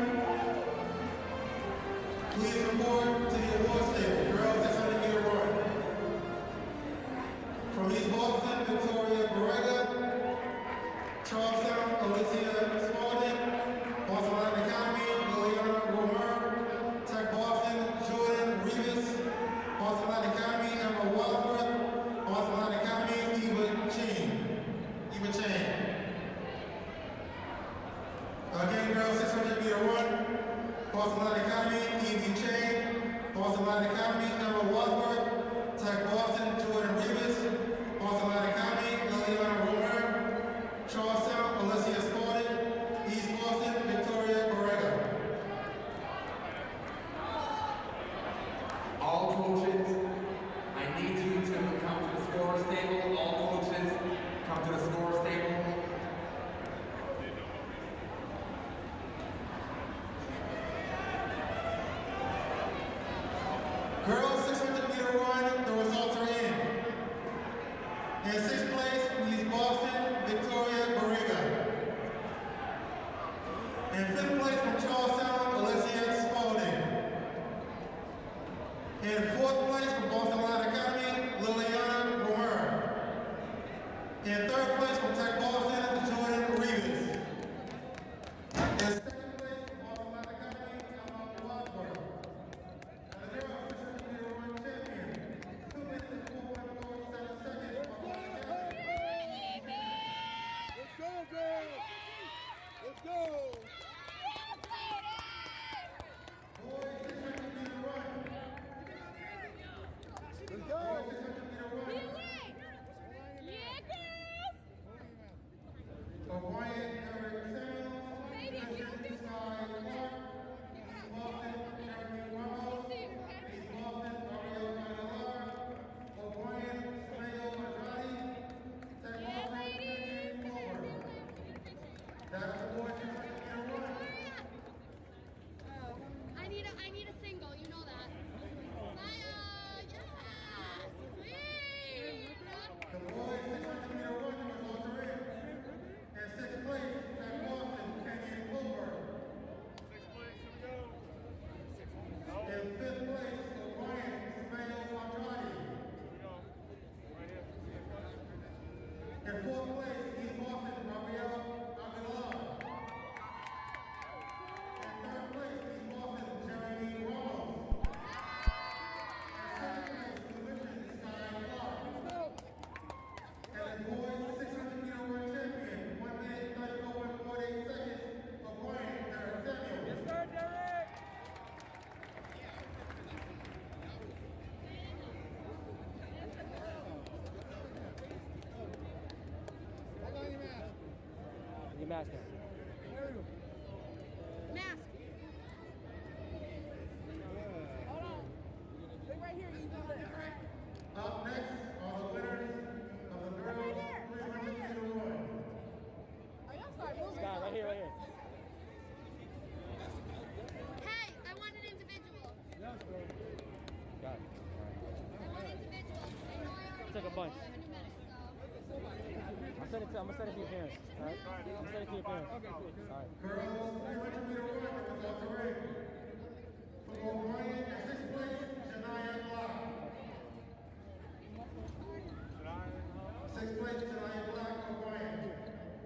A: please report to the awards table. Girls 600-meter run. From East Boston, Victoria Borrega, Charlestown, Alicia Spalding, Boston Latin Academy, Liliana Romer, Tech Boston, Jordan Rivas, Boston Latin Academy, Emma Wadsworth, Boston Latin Academy, Eva Chain. Again, girls 600-meter run, Boston Latin Academy, Evie Chain, Boston Latin Academy, Emma Wadsworth, Tech Boston, Jordan Rivas, Boston Latin Academy, Liliana Romer, Charlestown, Alicia Spalding, East Boston, Victoria
D: table, all coaches come to the scores table.
A: Girls 600-meter run, the results are in. In 6th place, East Boston, Victoria Barriga. In 5th place from Charlestown, Alicia Spalding. In 4th place from Boston Line Academy, Liliana Romer. In 3rd place from Tech Boston, Jordan Rivas. In 2nd place from Boston Line Academy, Emma Wadsworth. And the girls 600-meter run champion, 2 minutes and 4.47 seconds from Boston Academy.
G: Let's go, girls! Let's go!
A: Boys 600-meter run.
G: Let's go!
A: 600-meter run.
E: Yeah, girls!
A: O'Brien, Eric Samuels, Christian Sky Clark, East Boston, Jeremy Ramos, East Boston, Mario Aguilar, O'Brien, Samayo Andrade, Tech Boston, Kenyon Clover. That's the boys 600-meter run.
E: I need a single, you know that. Yes! Sweet!
A: The boys 600-meter run, the results are in. In 6th place, Tech Boston, Kenyon Clover. In 5th place, O'Brien, Samayo Andrade. In 4th place, East Boston, Gabriel Aguilar. In 3rd place, East Boston, Jeremy Ramos. In 2nd place, Division Sky Clark. And the boys 600-meter run champion, 1 minute 34.48 seconds, O'Brien, Derek Samuels.
G: Yes, sir, Derek!
H: Your mask.
E: Mask.
G: Hold on. Stay right here. You do that.
A: Up next are the winners of the girls 300-meter run.
H: Scott, right here, right here.
E: Hey, I want an individual.
H: Got it.
E: I want individual. I know I already
H: Take a bunch.
E: have any minutes, so.
H: I'm gonna send it to your parents. All right? I'm gonna send it to your parents. All right.
A: Girls 300-meter run, the results are in. For O'Brien, in 6th place, Janaya Black. 6th place, Janaya Black, O'Brien.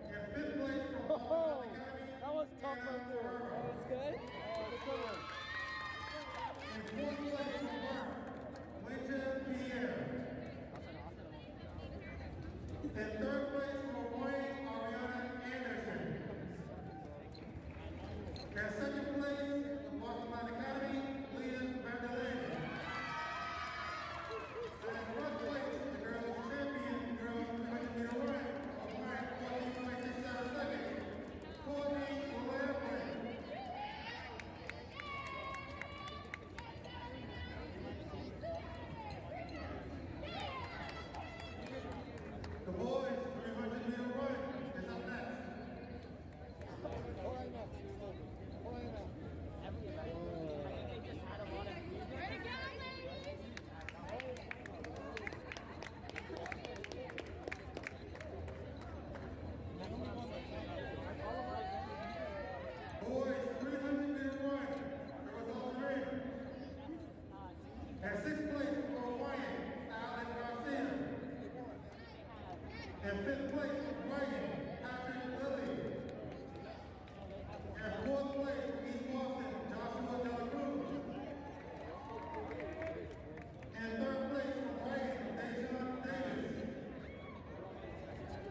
A: In 5th place, from Boston Academy,
H: That was tough right there.
A: Ferrero.
H: That's good.
A: In 4th place, from Burn, Winter Pierre. In 3rd place, from O'Brien, Ariana Anderson. In 2nd place, the Boston Line Academy, Leah Vanderlyn. And in 1st place, the girls champion, girls 300-meter run, O'Brien, 14.67 seconds, Courtney Lamplin. The boys 300-meter run is up next.
E: Ready to go, ladies?
A: Boys 300-meter run, the results are in. In 6th place for O'Brien, Alan Garcia. In 5th place for Brian, Patrick Lilly. In 4th place for East Boston, Joshua De La Cruz. In 3rd place for Brian, Dejan Davis.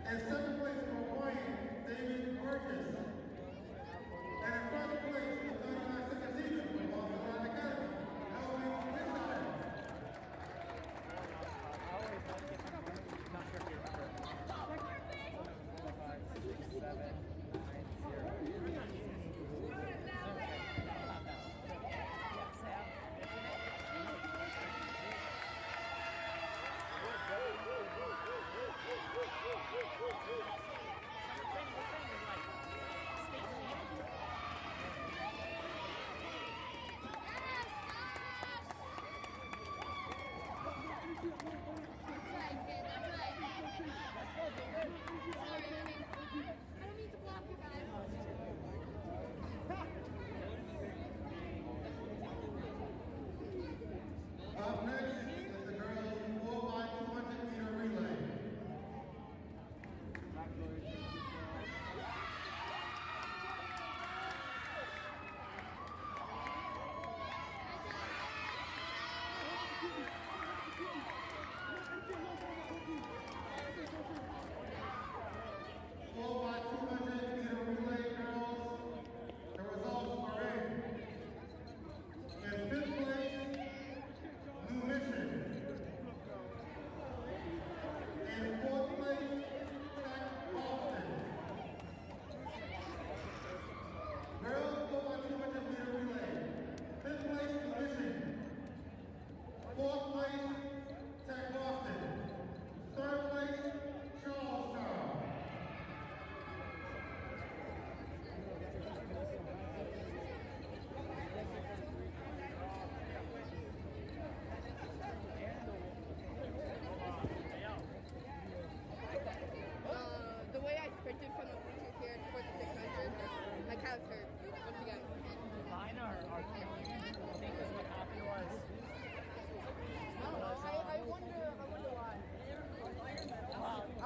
A: In 2nd place for Brian, David Burgess. And in 1st place for 39th season for Boston Line Academy, Elvin Winston.
H: Not sure if you remember. 5, 6, 7, 9, 0.
G: Go, go, go, go.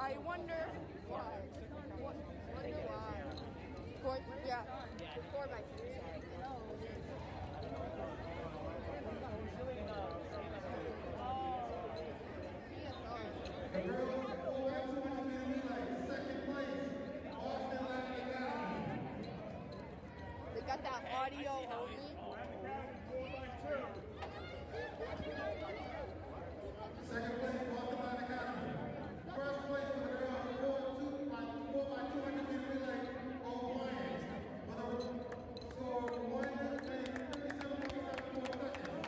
G: I wonder why. Wonder why. 4 by 3.
A: The girls 4x200 meter relay, second place, Austin Latin Academy.
G: They got that audio only.
A: Second place, Austin Latin Academy. First place for the girls 4x200 meter relay, O'Brien, with a score of 1 minute and 57.74 seconds.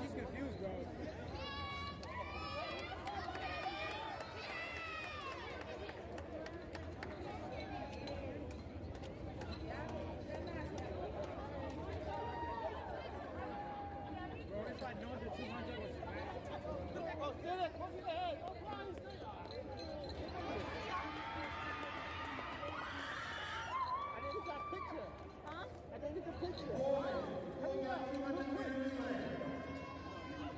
H: She's confused, bro. Bro, if I know the 200 was oh, stay there, close your head. Oh, fine, stay there. I didn't get that picture. Huh? I didn't get the picture.
A: Boys, 4x200 meter relay.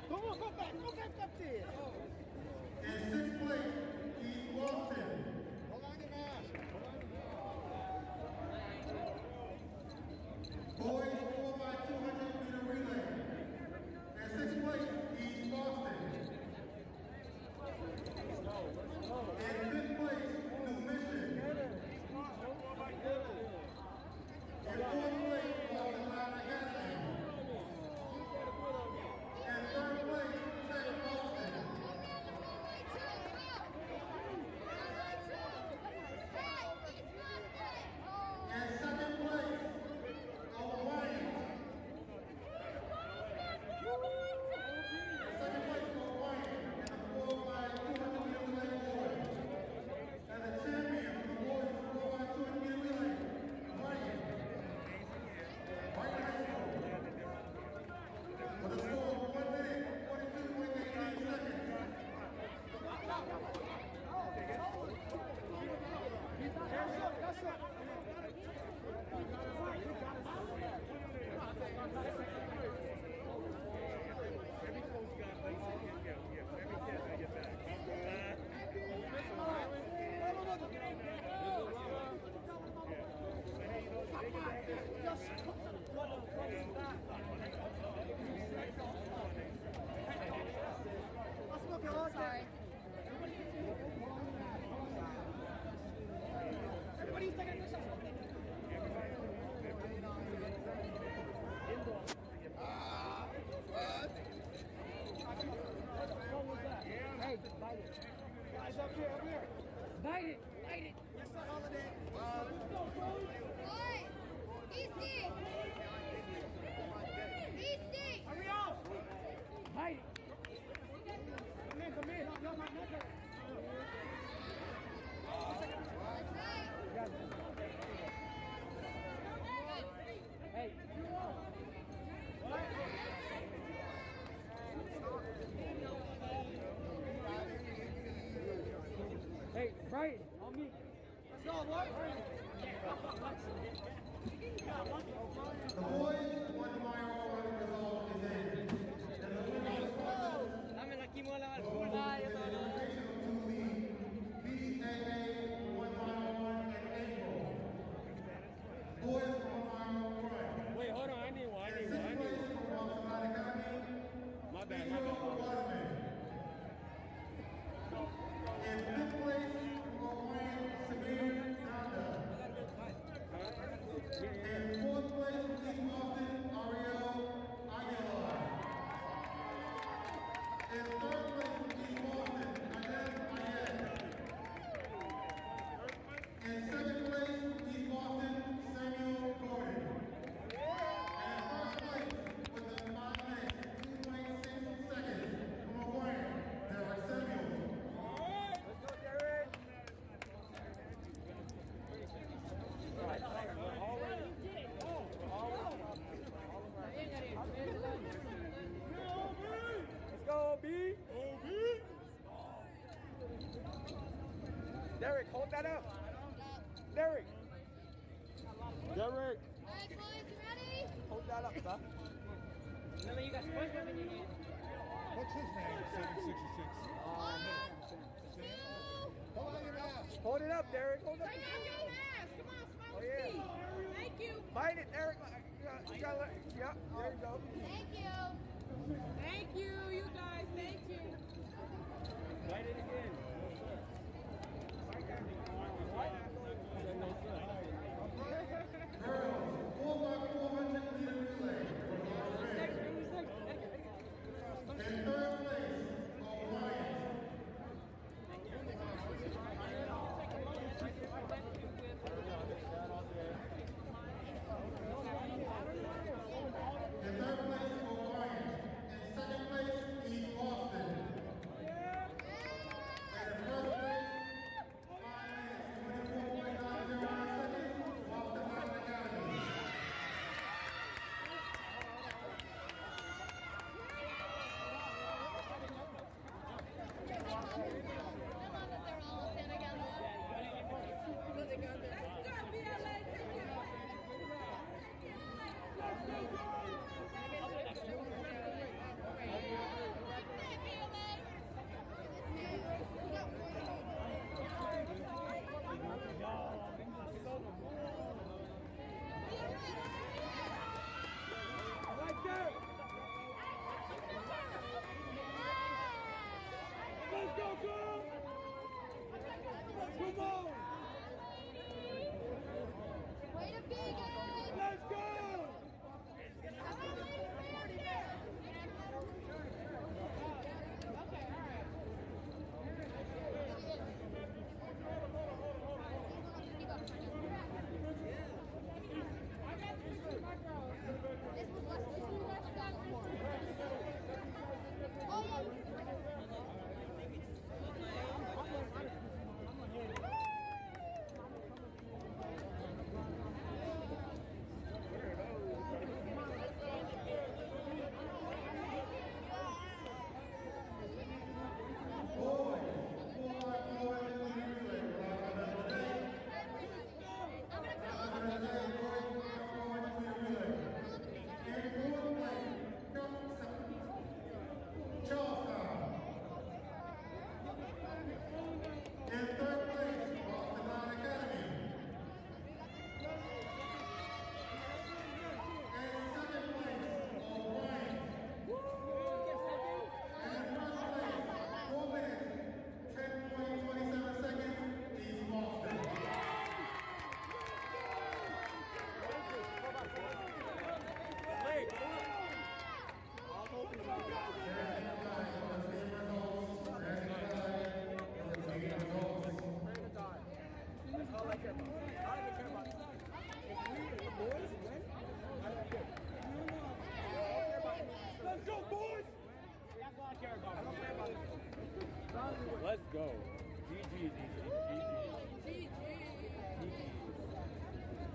H: Come on, go back up there.
A: In sixth place, East Boston.
H: Hold on the mask.
A: Boys 4x200 meter relay. In sixth place, East Boston. In fifth place, New Mission. In fourth place, Boston Latin Academy. In third place, Tech Boston. In second place, O'Brien. In second place, O'Brien in the 4x200 meter relay boys. And the champion for the boys 4x200 meter relay, Ryan. Ryan High School. With a score of 1 minute, 42.18 seconds.
G: Sorry.
H: Everybody's taking a shot. Hey, bite it. Guys, up here, up here. Bite it, bite it. Yes, sir, Holiday. Let's go, bro.
E: Boys, Easty. Easty.
H: Hurry up. Bite it. Come in, come in. Yo, my neck.
E: That's right.
H: Hey. Hey, Brian, on me. Let's go, boy.
A: The boys 1 mile run result is in. And the winner is
H: Dame la quimola al
A: to the BAA 1 mile run in April. Boys 1 mile run.
H: Wait, hold on. I need one.
A: In sixth place from Boston Latin Academy,
H: My bad,
A: Pedro Waterman. In fifth place from O'Brien, Samir Nanda. In fourth place from East Boston, Ariel
H: hold that up. Derek. Derek.
E: Alright, boys, ready?
H: Hold that up, huh?
G: Remember, you got SpongeBob in your hand.
F: What's his name? 766. Hold on your mask.
H: Hold it up, Derek. Hold up.
G: Take off your mask. Come on, smile
H: Oh,
G: and
H: yeah.
G: see. Thank you.
H: Find it, Derek. You gotta let, yep, there you go.
E: Thank you.
G: Thank you, you guys. Thank you.
C: Write it again.
A: Girls, 4x400 meter relay. In third place, O'Brien. In third place, O'Brien. In second place, East Boston. And in first place, 5 minutes, 24.909 seconds, Boston Mountain Academy.
E: I love that they're all in together.
G: Let's go, BLA. Take it.
H: Right there. Let's go, girl. Come on.
E: Way to be, guys!
H: Let's go.
E: This was less
A: In third place, Boston Mountain Academy. In second place, O'Brien. And in first place, 4 minutes, 10.27 seconds, East Boston.
H: That's all I care about. I don't even care about it. If we, the boys, win, I don't care. Let's go, boys! That's all I care about. I don't care about it.
C: Let's go. GG.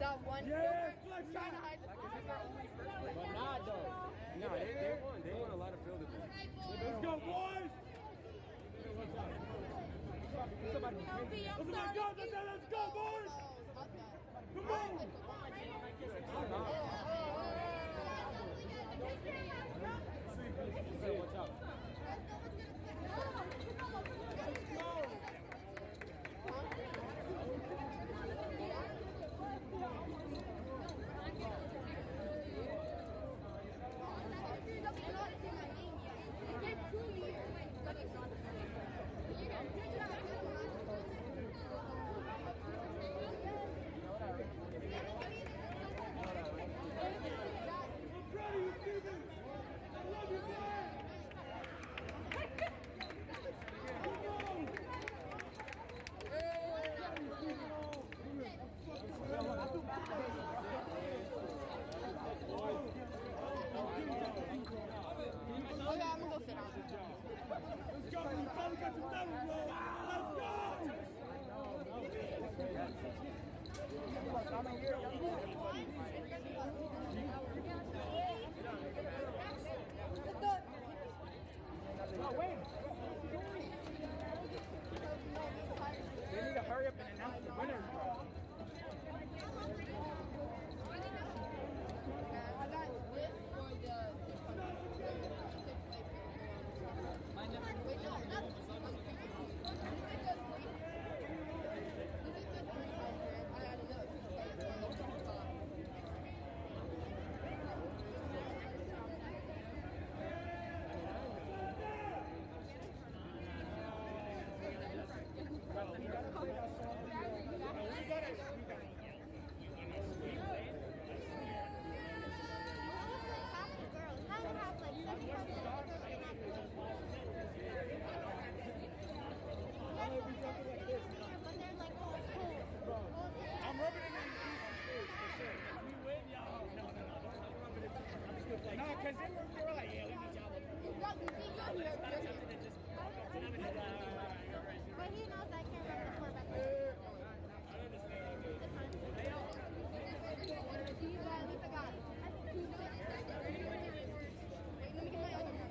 G: That one
H: Yes,
G: filter
H: let's
G: trying
H: go.
G: to hide the
C: But not though. No, they won. They won a lot of field events.
H: Let's go, boys! Somebody,
G: I'm
H: my
G: sorry.
H: God, let's go, boys! Come on!
C: Watch out.
H: I'm proud of you, Stephen! I love you, man! Come on!
G: Okay, I'm gonna go sit down.
H: Let's go! You finally got your medal, bro!
G: Let's go.
H: They need to hurry up and because they were like, yeah, we need y'all.
E: But he knows I can't run the quarterback.
H: I understand.
E: It's fine. At least I got it. Wait, let me get my other one.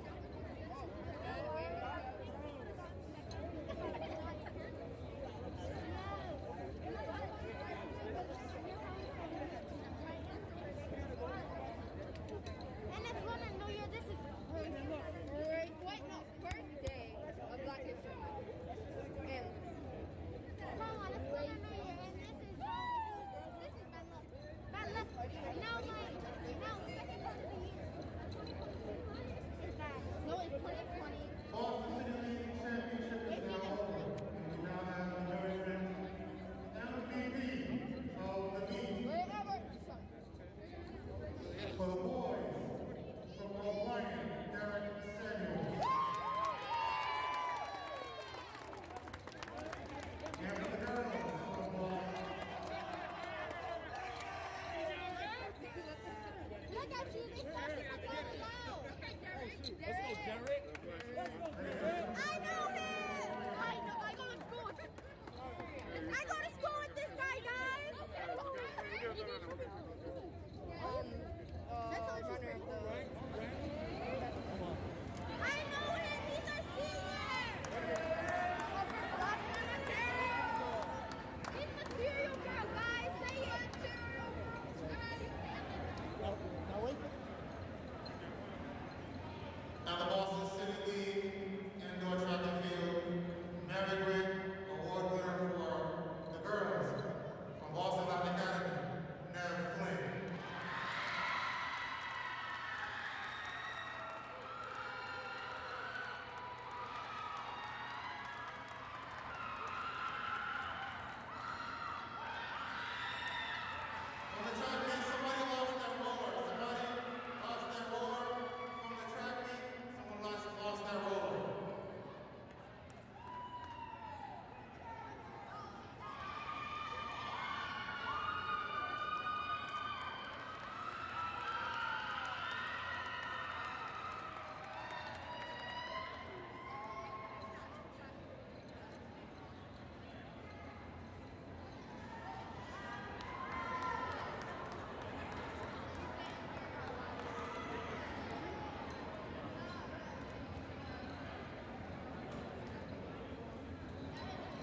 E: And it's Lunar New Year. This is
G: birthday of Black History Month. And
E: come on, it's Lunar New Year, and this is bad luck. Bad luck. Now second part of the year. 2020 is bad. No, it's 2020.
A: Boston City League Championship is now over. We now have the judgment MVP of the meet. For the boys, from O'Brien, Derek Samuel. And for the girls, from
E: Look at you, they passing the ball loud.
H: Let's go, Derek.
E: I know him. I go to school. I go to school with this guy, guys.
G: runner of the
E: I know him. He's a senior. He's material girl, guys. Say it.
A: Now the Boston City League Indoor Track and Field Mary Gregg Award winner for the girls from Boston Latin Academy, Nev Flynn. From the track meet, somebody lost their roller. Somebody lost their roller. From the track meet, someone lost their roller.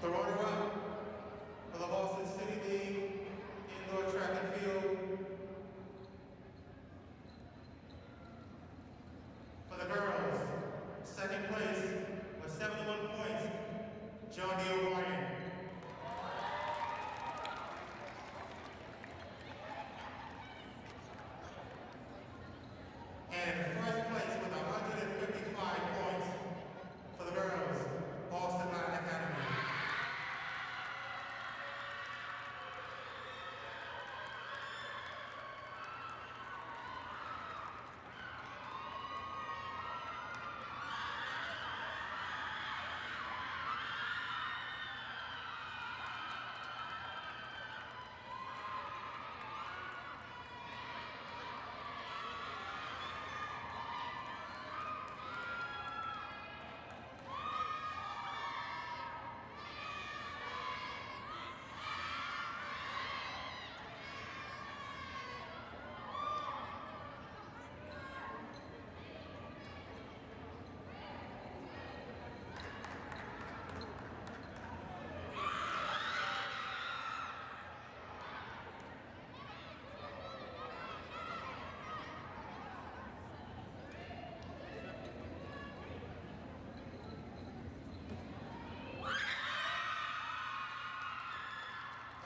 A: The runner-up for the Boston City League Indoor Track and Field. For the girls, second place with 71 points, John D. O'Brien. And first place with 155 points for the girls, Boston Latin Academy.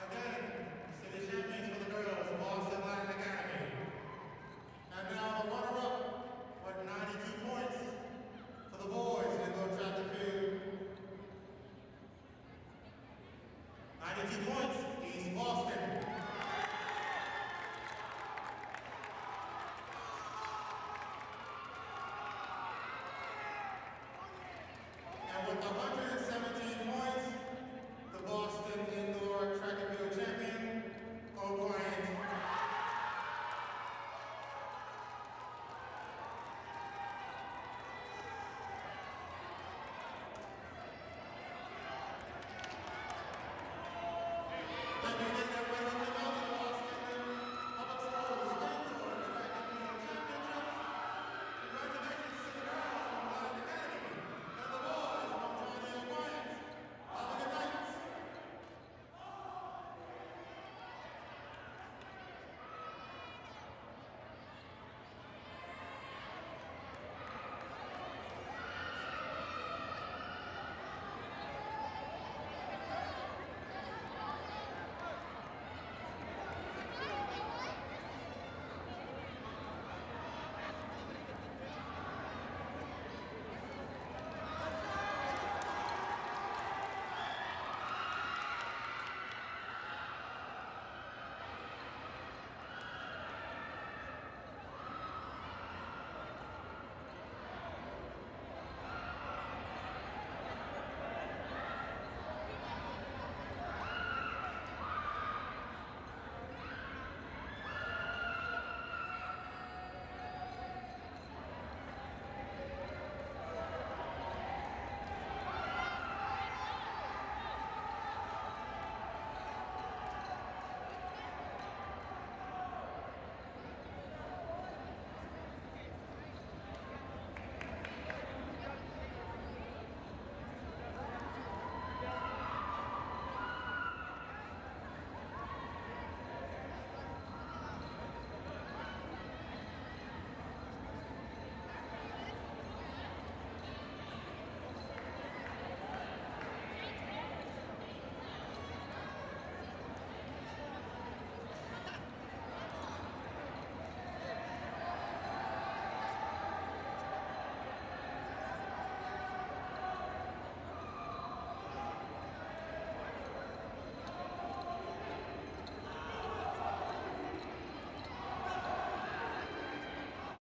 A: Again, city champions for the girls, Boston Latin Academy. And now the runner-up with 92 points for the boys indoor track and field. 92 points, East Boston.